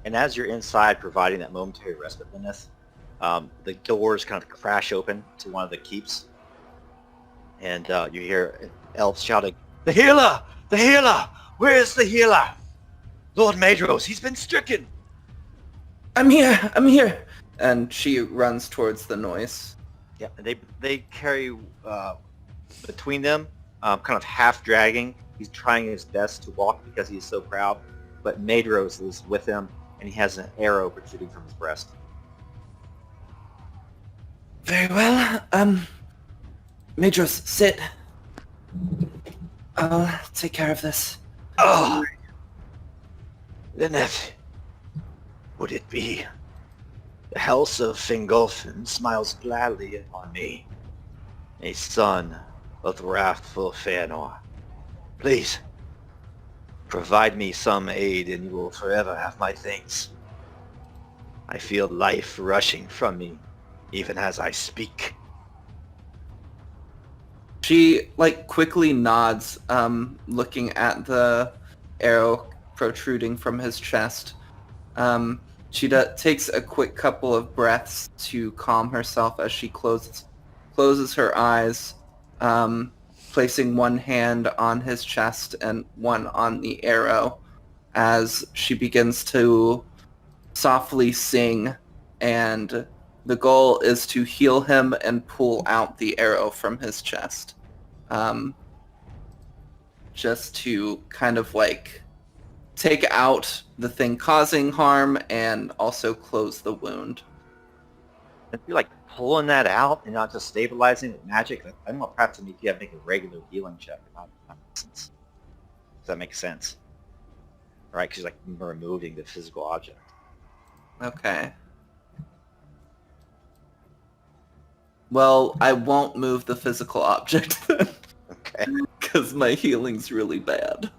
And as you're inside providing that momentary respite, Lineth, the doors kind of crash open to one of the keeps, and you hear elves shouting, "The healer! The healer! Where is the healer? Lord Maedhros, he's been stricken!" I'm here! I'm here! And she runs towards the noise. Yeah, they carry between them, kind of half dragging. He's trying his best to walk because he's so proud, but Maedhros is with him, and he has an arrow protruding from his breast. Very well. Maedhros, sit. I'll take care of this. Oh! Lineth, would it be? The house of Fingolfin smiles gladly upon me, a son of the wrathful Fëanor. Please, provide me some aid and you will forever have my thanks. I feel life rushing from me, even as I speak. She like quickly nods, looking at the arrow protruding from his chest. She takes a quick couple of breaths to calm herself as she closes her eyes, placing one hand on his chest and one on the arrow as she begins to softly sing, and the goal is to heal him and pull out the arrow from his chest. Just to kind of like take out the thing causing harm and also close the wound. If you're like pulling that out and not just stabilizing with magic, I don't know, perhaps if you have to make a regular healing check. Does that make sense? Right, because like removing the physical object. Okay. Well, I won't move the physical object then. Okay. Because my healing's really bad.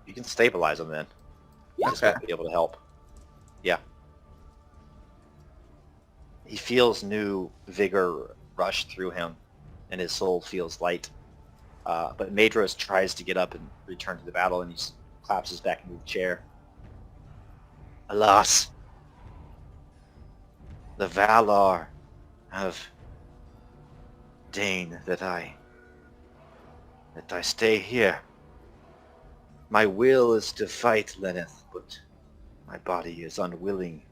You can stabilize him then. You just Okay. won't be able to help. Yeah. He feels new vigor rush through him, and his soul feels light. But Maedhros tries to get up and return to the battle, and he collapses back into the chair. Alas, The Valar have deigned that I stay here. My will is to fight Lineth, but my body is unwilling.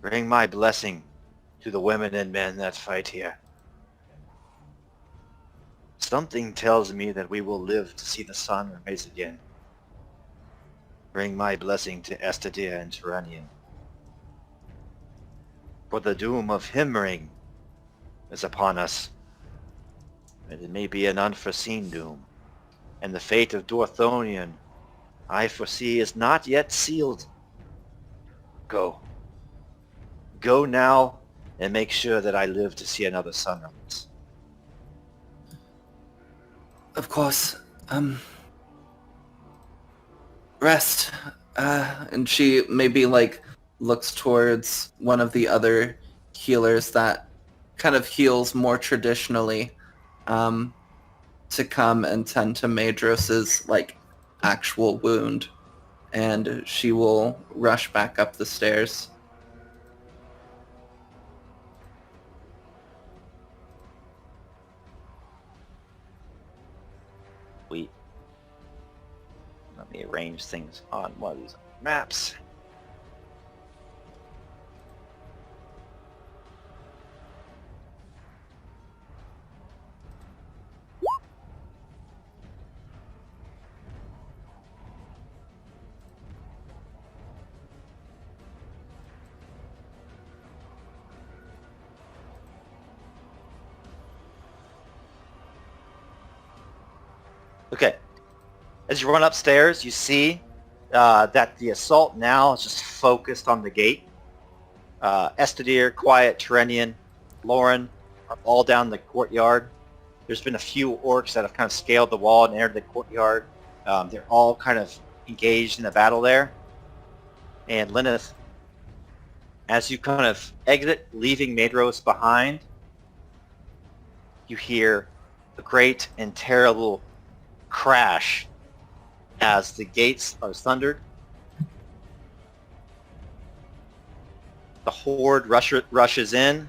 Bring my blessing to the women and men that fight here. Something tells me that we will live to see the sun rise again. Bring my blessing to Estedir and Terenion. For the doom of Himring is upon us, and it may be an unforeseen doom. And the fate of Dorthonion, I foresee, is not yet sealed. Go. Go now, and make sure that I live to see another sunrise. Of course. Rest. And she maybe like looks towards one of the other healers that kind of heals more traditionally, to come and tend to Maedhros's like actual wound, and she will rush back up the stairs. Let me arrange things on one of these maps. Okay. As you run upstairs, you see that the assault now is just focused on the gate. Estedir, Quiet, Terenion, Lauren are all down the courtyard. There's been a few orcs that have kind of scaled the wall and entered the courtyard. They're all kind of engaged in the battle there. And Lineth, as you kind of exit, leaving Maedhros behind, you hear a great and terrible crash as the gates are thundered. The horde rushes in,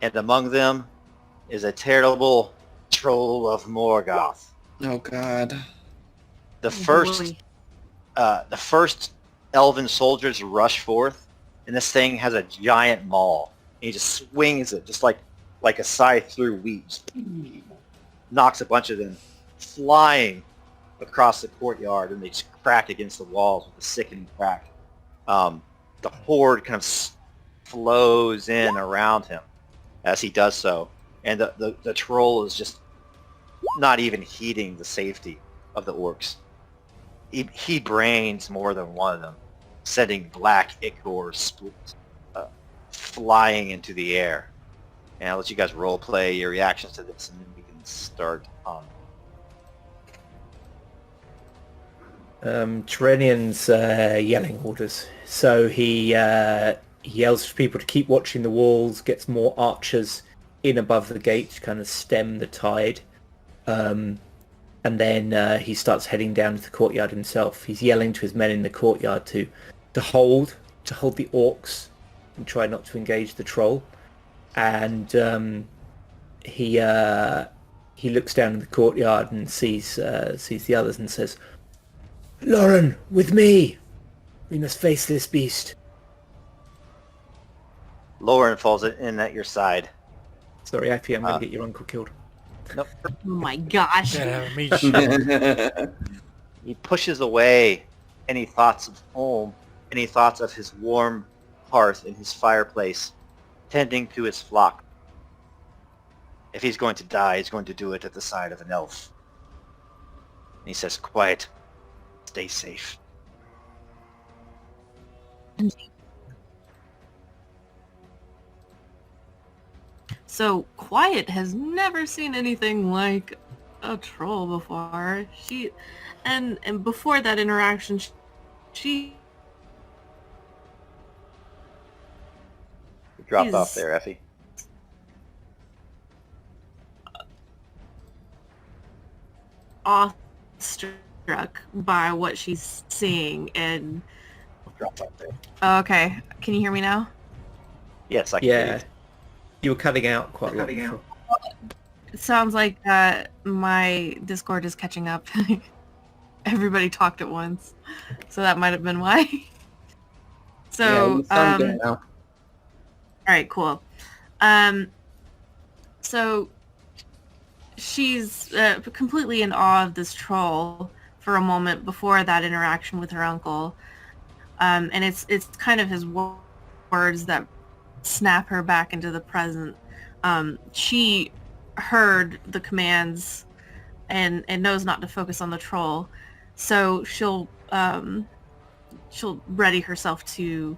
and among them is a terrible troll of Morgoth. Oh god. The first elven soldiers rush forth, and this thing has a giant maul. And he just swings it, just like a scythe through wheat. Just knocks a bunch of them flying across the courtyard, and they just crack against the walls with a sickening crack. The horde kind of flows in around him as he does so, and the troll is just not even heeding the safety of the orcs. He brains more than one of them, sending black ichor flying into the air. And I'll let you guys role play your reactions to this, and then we can start on. Terenion's yelling orders. So he yells for people to keep watching the walls, gets more archers in above the gate to kind of stem the tide. And then he starts heading down to the courtyard himself. He's yelling to his men in the courtyard to hold the orcs and try not to engage the troll. And he looks down in the courtyard and sees the others and says, "Lauren, with me! We must face this beast." Lauren falls in at your side. Sorry, IP, I'm going to get your uncle killed. Nope. Oh my gosh. Gotta have me shot. He pushes away any thoughts of home, any thoughts of his warm hearth in his fireplace, tending to his flock. If he's going to die, he's going to do it at the side of an elf. And he says, "Quiet. Stay safe." So Quiet has never seen anything like a troll before. And before that interaction, she You dropped He's- off there, Effie. awestruck by what she's seeing, and dropped out there. Oh, okay. Can you hear me now? Yes, I can hear Yeah, you. you were cutting out quite a lot. Before. It sounds like my Discord is catching up. Everybody talked at once, so that might have been why. Yeah, So, you sound good now. all right, cool. So she's completely in awe of this troll for a moment before that interaction with her uncle, and it's kind of his words that snap her back into the present. She heard the commands and knows not to focus on the troll, so she'll ready herself to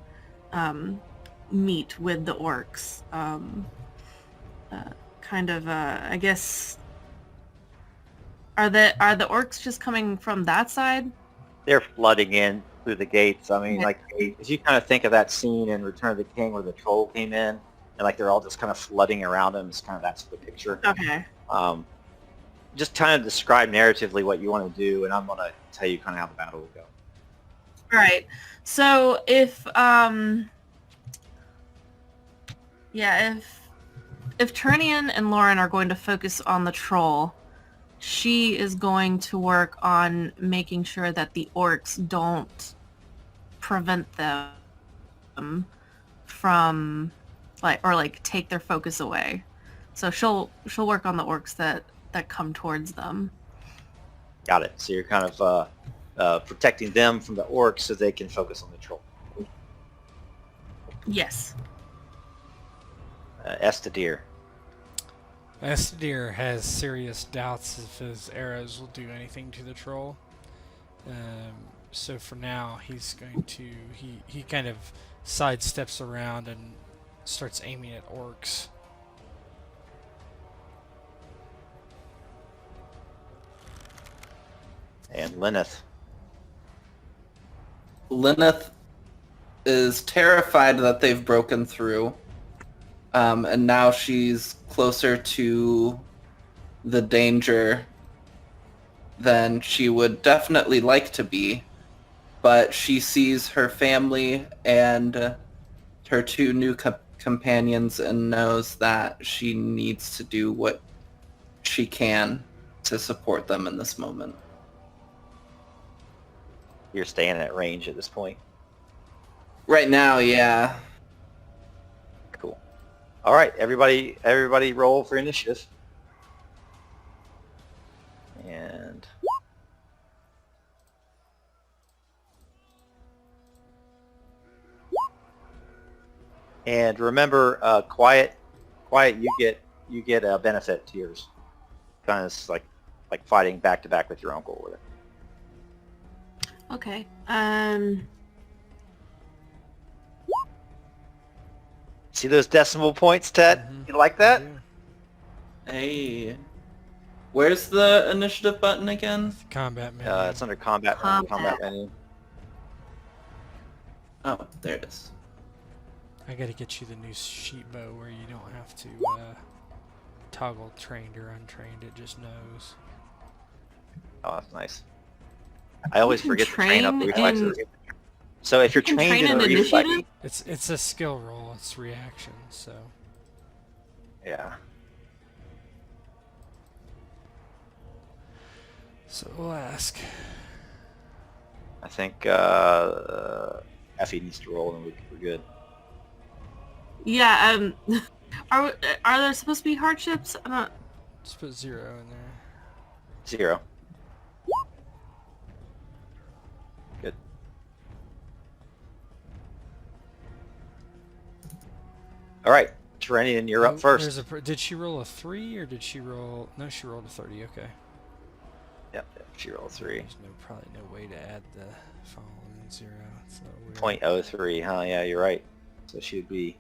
meet with the orcs. I guess, are the orcs just coming from that side? They're flooding in through the gates. I mean, Yeah. like, if you kind of think of that scene in Return of the King where the troll came in, and like they're all just kind of flooding around him, it's kind of that's the picture. Okay. Just kind of describe narratively what you want to do, and I'm going to tell you kind of how the battle will go. All right. So if Terenion and Lauren are going to focus on the troll, she is going to work on making sure that the orcs don't prevent them from take their focus away. So she'll work on the orcs that come towards them. Got it. So you're kind of protecting them from the orcs so they can focus on the troll. Yes. Estedir. Estedir has serious doubts if his arrows will do anything to the troll. So for now, he's going to... He kind of sidesteps around and starts aiming at orcs. And Lineth. Lineth is terrified that they've broken through, and now she's closer to the danger than she would definitely like to be, but she sees her family and her two new companions and knows that she needs to do what she can to support them in this moment. You're staying at range at this point. Right now, yeah. Cool. All right, everybody roll for initiative. And remember, quiet. You get a benefit to yours. Kind of like fighting back to back with your uncle with it. Okay. See those decimal points, Ted? Mhm. You like that? Yeah. Hey. Where's the initiative button again? Combat menu. It's under combat menu. Oh, there it is. I gotta get you the new sheet bow where you don't have to toggle trained or untrained, it just knows. Oh, that's nice. I always can forget to train up the train reflexes. So if you're can trained train in a in reflex, initiative? It's a skill roll, it's reaction, so. yeah. So we'll ask. I think Effie needs to roll and we're good. Yeah. Are there supposed to be hardships? I'm not. Just put 0 in there. 0. Good. All right, Terenion, you're up first. Did she roll a 3 or did she roll? No, she rolled a 30. Okay. Yep, she rolled 3. There's probably no way to add the following 0. It's a little weird. 0.03, huh? Yeah, you're right. So she would be.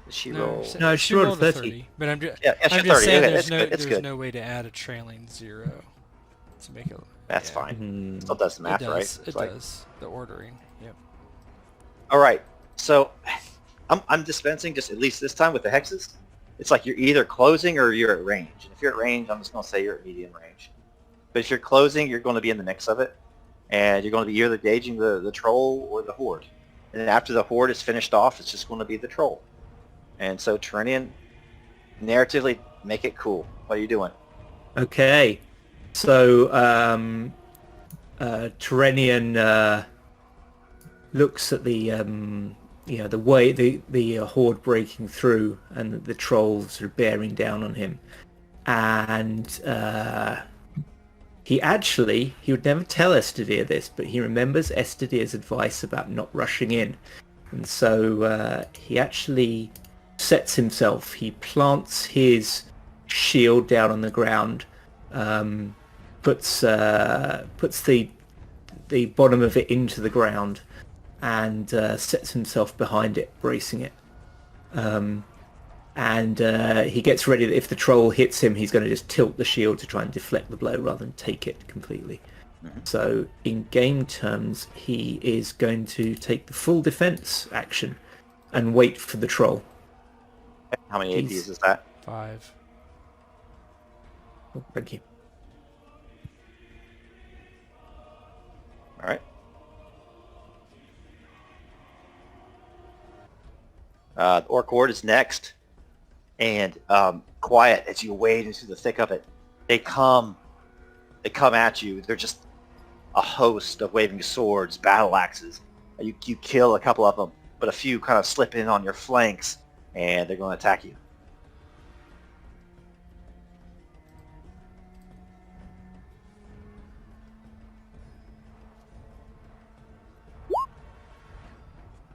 Did she roll? No, she rolled a 30. But I'm just, Yeah, I'm she's just 30. saying Okay, there's that's no, good. That's there's good. no way to add a trailing 0 to make it. That's yeah. fine. Still does the math, It does. right? It It's like- does. The ordering. Yep. All right. So I'm dispensing just at least this time with the hexes. It's like you're either closing or you're at range. And if you're at range, I'm just going to say you're at medium range. But if you're closing, you're going to be in the mix of it. and you're going to be either gauging the troll or the horde. And then after the horde is finished off, it's just going to be the troll. And so Terenion, narratively, make it cool. What are you doing? Okay. So Terenion looks at the the way the horde breaking through and the trolls sort of bearing down on him, and he would never tell Estedir this, but he remembers Estedir's advice about not rushing in, and so he actually sets himself. He plants his shield down on the ground, puts the bottom of it into the ground, and sets himself behind it, bracing it. And he gets ready that if the troll hits him, he's going to just tilt the shield to try and deflect the blow rather than take it completely. So in game terms, he is going to take the full defense action and wait for the troll. How many APs is that? 5. Oh, thank you. All right. The Orc Horde is next. And quiet as you wade into the thick of it. They come at you. They're just a host of waving swords, battle axes. You kill a couple of them, but a few kind of slip in on your flanks, and they're going to attack you.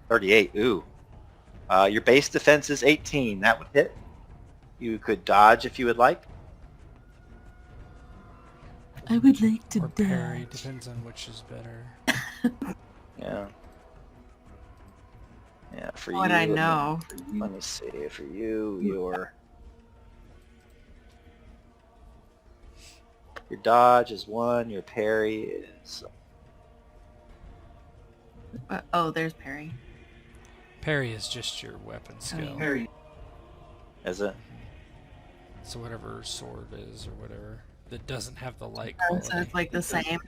$38. Ooh. Your base defense is 18. That would hit. You could dodge if you would like. I would like to Or parry, dodge. depends on which is better. Yeah. Yeah, for you. What I know. Let me see. For you, your dodge is 1. Your parry is... Oh, there's Perry. Parry is just your weapon skill. Harry. Is it? So whatever sword is or whatever that doesn't have the light Oh, quality. so it's like the same.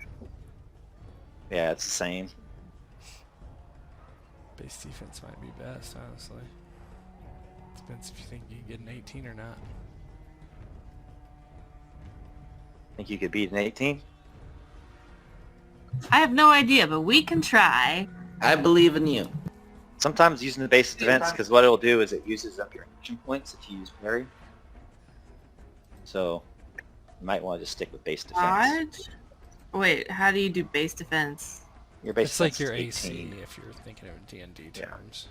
Yeah, it's the same. Base defense might be best, honestly. Depends if you think you can get an 18 or not. Think you could beat an 18? I have no idea, but we can try. I believe in you. Sometimes using the base defense, because what it'll do is it uses up your action points if you use parry. So, you might want to just stick with base defense. Dodge? Wait, how do you do base defense? Your base It's like defense your is AC 18. if you're thinking of D&D Yeah. terms.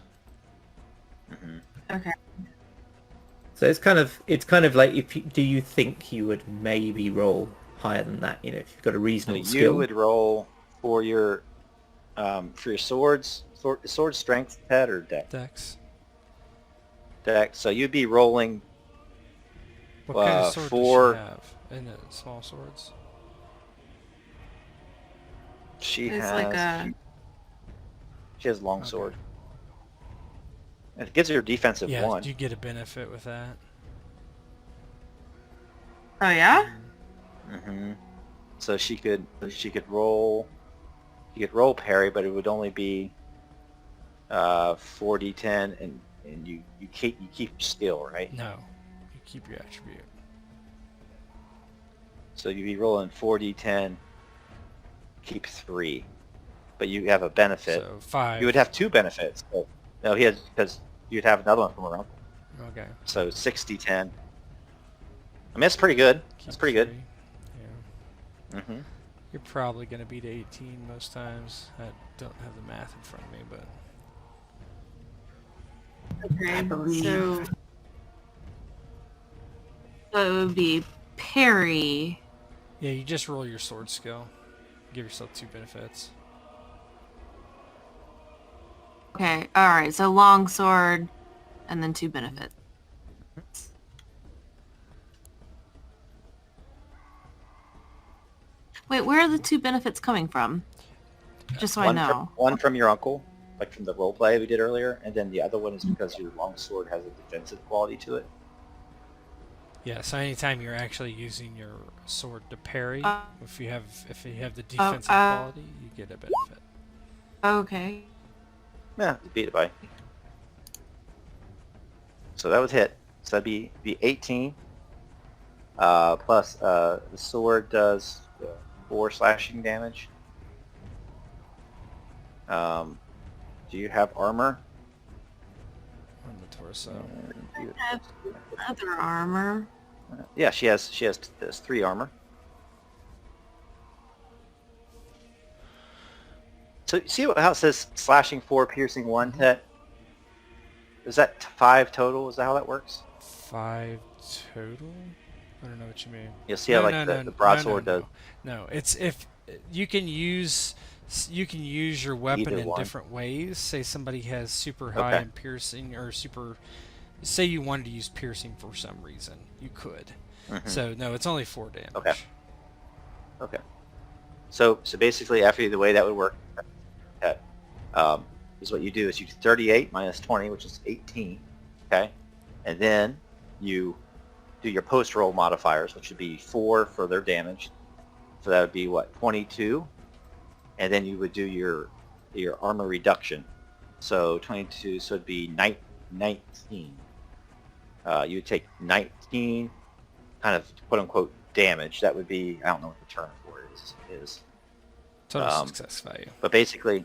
Mhm. Okay. So it's kind of like, do you think you would maybe roll higher than that? If you've got a So reasonable you skill. would roll for your swords, sword strength, pet, or deck? Dex. Deck. So you'd be rolling What kind of sword for- does she have? In the small swords? She It's has like a... she has long Okay. sword. It gives her defensive Yeah, 1. you get a benefit with that. Oh, yeah? Mm-hmm. So she could roll. You could roll parry, but it would only be 4d10, and you keep your skill, right? No, you keep your attribute. So you'd be rolling 4d10, keep 3, but you have a benefit. So 5. You would have 2 benefits. So, no, he has, because you'd have another one from her uncle. Okay. So 6d10. I mean, that's pretty good. That's Keep pretty good. 3. Yeah. Mm-hmm. You're probably going to beat 18 most times. I don't have the math in front of me, but... Okay, believe. so it would be parry. Yeah, you just roll your sword skill. Give yourself 2 benefits. Okay, alright, so long sword, and then 2 benefits. Wait, where are the 2 benefits coming from? Just so I know. One from your uncle, like from the role play we did earlier, and then the other one is because your longsword has a defensive quality to it. Yeah, so anytime you're actually using your sword to parry, Uh, if you have the defensive uh, quality, you get a benefit. Okay. Yeah, you beat it by. So that would hit. So that'd be 18. Plus, the sword does 4 slashing damage. Do you have armor? On the torso. Have other armor. Yeah, she has there's 3 armor. So you see how it says slashing 4, piercing 1, Tet? Is that 5 total? Is that how that works? 5 total? I don't know what you mean. You'll see how the broadsword does. No, it's if you can use your weapon Either in one. different ways. Say somebody has super high Okay. in piercing or super. Say you wanted to use piercing for some reason, you could. Mhm. So no, it's only 4 damage. Okay. Okay. So basically, after the way that would work, is what you do is you do 38 minus 20, which is 18. Okay, and then you do your post-roll modifiers, which would be 4 for their damage. So that would be what, 22, and then you would do your armor reduction. So 22, so it'd be 19. You would take 19, kind of quote unquote damage. That would be, I don't know what the term for it is. Total success value. But basically,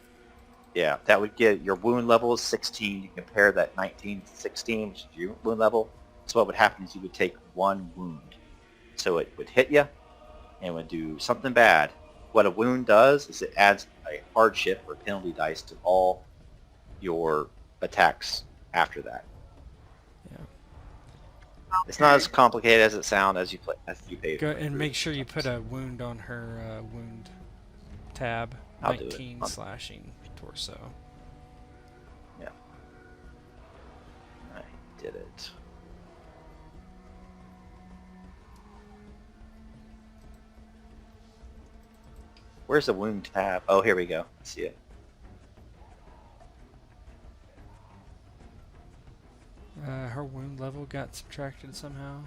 yeah, that would get your wound level is 16. You compare that 19 to 16, which is your wound level. So what would happen is you would take 1 wound. So it would hit you and would do something bad. What a wound does is it adds a hardship or penalty dice to all your attacks after that. Yeah. It's not as complicated as it sounds as you pay. Go and make sure you put a wound on her wound tab. I'll do it. 19 slashing torso. Yeah. I did it. Where's the wound tab? Oh, here we go. I see it. Her wound level got subtracted somehow.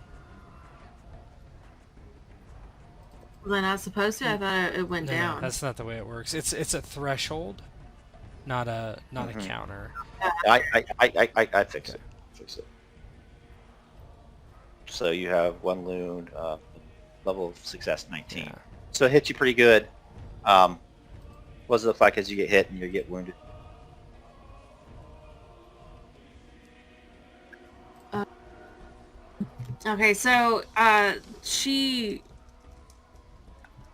Was I not supposed to? I thought it went No, down. that's not the way it works. It's a threshold, not a counter. I fix it. Fix it. So you have 1 wound, level of success 19. Yeah. So it hits you pretty good. What does it look like as you get hit and you get wounded? Okay, so she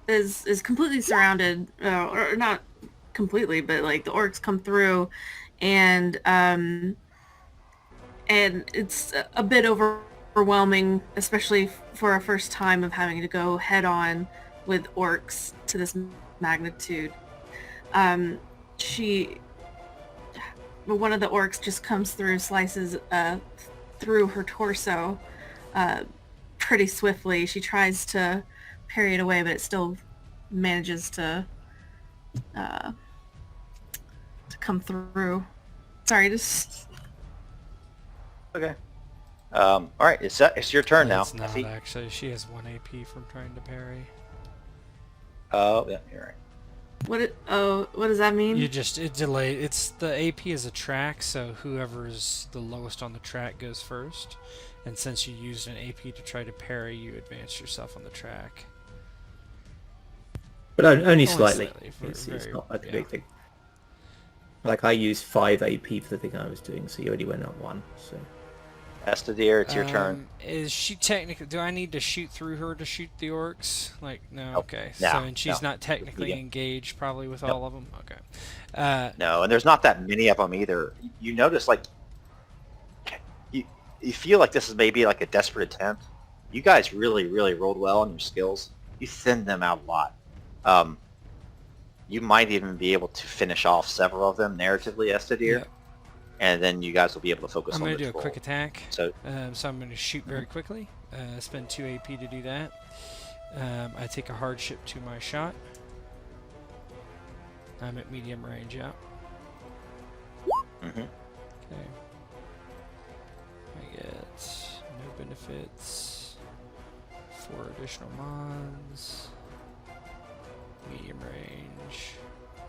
is completely surrounded, or not completely, but like the orcs come through, and it's a bit overwhelming, especially for a first time of having to go head on with orcs to this magnitude. One of the orcs just comes through, slices through her torso pretty swiftly. She tries to parry it away, but it still manages to come through. Sorry, just... Okay. All right, it's your turn now. It's not Effie. actually. She has 1 AP from trying to parry. Oh, yeah, you're right. What does that mean? It delayed. It's the AP is a track, so whoever's the lowest on the track goes first. And since you used an AP to try to parry, you advance yourself on the track. But only slightly. slightly, It's very- not like a yeah. big thing. Like I used 5 AP for the thing I was doing, so you only went up 1. So Estedir, it's your turn. Is she technically? Do I need to shoot through her to shoot the orcs? Like no. Nope. Okay. No, So and she's no. not technically Yeah. engaged, probably with Nope. all of them. Okay. No, and there's not that many of them either. You notice, like, you feel like this is maybe like a desperate attempt. You guys really, really rolled well on your skills. You thinned them out a lot. You might even be able to finish off several of them narratively, Estedir, Yeah. and then you guys will be able to focus I'm on going the to do a troll. quick attack. So, So I'm going to shoot very quickly. Spend 2 AP to do that. I take a hardship to my shot. I'm at medium range, yeah. mhm. Okay. I get no benefits. 4 additional mons. Medium range.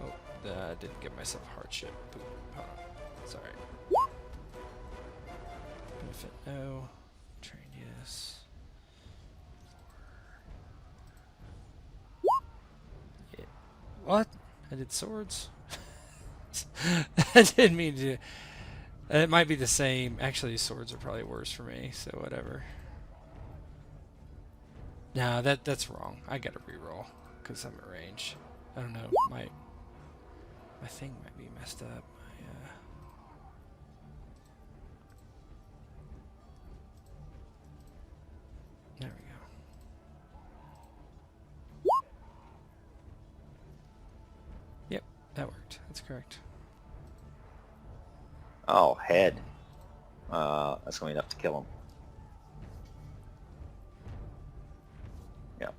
Oh, I didn't give myself a hardship. Boop. Hold on. Sorry. Benefit no. Train yes. Yeah. What? I did swords? I didn't mean to. It might be the same. Actually, swords are probably worse for me, so whatever. No, that's wrong. I gotta reroll because I'm at range. I don't know. My thing might be messed up. There we go. Yep, that worked. That's correct. Oh, head. That's going to be enough to kill him. Yeah.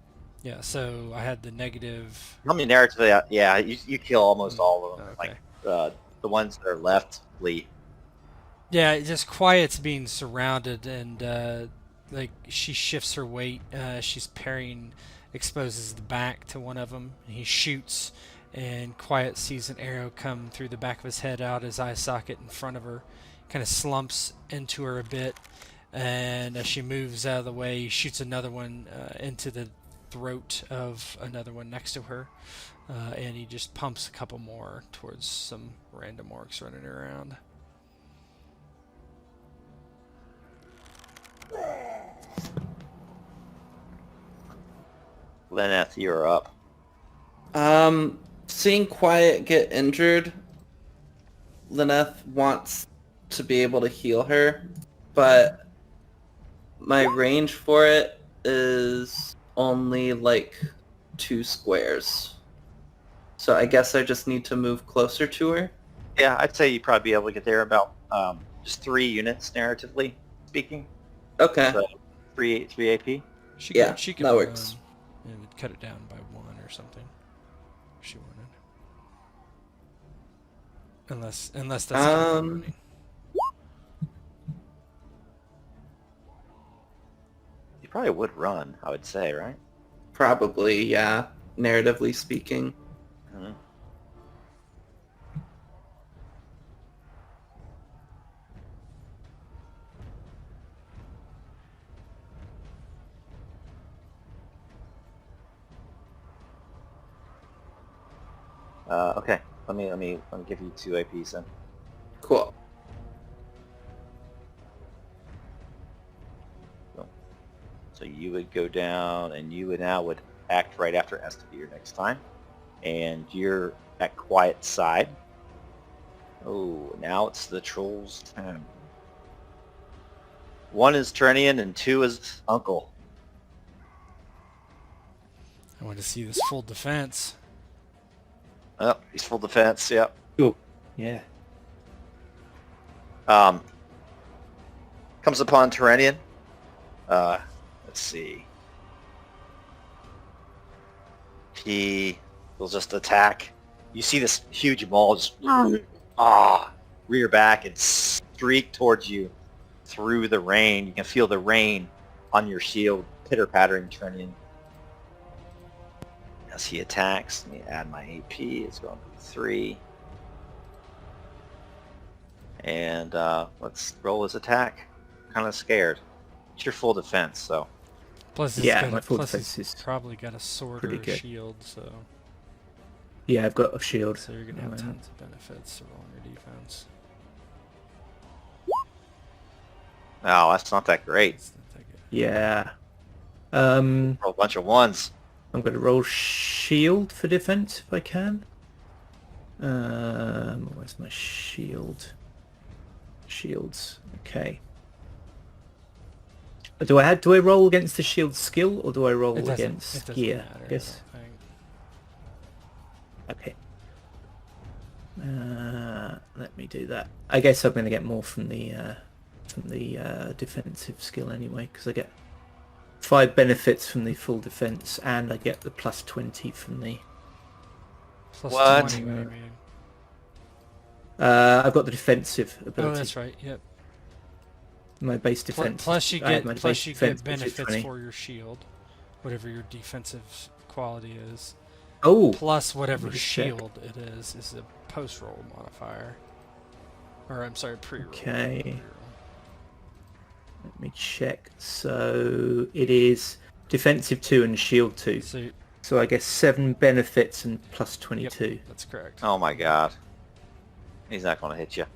Yeah, so I had the negative. How many narratively? Yeah, you kill almost all of them. Okay. Like the ones that are left flee. Yeah, it just Quiet's being surrounded, and like she shifts her weight. She's parrying, exposes the back to one of them. And he shoots, and Quiet sees an arrow come through the back of his head out his eye socket in front of her. Kind of slumps into her a bit, and as she moves out of the way, he shoots another one into the throat of another one next to her, and he just pumps a couple more towards some random orcs running around. Lineth, you're up. Seeing Quiet get injured, Lineth wants to be able to heal her, but my range for it is only like 2 squares. So I guess I just need to move closer to her. Yeah, I'd say you'd probably be able to get there about just 3 units narratively speaking. Okay. So 3 AP. She Yeah, she could that works. It would cut it down by 1 or something. If she wanted. Unless that's running. You probably would run, I would say, right? Probably, yeah. Narratively speaking. Mhm. Okay. Let me give you 2 APs then. Cool. So you would go down, and you would act right after Estedir next time, and you're at Quiet's side. Oh, now it's the troll's turn. 1 is Terenion, and 2 is Uncle. I want to see this full defense. Oh, he's full defense. Yep. Cool. Yeah. Comes upon Terenion. Let's see. He will just attack. You see this huge maul just rear back and streak towards you through the rain. You can feel the rain on your shield pitter-pattering Terenion. As he attacks, let me add my AP. It's going to be 3. And let's roll his attack. Kind of scared. It's your full defense, so. Plus, Yeah, my full plus defense he's is probably got a sword or pretty a good. shield, so Yeah, I've got a shield. so you're gonna have tons of benefits to rolling your defense. Oh, that's not that great. It's not that good. Yeah. Roll a bunch of 1s. I'm going to roll shield for defense if I can. Where's my shield? Shields. Okay. Do I roll against the shield skill, or do I roll It against doesn't gear? matter, I guess. I don't think. Okay. Let me do that. I guess I'm going to get more from the defensive skill anyway, because I get 5 benefits from the full defense, and I get the plus 20 from the. Plus What? 20, what do you mean? I've got the defensive ability. Oh, that's right. Yep. My base defense. Plus you I have get my base defense, which is benefits 20. for your shield. whatever your defensive quality is, Oh, plus whatever Let me check. shield it is a post-roll modifier. Or, I'm sorry, pre-roll. Okay. Pre-roll. let me check. So it is defensive 2 and shield 2. So, So I guess 7 benefits and plus 22. that's correct. Oh my god. He's not going to hit you.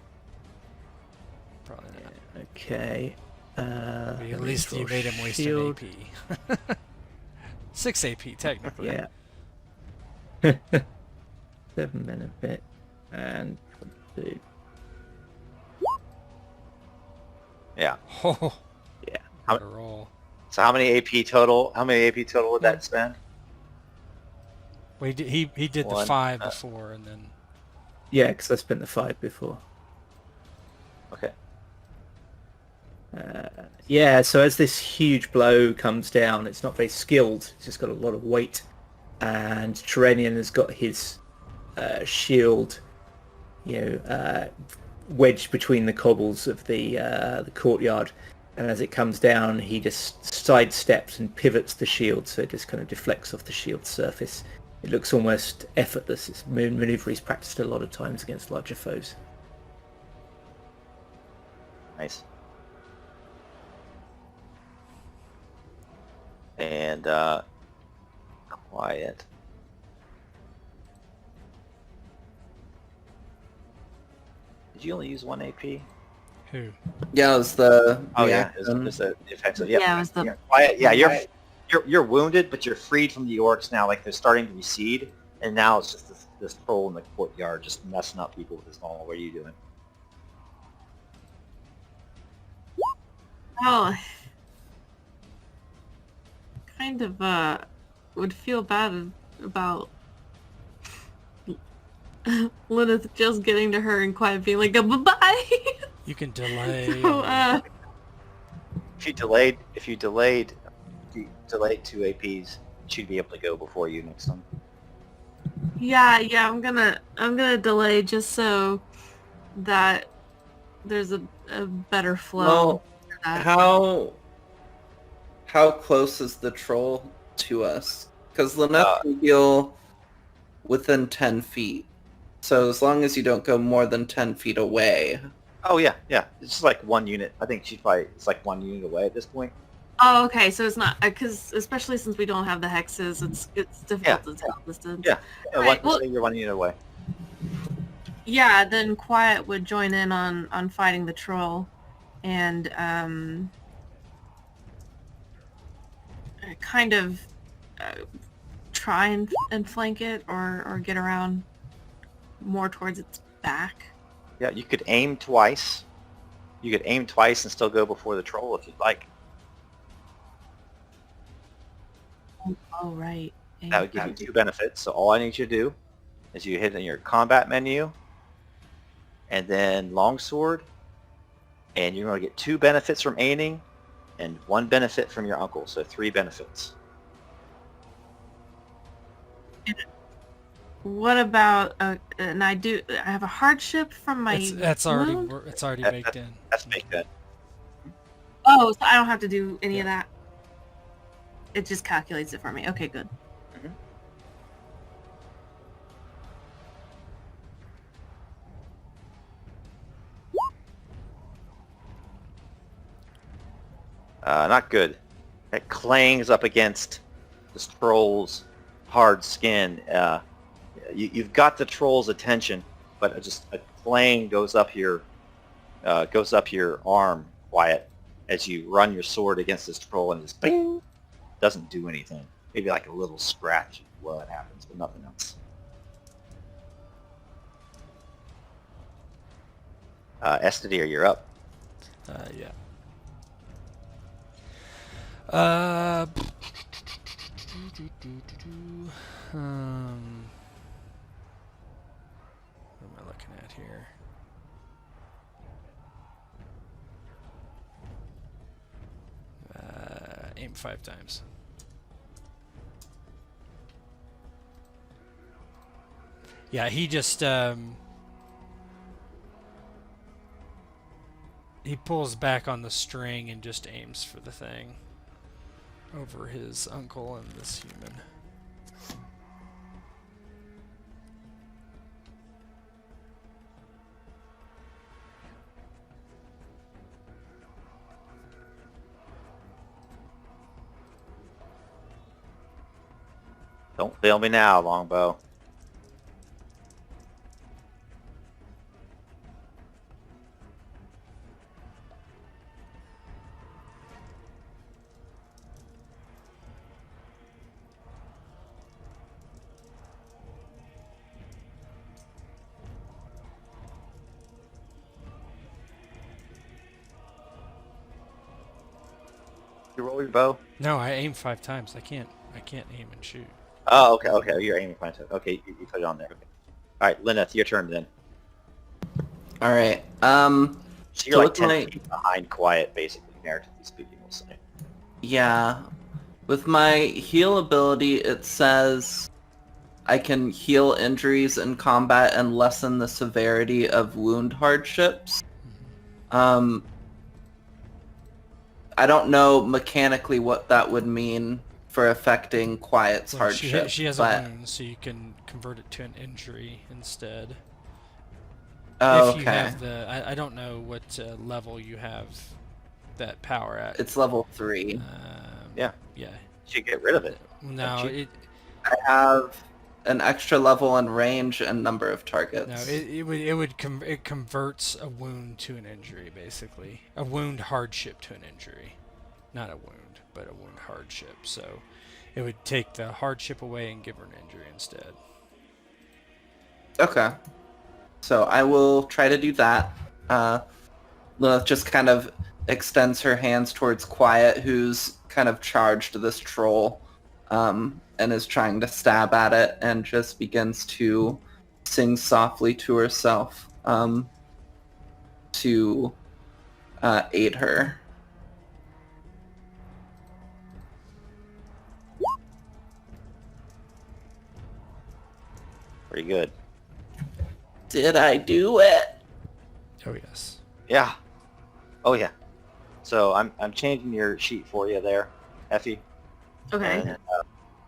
Probably not. Okay. At let me least draw you made him waste shield. an AP. 6 AP, technically. Yeah. 7 benefit and 22. Yeah. Oh, Yeah. what a roll. So how many AP total? How many AP total would that spend? Well, he did the One, 5 before, and then... Yeah, because I spent the 5 before. Okay. Yeah, so as this huge blow comes down, it's not very skilled. It's just got a lot of weight. And Terenion has got his shield, wedged between the cobbles of the courtyard. And as it comes down, he just sidesteps and pivots the shield, so it just kind of deflects off the shield surface. It looks almost effortless. It's a maneuver he's practiced a lot of times against larger foes. Nice. And quiet. Did you only use 1 AP? Who? Yeah, it was the Oh yeah, reaction. it's a defensive. Yep. Yeah, it was the- Yeah, quiet. Yeah, you're wounded, but you're freed from the orcs now. Like they're starting to recede, and now it's just this troll in the courtyard just messing up people with his normal. What are you doing? Oh, kind of would feel bad about Lineth just getting to her and quiet being like, bye-bye. You can delay. So, If you delayed 2 APs, she'd be able to go before you next time. yeah, I'm gonna delay just so that there's a better flow. Well, for that. how close is the troll to us? Because Lineth can heal within 10 feet. So as long as you don't go more than 10 feet away. Oh yeah. It's just like 1 unit. I think it's like 1 unit away at this point. Oh, okay, so it's not because especially since we don't have the hexes, it's difficult to tell distance. Yeah. Alright, well- You're 1 unit away. Yeah, then Quiet would join in on fighting the troll, and kind of try and flank it or get around more towards its back. Yeah, you could aim twice. You could aim twice and still go before the troll if you'd like. Oh, right. That would give you 2 benefits. So all I need you to do is you hit in your combat menu and then longsword, and you're going to get 2 benefits from aiming and 1 benefit from your uncle. So 3 benefits. What about and I have a hardship from my It's wound? already baked in. That's baked in. Oh, so I don't have to do any of that. It just calculates it for me. Okay, good. Not good. It clangs up against this troll's hard skin. You've got the troll's attention, but just a clang goes up your arm, Quiet, as you run your sword against this troll, and just bing, doesn't do anything. Maybe like a little scratch of blood happens, but nothing else. Estedir, you're up. Yeah. What am I looking at here? Aim 5 times. Yeah, he just he pulls back on the string and just aims for the thing. over his uncle and this human. Don't fail me now, Longbow. You roll your bow? No, I aim 5 times. I can't aim and shoot. Oh, okay, okay. You're aiming fine. Okay, you put it on there. Okay. All right, Lineth, your turn then. All right. So you're So like with 10 my- feet behind Quiet, basically, narratively speaking, we'll say. Yeah. With my heal ability, it says I can heal injuries in combat and lessen the severity of wound hardships. I don't know mechanically what that would mean for affecting Quiet's Well, hardship. she has but... a wound, so you can convert it to an injury instead. Oh, If you okay. have the, I don't know what level you have that power at. It's level 3. Yeah. Yeah. You should get rid of it. No, Don't you? it I have an extra level in range and number of targets. no, it converts a wound to an injury, basically. A wound hardship to an injury, not a wound, but a wound hardship. So, it would take the hardship away and give her an injury instead. Okay. So I will try to do that. Lilith just kind of extends her hands towards Quiet, who's kind of charged this troll, and is trying to stab at it, and just begins to sing softly to herself to aid her. Pretty good. Did I do it? Oh yes. Yeah. Oh, yeah. So I'm changing your sheet for you there, Effie. Okay. And,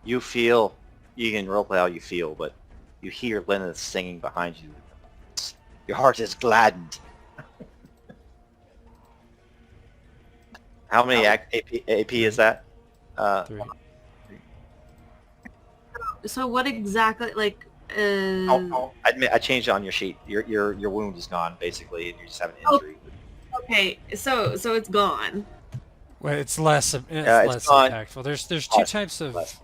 you feel, you can roleplay how you feel, but you hear Lineth singing behind you. Your heart is gladdened. How many AP is that? 3. So what exactly, like, I changed it on your sheet. Your wound is gone, basically, and you just have an injury. okay, so it's gone. Well, it's less it's less fine. impactful. There's two Less- types of less.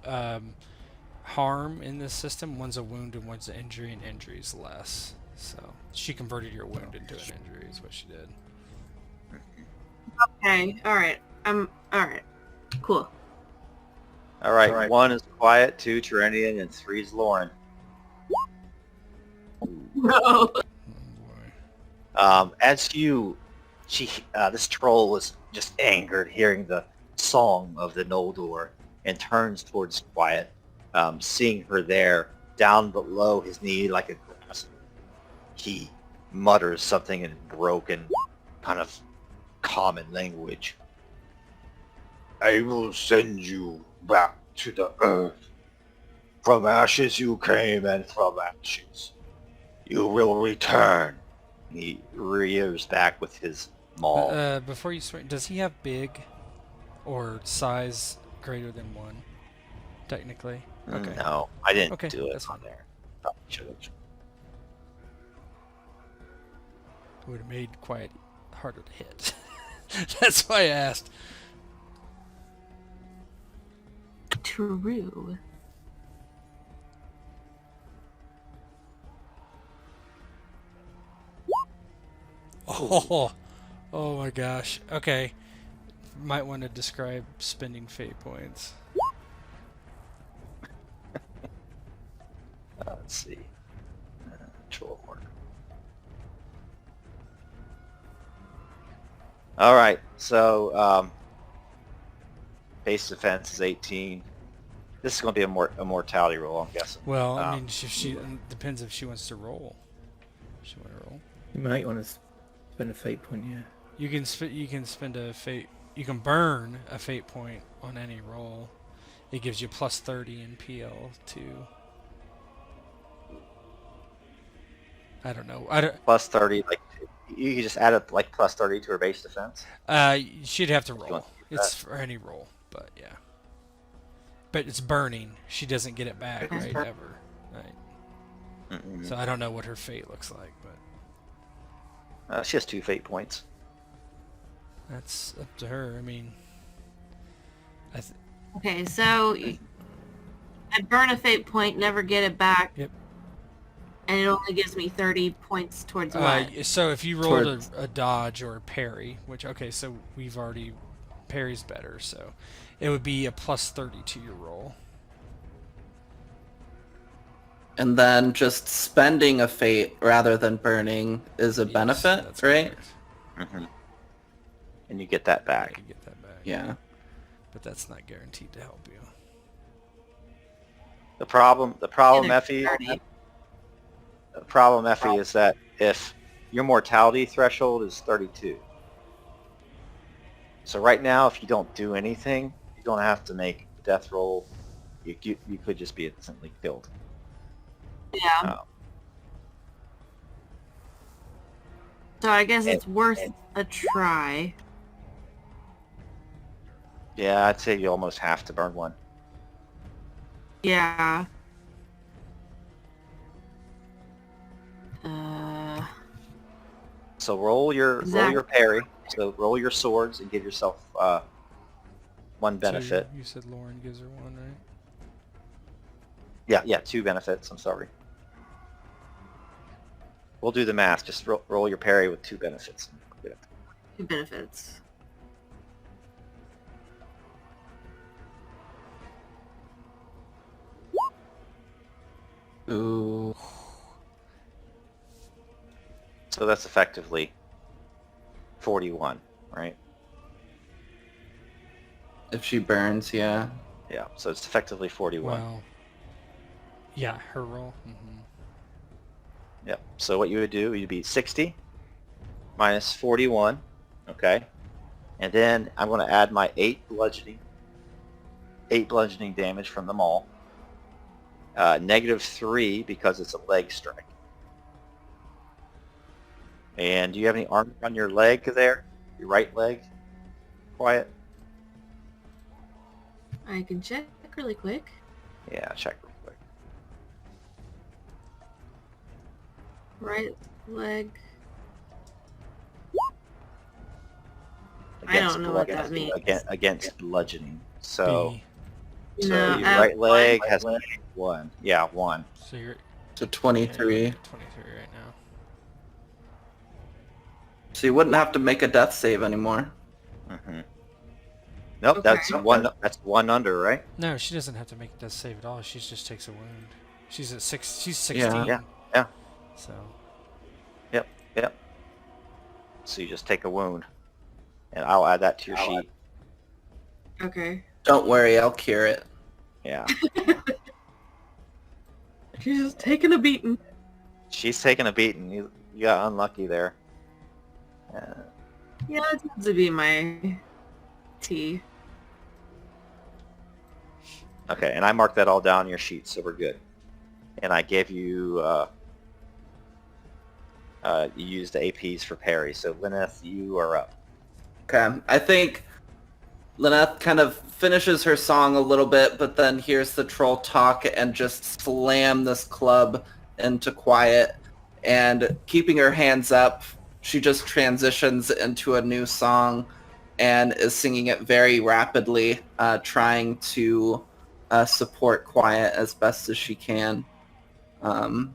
harm in this system. One's a wound and one's an injury, and injury is less. So she converted your wound into an injury is what she did. Okay, alright. All right. Cool. All right, 1 is Quiet, 2 Terenion, and 3 is Lauren. No. Oh boy. As this troll was just angered hearing the song of the Noldor and turns towards Quiet, seeing her there down below his knee like a grass. He mutters something in broken, kind of common language. I will send you back to the earth. From ashes you came, and from ashes you will return. He rears back with his maul. Before you swing, does he have big or size greater than 1? Technically. Okay. No, I didn't Okay, do it that's on fine. there. Probably should have. Would have made Quiet harder to hit. That's why I asked. True. Oh my gosh. Okay. Might want to describe spending fate points. Let's see. Troll horn. All right. So base defense is 18. This is going to be a mortality roll, I'm guessing. Well, I mean, she depends if she wants to roll. She want to roll. You might want to spend a fate point, yeah. You can spend a fate you can burn a fate point on any roll. It gives you plus 30 in PL to. I don't know. Plus 30, like you could just add a like plus 30 to her base defense. She'd have to If you roll. want to keep It's that. for any roll, but yeah. But it's burning. She doesn't get it back, right? Ever, right? Mm-mm. So I don't know what her fate looks like, but She has 2 fate points. that's up to her. I mean, Okay, so I burn a fate point, never get it back. Yep. And it only gives me 30 points towards what? so if you rolled Towards- a dodge or a parry, which okay, so we've already parry's better, so it would be a plus 30 to your roll. And then just spending a fate rather than burning is a Yes, benefit, that's right? correct. Mm-hmm. And you get that Yeah, back. you get that back. Yeah. But that's not guaranteed to help you. The problem, Either Effie, 30. is that if your mortality threshold is 32, so right now, if you don't do anything, you don't have to make a death roll. You could just be instantly killed. Yeah. So I guess it's worth a try. Yeah, I'd say you almost have to burn one. Yeah. So roll your parry. So roll your swords and give yourself one benefit. You said Lauren gives her one, right? Yeah, 2 benefits. I'm sorry. We'll do the math. Just roll your parry with 2 benefits. 2 benefits. Ooh. So that's effectively 41, right? If she burns, yeah. Yeah, so it's effectively 41. Well, yeah, her roll. Mm-hmm. Yep. So what you would do, you'd be 60 minus 41, okay? And then I'm going to add my 8 bludgeoning damage from the maul. -3 because it's a leg strike. And do you have any armor on your leg there? Your right leg? Quiet? I can check really quick. Yeah, check real quick. Right leg. I don't know what that means. Against bludgeoning. So, B. No, your right leg has 1. Yeah, 1. So you're So 23. 23 right now. So you wouldn't have to make a death save anymore. Mm-hmm. Nope, Okay. that's one under, right? No, she doesn't have to make a death save at all. She just takes a wound. She's at 6. She's 16. Yeah. Yeah. So Yep. So you just take a wound. And I'll add that to your sheet. Okay. Don't worry, I'll cure it. Yeah. She's just taking a beating. She's taking a beating. You got unlucky there. Yeah, it tends to be my tea. Okay, and I marked that all down in your sheet, so we're good. And I gave you, you used the APs for parry. So Lineth, you are up. Okay, I think Lineth kind of finishes her song a little bit, but then hears the troll talk and just slam this club into quiet. And keeping her hands up, she just transitions into a new song and is singing it very rapidly, trying to support quiet as best as she can. yeah,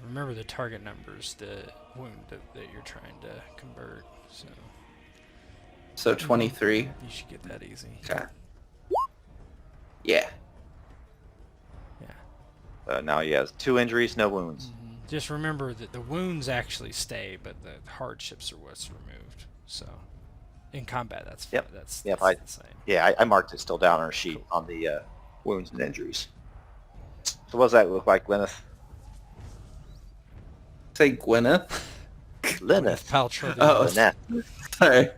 remember the target numbers, the wound that you're trying to convert. So So 23. you should get that easy. Okay. Yeah. Yeah. Now he has 2 injuries, no wounds. Just remember that the wounds actually stay, but the hardships are what's removed. So in combat, that's Yep. that's Yep, the same. Yeah, I marked it still down on our sheet on the wounds and injuries. So what does that look like, Lineth? Say Gwyneth. Lineth. Paltrow. Oh, Lineth. sorry.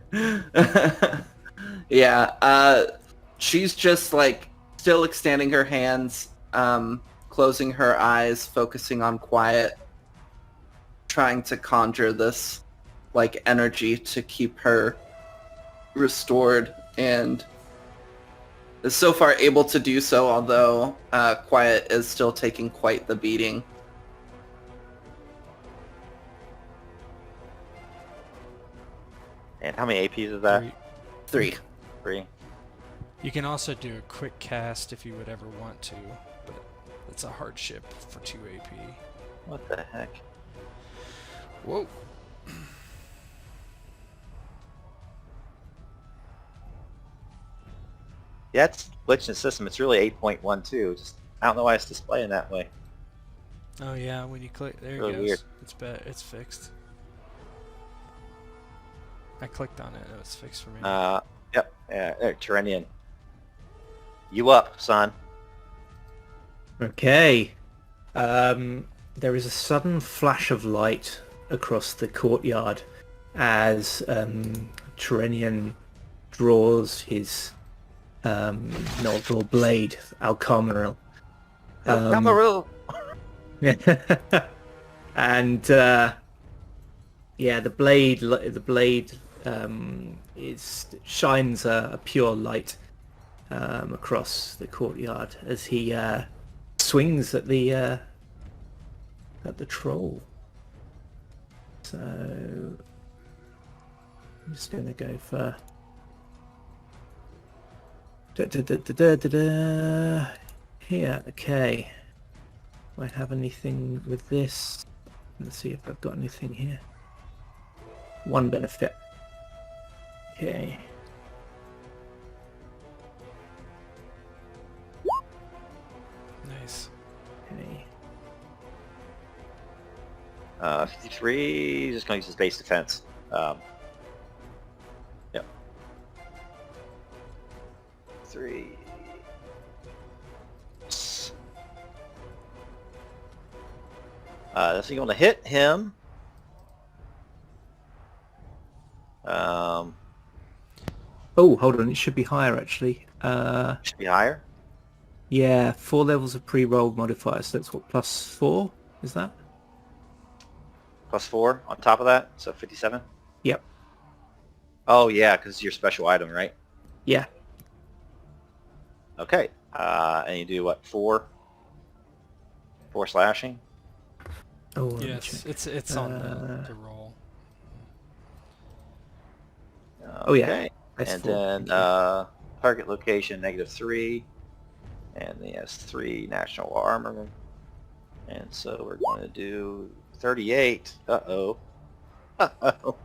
Yeah, she's just like still extending her hands, closing her eyes, focusing on quiet, trying to conjure this like energy to keep her restored, and is so far able to do so, although quiet is still taking quite the beating. And how many APs is that? 3. 3. 3. You can also do a quick cast if you would ever want to, but it's a hardship for 2 AP. What the heck? Whoa. Yeah, it's glitched in the system. It's really 8.12. Just I don't know why it's displaying that way. Oh yeah, when you click, there it Really goes. weird. It's fixed. I clicked on it, it was fixed for me. Yep. Yeah, there, Terenion. You up, son? Okay. There is a sudden flash of light across the courtyard as Terenion draws his Noldor blade, Alcamaril. Camaril. And yeah, the blade shines a pure light across the courtyard as he swings at the troll. So I'm just gonna go for here. Okay, do I have anything with this? Let's see if I've got anything here. 1 benefit. Okay. Nice. Okay. 53. Just gonna use his base defense. Yep. 3. That's going to hit him. Oh, hold on. It should be higher actually. Should be higher. Yeah, 4 levels of pre-rolled modifiers. So that's what, +4? Is that? +4 on top of that, so 57. Yep. Oh yeah, because it's your special item, right? Yeah. Okay. And you do what? 4 slashing. Oh, let me Yes, check. it's on the roll. Oh, yeah. Okay. That's And 4. then Okay. target location -3, and he has 3 national armor, and so we're going to do 38. Uh-oh. Uh-oh.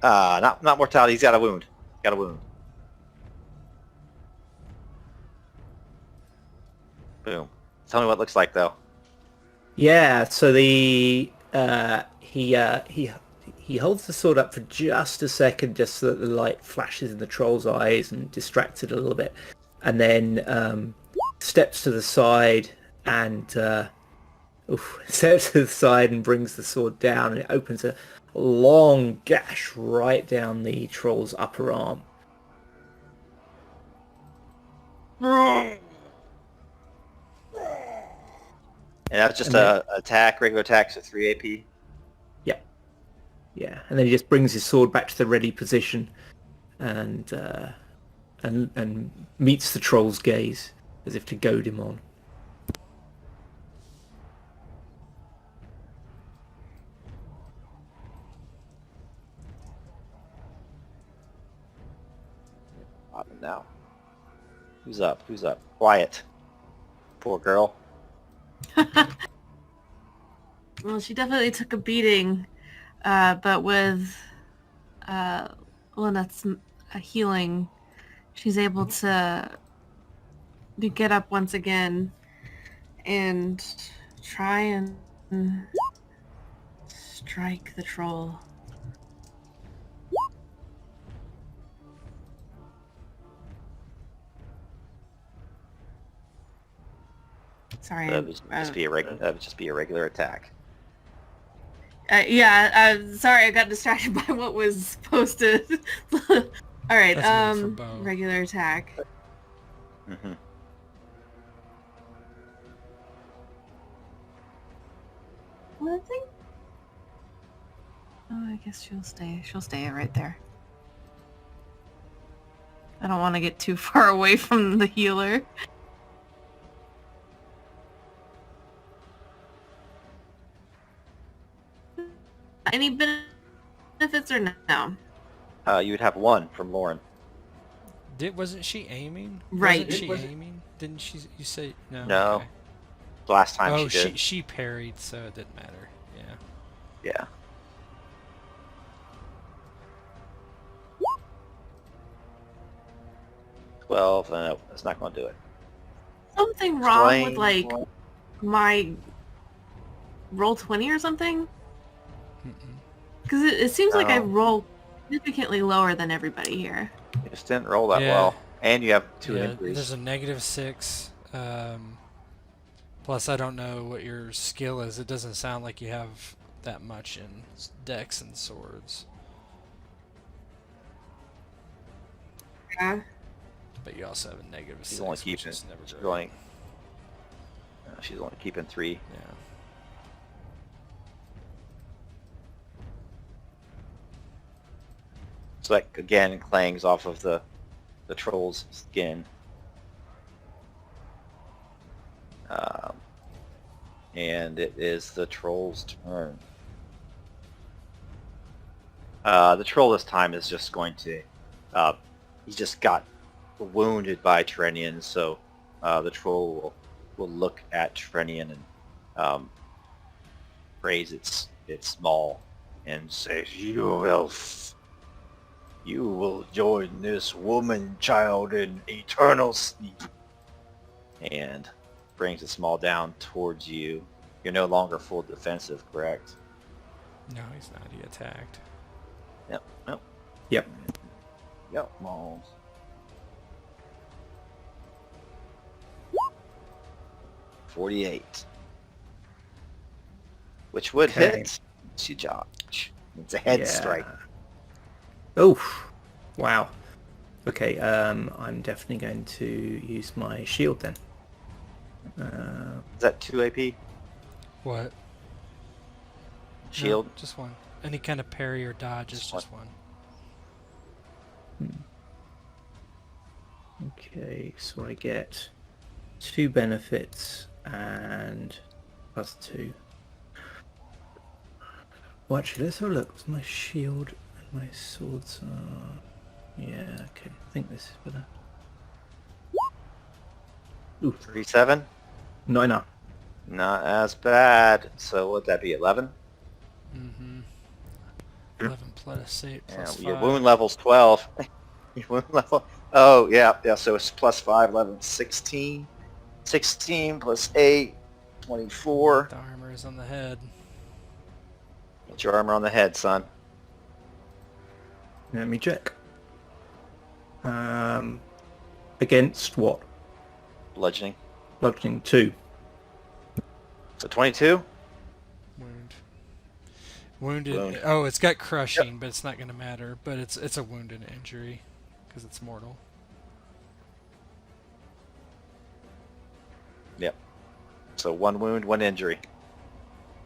Not mortality. He's got a wound. Got a wound. Boom. Tell me what it looks like though. Yeah. So the he holds the sword up for just a second, just so that the light flashes in the troll's eyes and distracts it a little bit, and then steps to the side and steps to the side and brings the sword down, and it opens a long gash right down the troll's upper arm. And that's just And then- a attack, regular attack, so 3 AP. Yeah, and then he just brings his sword back to the ready position, and meets the troll's gaze as if to goad him on. Now. Who's up? Who's up? Quiet. Poor girl. Well, she definitely took a beating, but with Lineth's healing, she's able to get up once again and try and strike the troll. Sorry, That would just be a regular attack. Sorry, I got distracted by what was posted. All right. That's good for bow. Regular attack. Mm-hmm. Well, I think. Oh, I guess she'll stay. She'll stay right there. I don't want to get too far away from the healer. Any benefits or no? You would have 1 from Lauren. Wasn't she aiming? Right. Wasn't she aiming? Didn't she? You say no. No. Okay. Last time Oh, she did. she parried, so it didn't matter. Yeah. Yeah. $12. No, that's not going to do it. Something wrong with Explain like my roll 20 or something? Mm-mm. Because it seems like I No. roll significantly lower than everybody here. You just didn't roll that Yeah. well, and you have 2 Yeah, injuries. there's a -6. Plus, I don't know what your skill is. It doesn't sound like you have that much in dex and swords. Yeah. But you also have a -6. She's only which keeping. is never She's good. only. She's only keeping 3. Yeah. So that again clangs off of the troll's skin. And it is the troll's turn. The troll this time is just going to... he just got wounded by Terenion, so the troll will look at Terenion and raise its maul and say, "You elf, you will join this woman child in eternal sleep." And brings its maul down towards you. You're no longer full defensive, correct? No, he's not. He attacked. Yep. Nope. Yep. Yep. Mauls. 48. Which would Okay. hit. She Josh. It's a head Yeah. strike. Oh, wow. Okay, I'm definitely going to use my shield then. Is that 2 AP? What? Shield? No, just one. Any kind of parry or dodge is just one. Okay, so I get 2 benefits and +2. Well, actually, let's have a look. My shield and my swords are... Yeah, okay. I think this is better. Ooh, 3-7? not enough. Not as bad. So would that be 11? Mm-hmm. 11 plus 8 Yeah, plus 5. your wound level's 12. Your wound level... Oh, yeah, so it's +5, 11, 16. 16 plus 8, 24. The armor is on the head. Get your armor on the head, son. Let me check. Against what? Bludgeoning. Bludgeoning 2. So 22? Wound. Wounded. Wound. Oh, it's got crushing, but it's not going to matter. But it's a wounded injury because it's mortal. Yep. So 1 wound, 1 injury.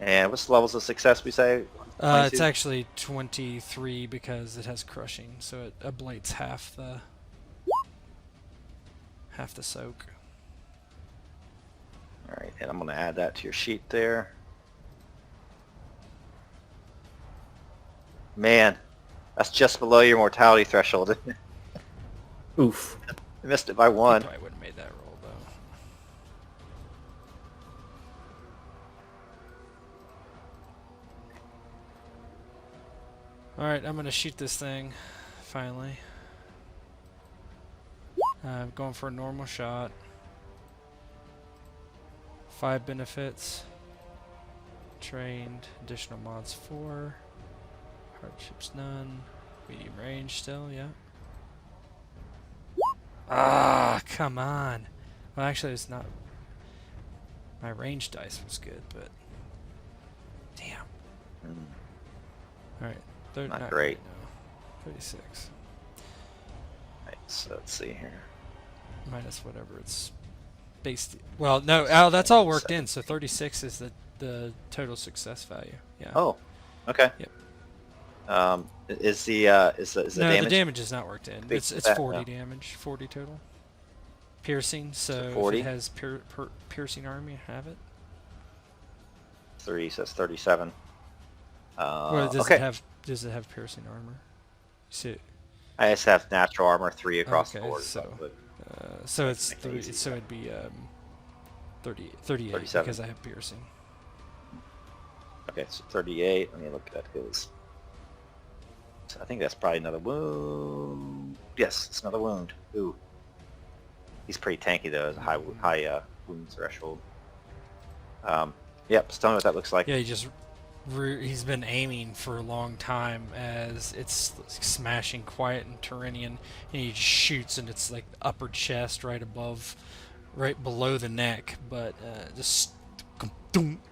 And what's the levels of success we say? It's 22? actually 23 because it has crushing, so it ablates half the soak. Alright, and I'm going to add that to your sheet there. Man, that's just below your mortality threshold, isn't it? Oof. You missed it by 1. Probably wouldn't have made that roll though. Alright, I'm gonna shoot this thing, finally. Going for a normal shot. 5 benefits. Trained, additional mods 4. Hardships none. Medium range still, yeah. Ah, come on. Well, actually, it's not. My range dice was good, but damn. All right. Not great. No. 36. Right, so let's see here. Minus whatever it's based. Well, no. Oh, that's all worked in. So 36 is the total success value. Yeah. Oh, okay. Yep. Is the No, damage? the damage is not worked in. It's that, 40 no. damage, 40 total. Piercing. So 40? if it has piercing armor, you have it. 3 says 37. Well, does okay. it have piercing armor? See. I just have natural armor 3 across the Okay, board. so it's make it 3. easy. So it'd be 38 37. because I have piercing. Okay, so 38. Let me look at his. So I think that's probably another wound. Yes, it's another wound. Ooh. He's pretty tanky though. Has a high wound threshold. Yep. So tell me what that looks like. Yeah, he's been aiming for a long time as it's smashing quiet and Terenion, and he just shoots, and it's like the upper chest right below the neck, but just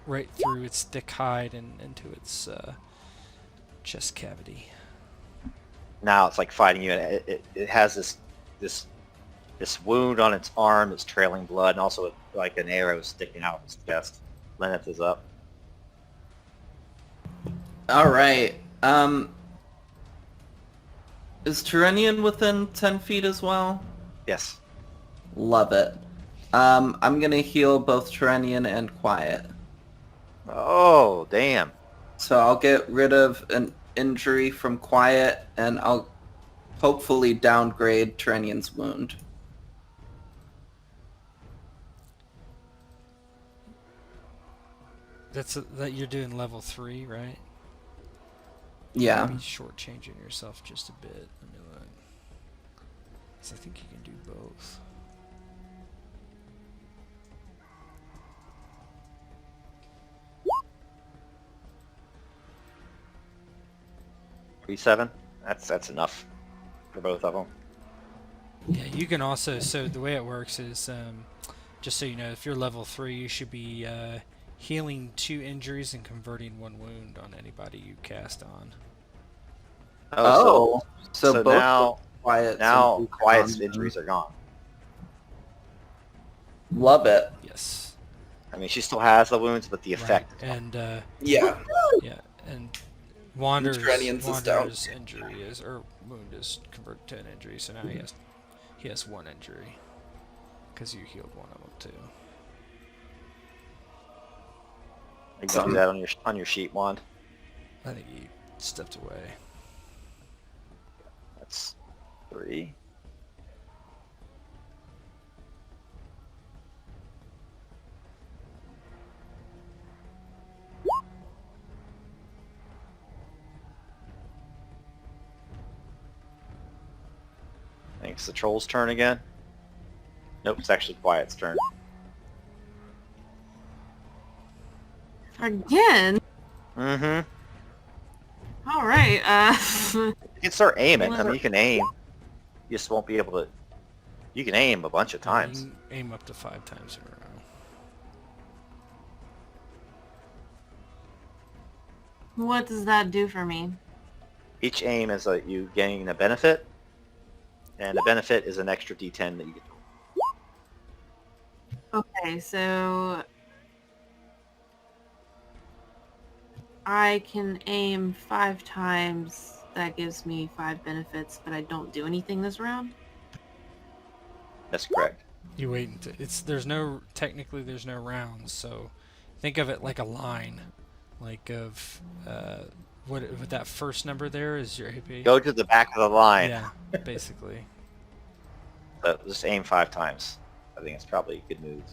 right through its thick hide and into its chest cavity. Now it's like fighting you, and it has this wound on its arm that's trailing blood, and also like an arrow sticking out of its chest. Lineth is up. All right. Is Terenion within 10 feet as well? Yes. Love it. I'm gonna heal both Terenion and Quiet. Oh, damn. So I'll get rid of an injury from Quiet, and I'll hopefully downgrade Terenion's wound. That you're doing level 3, right? Yeah. Maybe shortchanging yourself just a bit. Let me look. 'Cause I think you can do both. $37. That's enough for both of them. Yeah, you can also. So the way it works is, just so you know, if you're level 3, you should be healing 2 injuries and converting 1 wound on anybody you cast on. Oh, so both now Quiet's now and Quiet's Lucan's. injuries are gone. Love it. Yes. I mean, she still has the wounds, but the effect. Right. And Yeah. yeah, and Wander's Terenion's is down. injury wound is converted to an injury, so now he has 1 injury because you healed 1 of them too. You can do that on your sheet wand. I think he stepped away. That's 3. I think it's the troll's turn again. Nope, it's actually Quiet's turn. Again? Mm-hmm. All right. You can start aiming. I mean, you can aim. You just won't be able to... You can aim a bunch of times. You can aim up to 5 times in a row. What does that do for me? Each aim is you gain a benefit, and the benefit is an extra D10 that you get to roll. Okay, so I can aim 5 times. That gives me 5 benefits, but I don't do anything this round. That's correct. You wait until technically there's no rounds, so think of it like a line, like of what that first number there is your AP. Go to the back of the line. Yeah, basically. So just aim 5 times. I think it's probably a good move.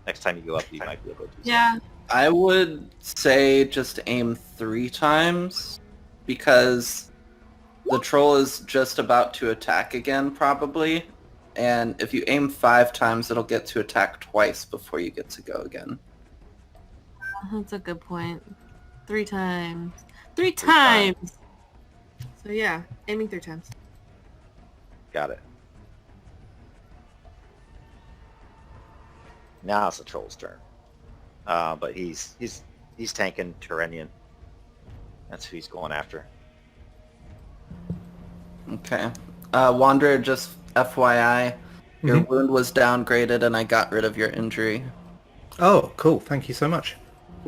Next time you go up, you might be able to do Yeah. I would say just aim 3 times, because the troll is just about to attack again, probably. And if you aim 5 times, it'll get to attack twice before you get to go again. That's a good point. 3 times. 3 times! So yeah, aiming 3 times. Got it. Now it's the troll's turn. But he's tanking Terenion. That's who he's going after. Okay. Wanderer, just FYI, your wound was downgraded and I got rid of your injury. Oh, cool. Thank you so much.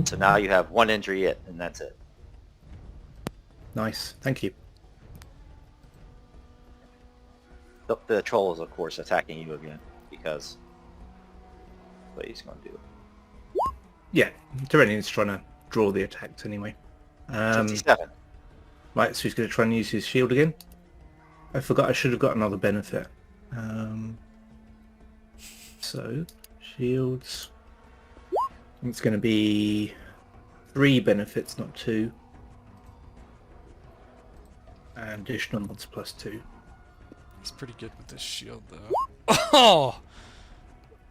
So now you have 1 injury and that's it. Nice. Thank you. The troll is, of course, attacking you again because what he's going to do. Yeah, Terenion's trying to draw the attacks anyway. 57. Right, so he's going to try and use his shield again. I forgot I should have got another benefit. So, shields. It's going to be 3 benefits, not 2. And additional mods plus 2. He's pretty good with this shield, though. Oh!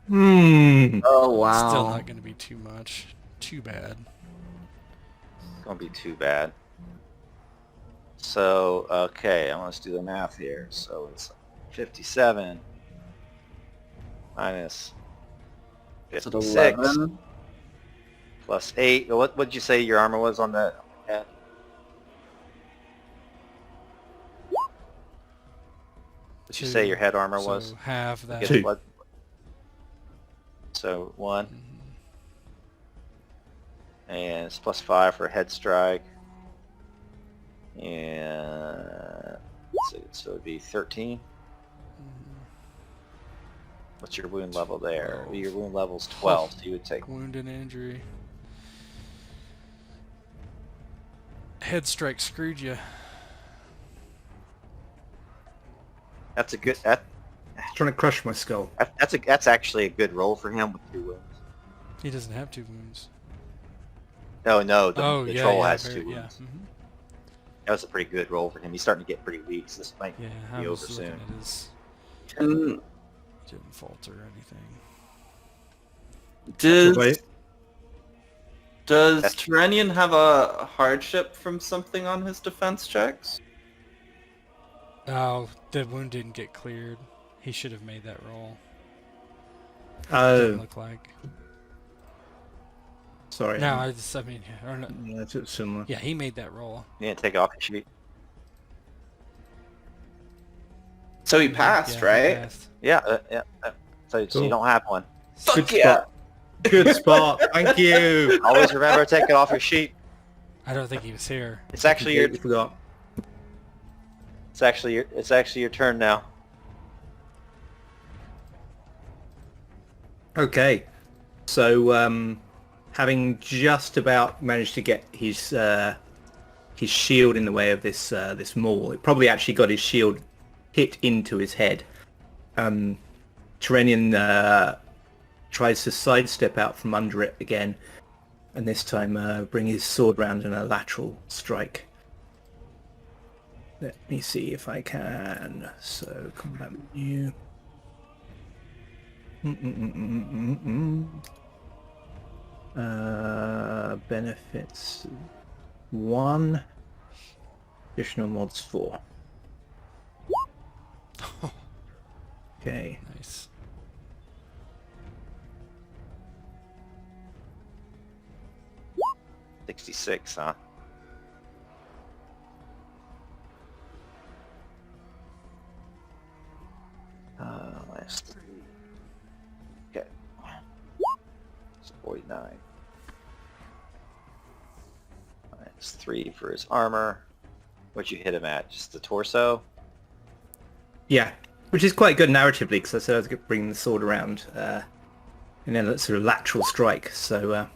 Oh, wow. Still not going to be too much. Too bad. It's going to be too bad. So, okay, let's do the math here. So it's 57 minus Is it 56 11? plus 8. What would you say your armor was on that? Yeah. What'd you say your head armor So was? half that. Guess 2. what? So 1. And it's plus 5 for head strike. And so it'd be 13. What's your wound level there? 12. Your wound level's 12, so you would take... Wound and injury. Head strike screwed you. That's a good... Trying to crush my skull. That's actually a good roll for him with 2 wounds. He doesn't have 2 wounds. No, the yeah, troll yeah, has very- 2 yeah. wounds. Mhm. That was a pretty good roll for him. He's starting to get pretty weak, so this might Yeah, be I over was looking soon. at his... Can, Didn't falter or anything. does That's- Terenion have a hardship from something on his defense checks? Oh, the wound didn't get cleared. He should have made that roll. Didn't Oh, look like. sorry. No, I mean, or no, Yeah, it's similar. yeah, he made that roll. You didn't take it off your sheet. So he passed, Yeah, he right? passed. Yeah. So Cool. you don't have one. Fuck Good yeah! spot. Good spot. Thank you. Always remember to take it off your sheet. I don't think he was here. It's actually your Completely forgot. it's actually your turn now. Okay, so having just about managed to get his shield in the way of this this maul, it probably actually got his shield hit into his head. Terenion tries to sidestep out from under it again, and this time bring his sword round in a lateral strike. Let me see if I can. So combat menu. Benefits 1. Additional mods 4. Okay. Nice. $66, huh? Minus 3. Okay. It's 49. Minus 3 for his armor. What'd you hit him at? Just the torso? Yeah, which is quite good narratively because I said I was going to bring the sword around and then a sort of lateral strike. So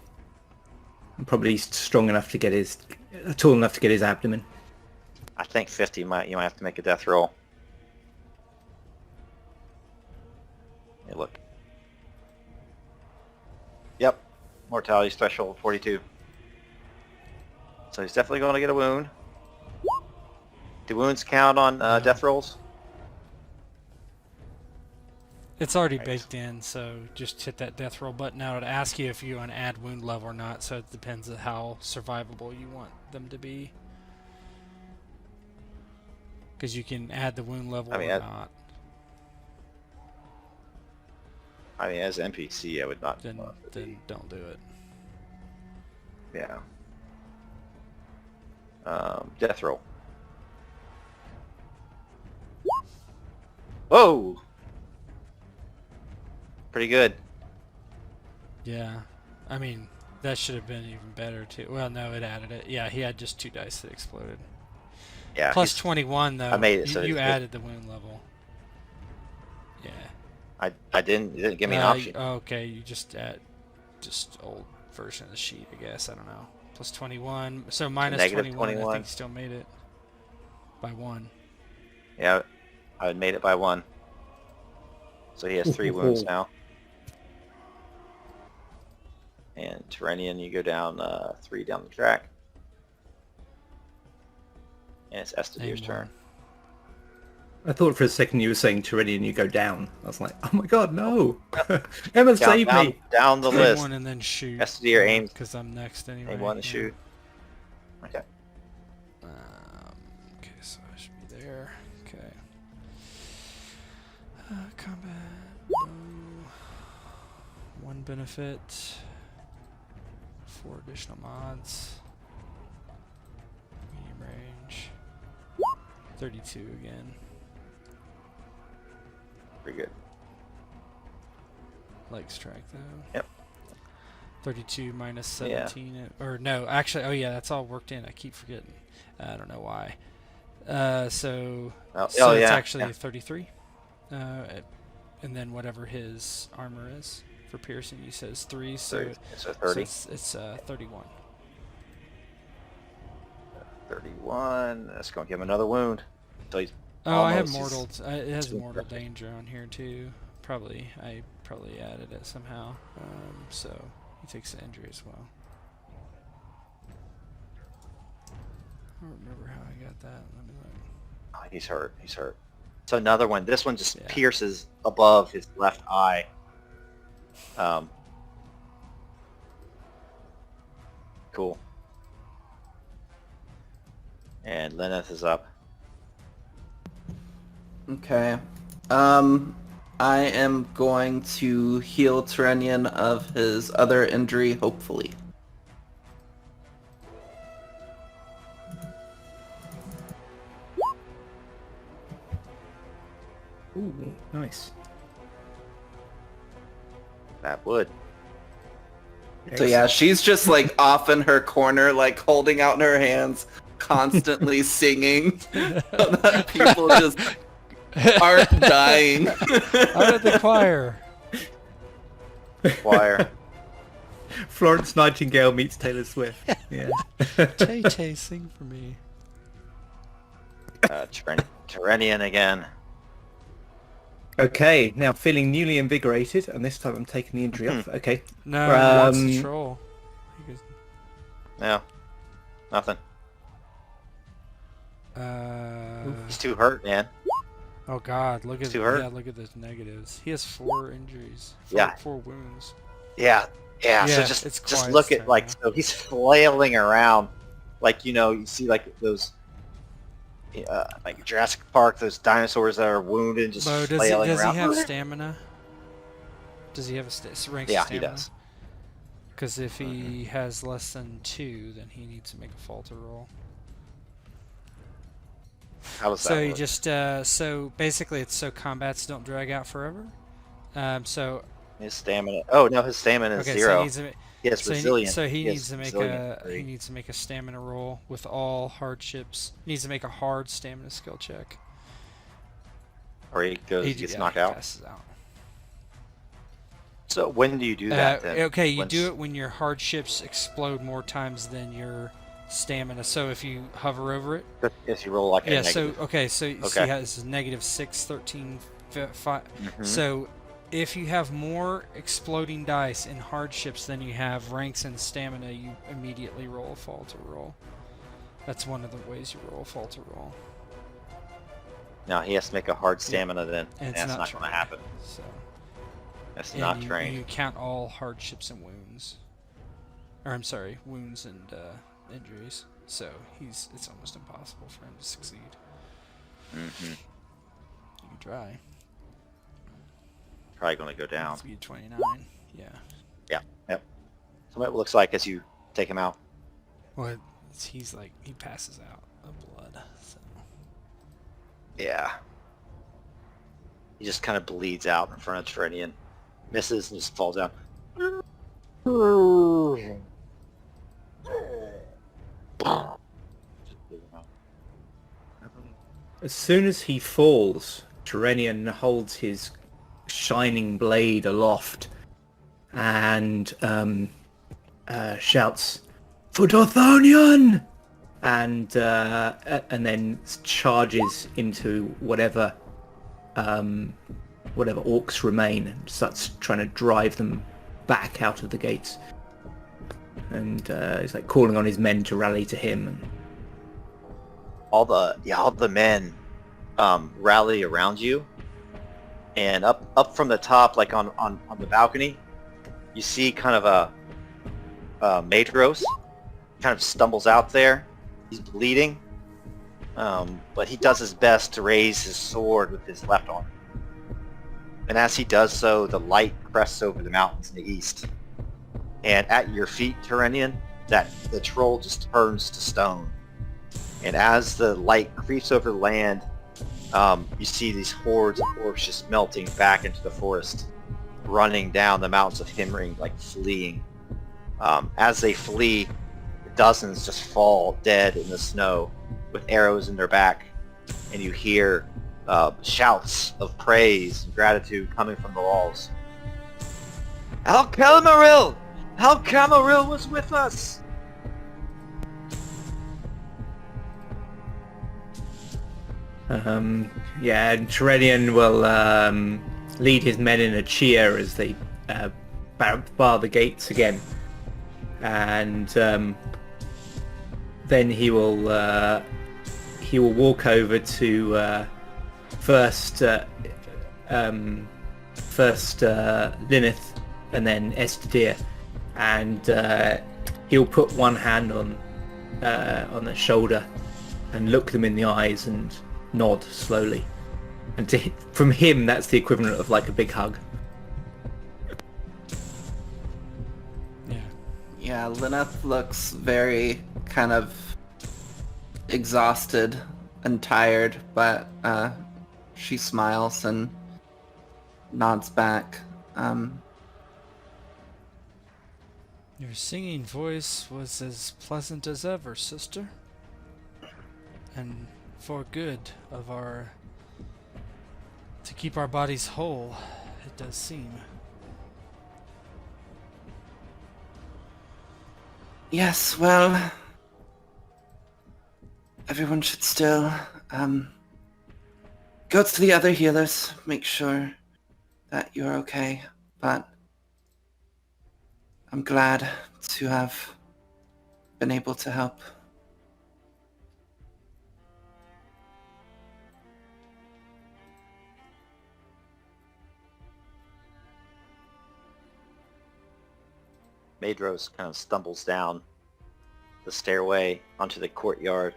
I'm probably strong enough to get tall enough to get his abdomen. I think 50 you might have to make a death roll. Hey, look. Yep. Mortality threshold 42. So he's definitely going to get a wound. Do wounds count on death rolls? It's already Right. baked in, so just hit that death roll button. Now it'll ask you if you want to add wound level or not, so it depends on how survivable you want them to be. Because you can add the wound level I mean, or not. I mean, as an NPC, I would not. Then don't do it. Yeah. Death roll. Whoa! Pretty good. Yeah. I mean, that should have been even better too. Well, no, it added it. Yeah, he had just 2 dice that exploded. Yeah. Plus 21 though. I made it, You, so you it's added the wound level. Yeah. I didn't. You didn't give me an option. Okay, you just just old version of the sheet, I guess. I don't know. Plus 21. So minus negative 21. I 21. think you still made it by 1. Yeah, I made it by 1. So he has 3 wounds now. And Terenion, you go down 3 down the track. And it's Estedir's turn. I thought for a second you were saying Terenion, you go down. I was like, oh my god, no! Emma, save me! Down the Aim list. 1 and then shoot. Estedir aims. Because I'm next anyway. Aim 1 and yeah. shoot. Okay. Okay, so I should be there. Okay. Combat. No. 1 benefit. 4 additional mods. Medium range. 32 again. Pretty good. Like strike though. Yep. 32 minus 17. Or no, actually, oh yeah, that's all worked in. I keep forgetting. I don't know why. So it's actually 33. And then whatever his armor is for piercing, you says 3. So it's a 30. So it's 31. 31. That's going to give him another wound. So he's I have almost- mortal. It has mortal 50. danger on here too. I probably added it somehow. So he takes the injury as well. I don't remember how I got that. Let me look. Oh, he's hurt. He's hurt. So another one. This one just Yeah. pierces above his left eye. Cool. And Lineth is up. Okay. I am going to heal Terenion of his other injury, hopefully. Ooh, nice. That would. So yeah, she's just like off in her corner, like holding out in her hands, constantly singing, so that people just aren't dying. Out of the choir. Choir. Florence Nightingale meets Taylor Swift. Yeah. Tay Tay, sing for me. Terenion again. Okay, now feeling newly invigorated, and this time I'm taking the injury off. Okay. No, he wants to troll. No. Nothing. He's too hurt, man. Oh God! Look at too hurt? yeah, look at those negatives. He has 4 injuries. Yeah. 4 wounds. Yeah. Yeah, So it's just quiet look at time, like yeah. so he's flailing around, like you see like those, like Jurassic Park, those dinosaurs that are wounded just Bo, flailing does around. he have stamina? Does he have a rank Yeah, stamina? he does. Because if he has less than 2, then he needs to make a falter roll. How does So that you work? just so basically it's so combats don't drag out forever. So His stamina. Oh no, his stamina is okay, 0. so he needs to, He has resilience. So he has needs to make resilient a three. he needs to make a stamina roll with all hardships. He needs to make a hard stamina skill check. Or he gets knocked he out. passes out. So when do you do that then? Okay, you When's- do it when your hardships explode more times than your stamina. So if you hover over it, If you roll like a yeah. negative. So okay, so Okay. he has -6, 13, 5. Mhm. So if you have more exploding dice in hardships than you have ranks in stamina, you immediately roll a falter roll. That's one of the ways you roll a falter roll. Now he has to make a hard stamina then. And it's That's not not going to trained. happen. So That's and not you, trained. you count all hardships and wounds. Or I'm sorry, wounds and injuries. So it's almost impossible for him to succeed. Mm-hmm. You can try. Probably going to go down. Speed 29. Yeah. Yep. So what it looks like as you take him out. Well, he's like he passes out of blood. So Yeah. He just kind of bleeds out in front of Terenion, misses and just falls down. As soon as he falls, Terenion holds his shining blade aloft and shouts, "For Dorthonion!" and then charges into whatever orcs remain and starts trying to drive them back out of the gates. And he's like calling on his men to rally to him. And all the men rally around you, and up from the top, like on the balcony, you see kind of a Maedhros kind of stumbles out there. He's bleeding, but he does his best to raise his sword with his left arm. And as he does so, the light crests over the mountains in the east. And at your feet, Terenion, the troll just turns to stone. And as the light creeps over the land, you see these hordes of orcs just melting back into the forest, running down the mountains of Himring, like fleeing. As they flee, dozens just fall dead in the snow with arrows in their back. And you hear shouts of praise and gratitude coming from the walls. Al-Camaril! Al-Camaril was with us! and Terenion will lead his men in a cheer as they bar the gates again, and then he will walk over to first Lineth and then Estedir, and he'll put one hand on the shoulder and look them in the eyes and nod slowly. And from him, that's the equivalent of like a big hug. Yeah, Lineth looks very kind of exhausted and tired, but she smiles and nods back. Your singing voice was as pleasant as ever, sister. And for good of to keep our bodies whole, it does seem. Yes, well, everyone should still go to the other healers, make sure that you're okay, but I'm glad to have been able to help. Maedhros kind of stumbles down the stairway onto the courtyard.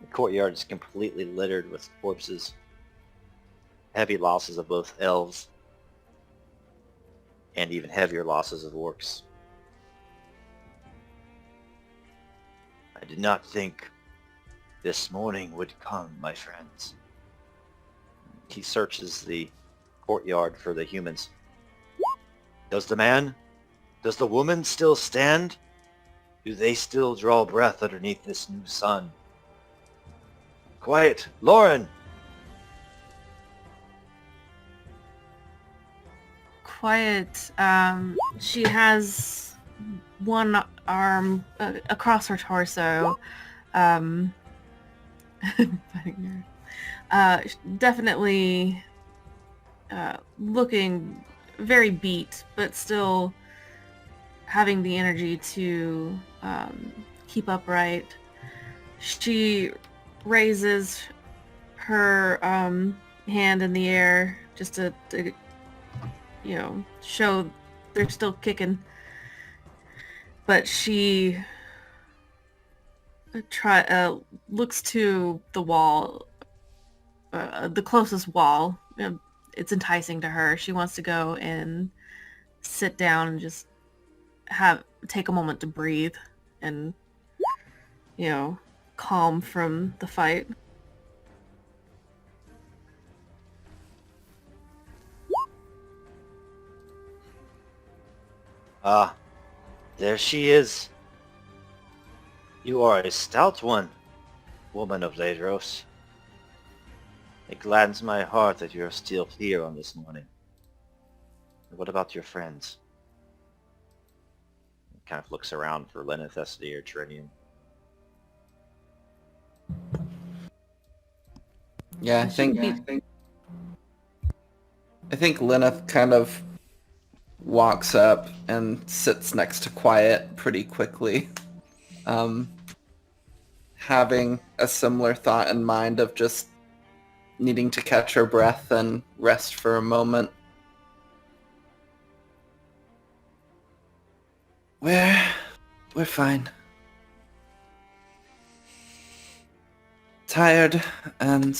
The courtyard is completely littered with corpses. Heavy losses of both elves and even heavier losses of orcs. I did not think this morning would come, my friends. He searches the courtyard for the humans. Does the woman still stand? Do they still draw breath underneath this new sun? Quiet! Lauren! Quiet. She has one arm across her torso. Definitely looking very beat, but still having the energy to keep upright. She raises her hand in the air just to show they're still kicking. But she looks to the wall, the closest wall. It's enticing to her. She wants to go and sit down and just take a moment to breathe and calm from the fight. Ah, there she is. You are a stout one, woman of Maedhros. It gladdens my heart that you are still here on this morning. What about your friends? He kind of looks around for Lineth, Estedir, Terenion. Yeah, I think Lineth kind of walks up and sits next to Quiet pretty quickly. Having a similar thought in mind of just needing to catch her breath and rest for a moment. We're fine. Tired, and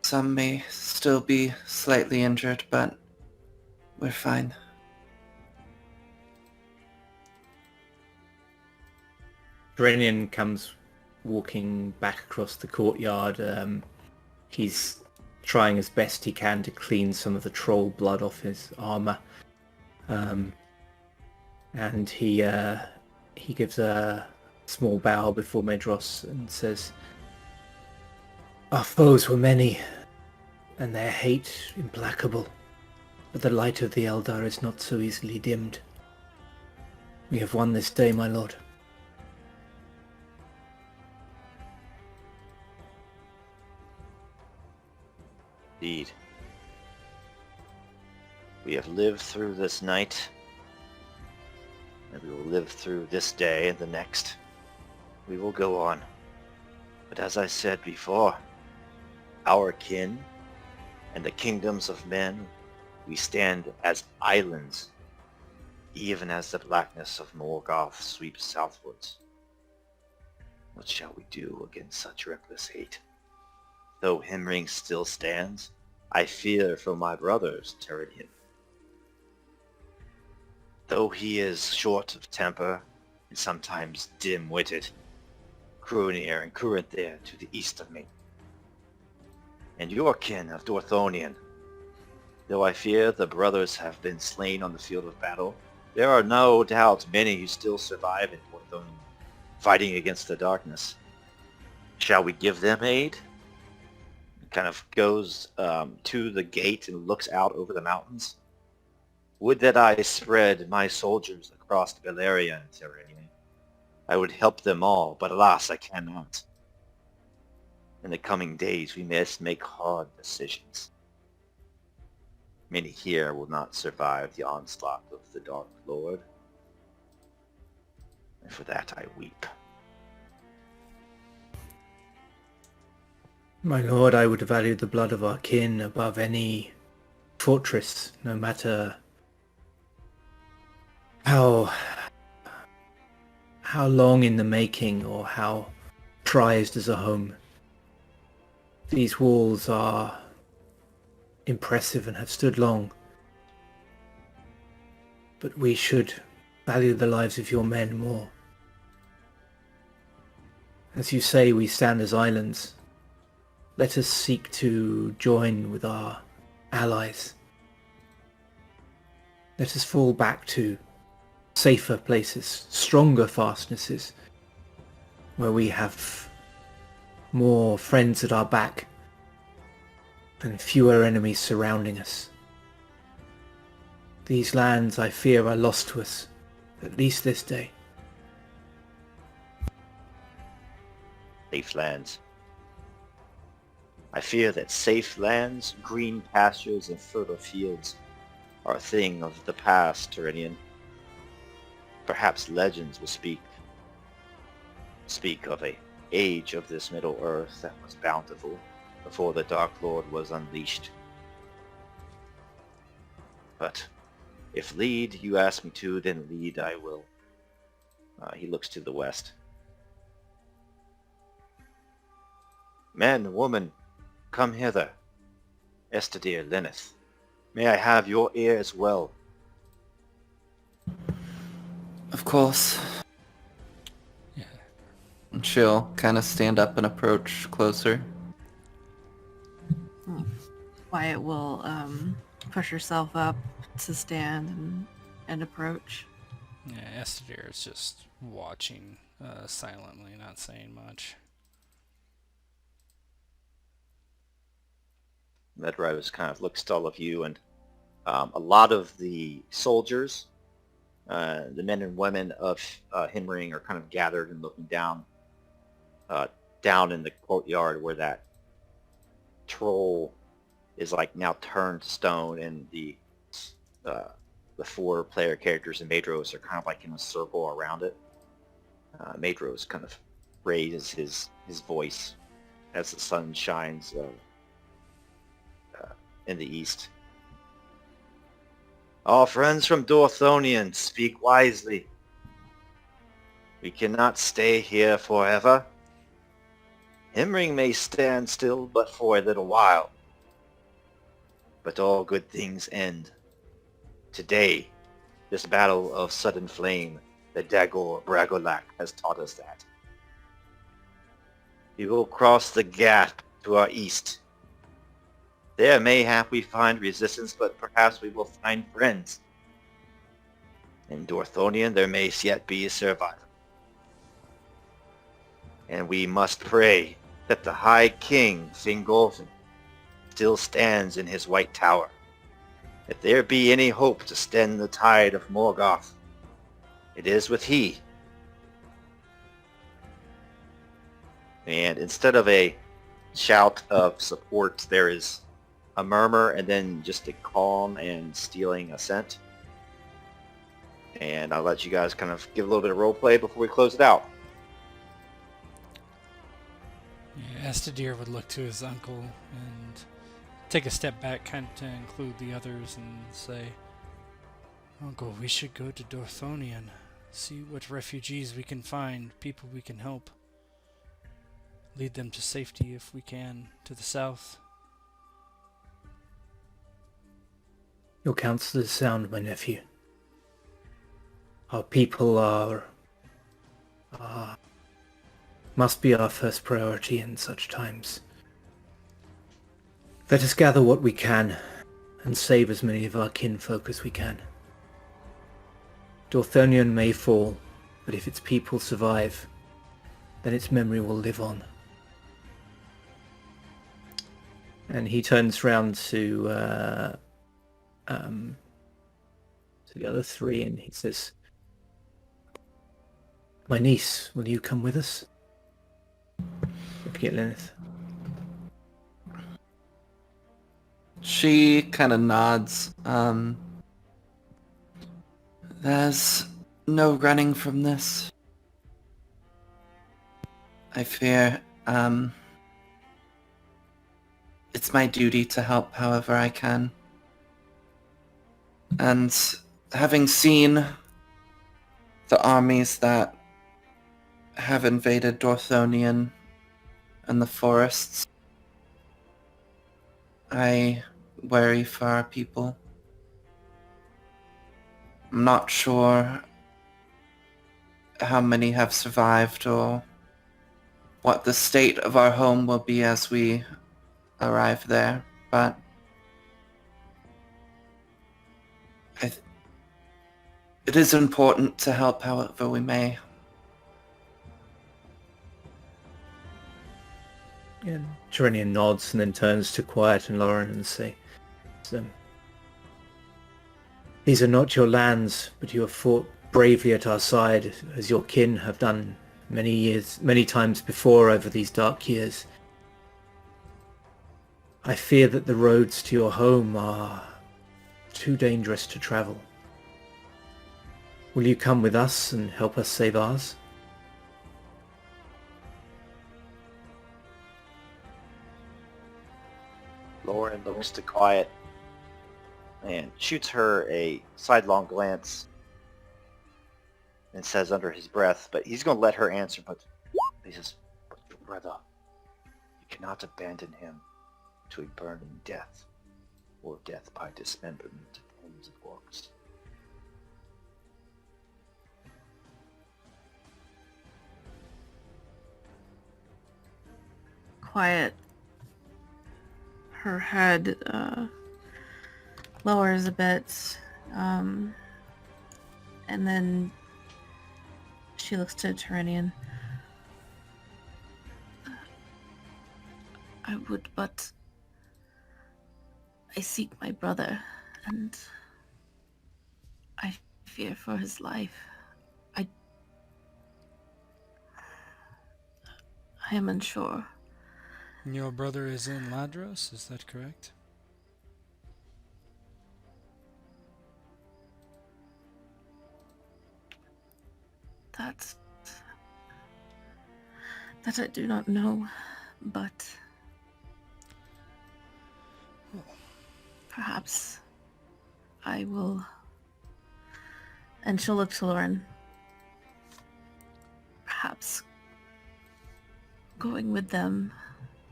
some may still be slightly injured, but we're fine. Terenion comes walking back across the courtyard. He's trying as best he can to clean some of the troll blood off his armor. And he gives a small bow before Maedhros and says, "Our foes were many, and their hate implacable, but the light of the Eldar is not so easily dimmed. We have won this day, my lord." Indeed. We have lived through this night, and we will live through this day and the next. We will go on. But as I said before, our kin and the kingdoms of men, we stand as islands, even as the blackness of Morgoth sweeps southwards. What shall we do against such reckless hate? Though Himring still stands, I fear for my brothers, Terenion. Though he is short of temper and sometimes dim-witted, Crunir and Curanthir to the east of me, and your kin of Dorthonion. Though I fear the brothers have been slain on the field of battle, there are no doubt many who still survive in Dorthonion, fighting against the darkness. Shall we give them aid? Kind of goes to the gate and looks out over the mountains. Would that I spread my soldiers across Beleriand, Terenion. I would help them all, but alas, I cannot. In the coming days, we must make hard decisions. Many here will not survive the onslaught of the Dark Lord, and for that I weep. My lord, I would value the blood of our kin above any fortress, no matter how long in the making or how prized as a home. These walls are impressive and have stood long, but we should value the lives of your men more. As you say, we stand as islands. Let us seek to join with our allies. Let us fall back to safer places, stronger fastnesses, where we have more friends at our back and fewer enemies surrounding us. These lands, I fear, are lost to us, at least this day. Safe lands. I fear that safe lands, green pastures, and fertile fields are a thing of the past, Terenion. Perhaps legends will speak of a age of this Middle Earth that was bountiful before the Dark Lord was unleashed. But if lead you ask me to, then lead I will. He looks to the west. Men, woman, come hither. Estedir, Lineth, may I have your ear as well? Of course. Yeah. And she'll kind of stand up and approach closer. Wyatt will push herself up to stand and approach. Yeah, Estedir is just watching silently, not saying much. Maedhros kind of looks to all of you, and a lot of the soldiers, the men and women of Himring, are kind of gathered and looking down in the courtyard where that troll is like now turned to stone, and the 4 player characters in Maedhros are kind of like in a circle around it. Maedhros kind of raises his voice as the sun shines in the east. All friends from Dorthonion, speak wisely. We cannot stay here forever. Himring may stand still but for a little while. But all good things end. Today, this battle of sudden flame, the Dagor Bragollach, has taught us that. We will cross the gap to our east. There mayhap we find resistance, but perhaps we will find friends. In Dorthonion there may yet be a survivor. And we must pray that the High King, Fingolfin, still stands in his white tower. If there be any hope to stem the tide of Morgoth, it is with he. And instead of a shout of support, there is a murmur and then just a calm and stealing assent. And I'll let you guys kind of give a little bit of role play before we close it out. Yeah, Estedir would look to his uncle and take a step back, kind of to include the others, and say, "Uncle, we should go to Dorthonion, see what refugees we can find, people we can help. Lead them to safety if we can, to the south." Your counsel is sound, my nephew. Our people must be our first priority in such times. Let us gather what we can and save as many of our kinfolk as we can. Dorthonion may fall, but if its people survive, then its memory will live on. And he turns round to the other 3 and he says, "My niece, will you come with us?" Looking at Lineth. She kind of nods. There's no running from this. I fear, it's my duty to help however I can. And having seen the armies that have invaded Dorthonion and the forests, I worry for our people. I'm not sure how many have survived or what the state of our home will be as we arrive there, but it is important to help however we may. And Terenion nods and then turns to Quiet and Lauren and say, "These are not your lands, but you have fought bravely at our side, as your kin have done many times before over these dark years. I fear that the roads to your home are too dangerous to travel. Will you come with us and help us save ours?" Lauren looks to Quiet and shoots her a sidelong glance and says under his breath, but he's going to let her answer, but he says, "But your brother, you cannot abandon him to a burning death, or death by dismemberment to tens of orcs." Quiet. Her head lowers a bit, and then she looks to Terenion. I would, but I seek my brother, and I fear for his life. I am unsure. Your brother is in Maedhros, is that correct? That I do not know, but perhaps I will. And she'll look to Lauren. Perhaps going with them,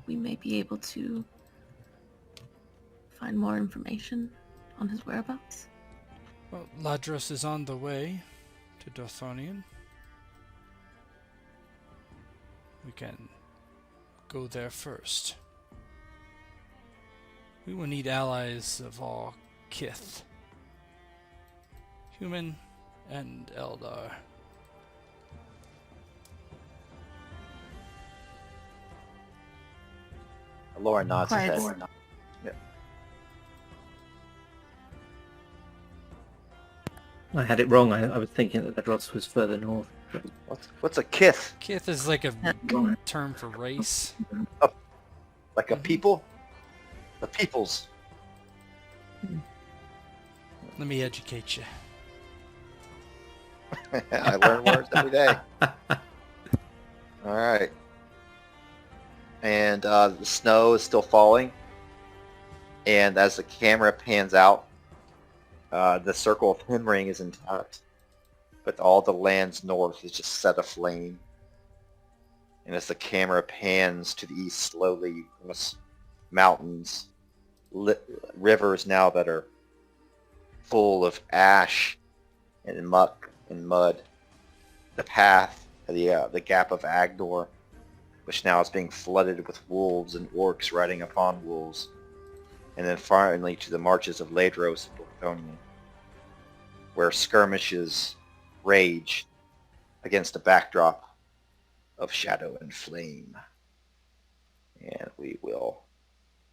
we may be able to find more information on his whereabouts. Well, Maedhros is on the way to Dorthonion. We can go there first. We will need allies of all kith. Human and Eldar. Lauren nods his Quiet. head. Yeah. I had it wrong. I was thinking that Maedhros was further north. What's a kith? Kith is like a term for race. Like a people? The peoples. Let me educate you. I learn words every day. All right. And the snow is still falling. And as the camera pans out, the circle of Himring is intact. But all the lands north is just set aflame. And as the camera pans to the east slowly, mountains, rivers now that are full of ash and muck and mud. The path, the gap of Agdor, which now is being flooded with wolves and orcs riding upon wolves. And then finally to the marches of Maedhros and Dorthonion, where skirmishes rage against a backdrop of shadow and flame. And we will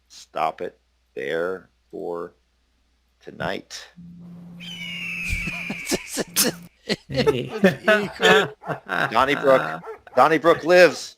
stop it there for tonight. Hey. Donnybrook lives.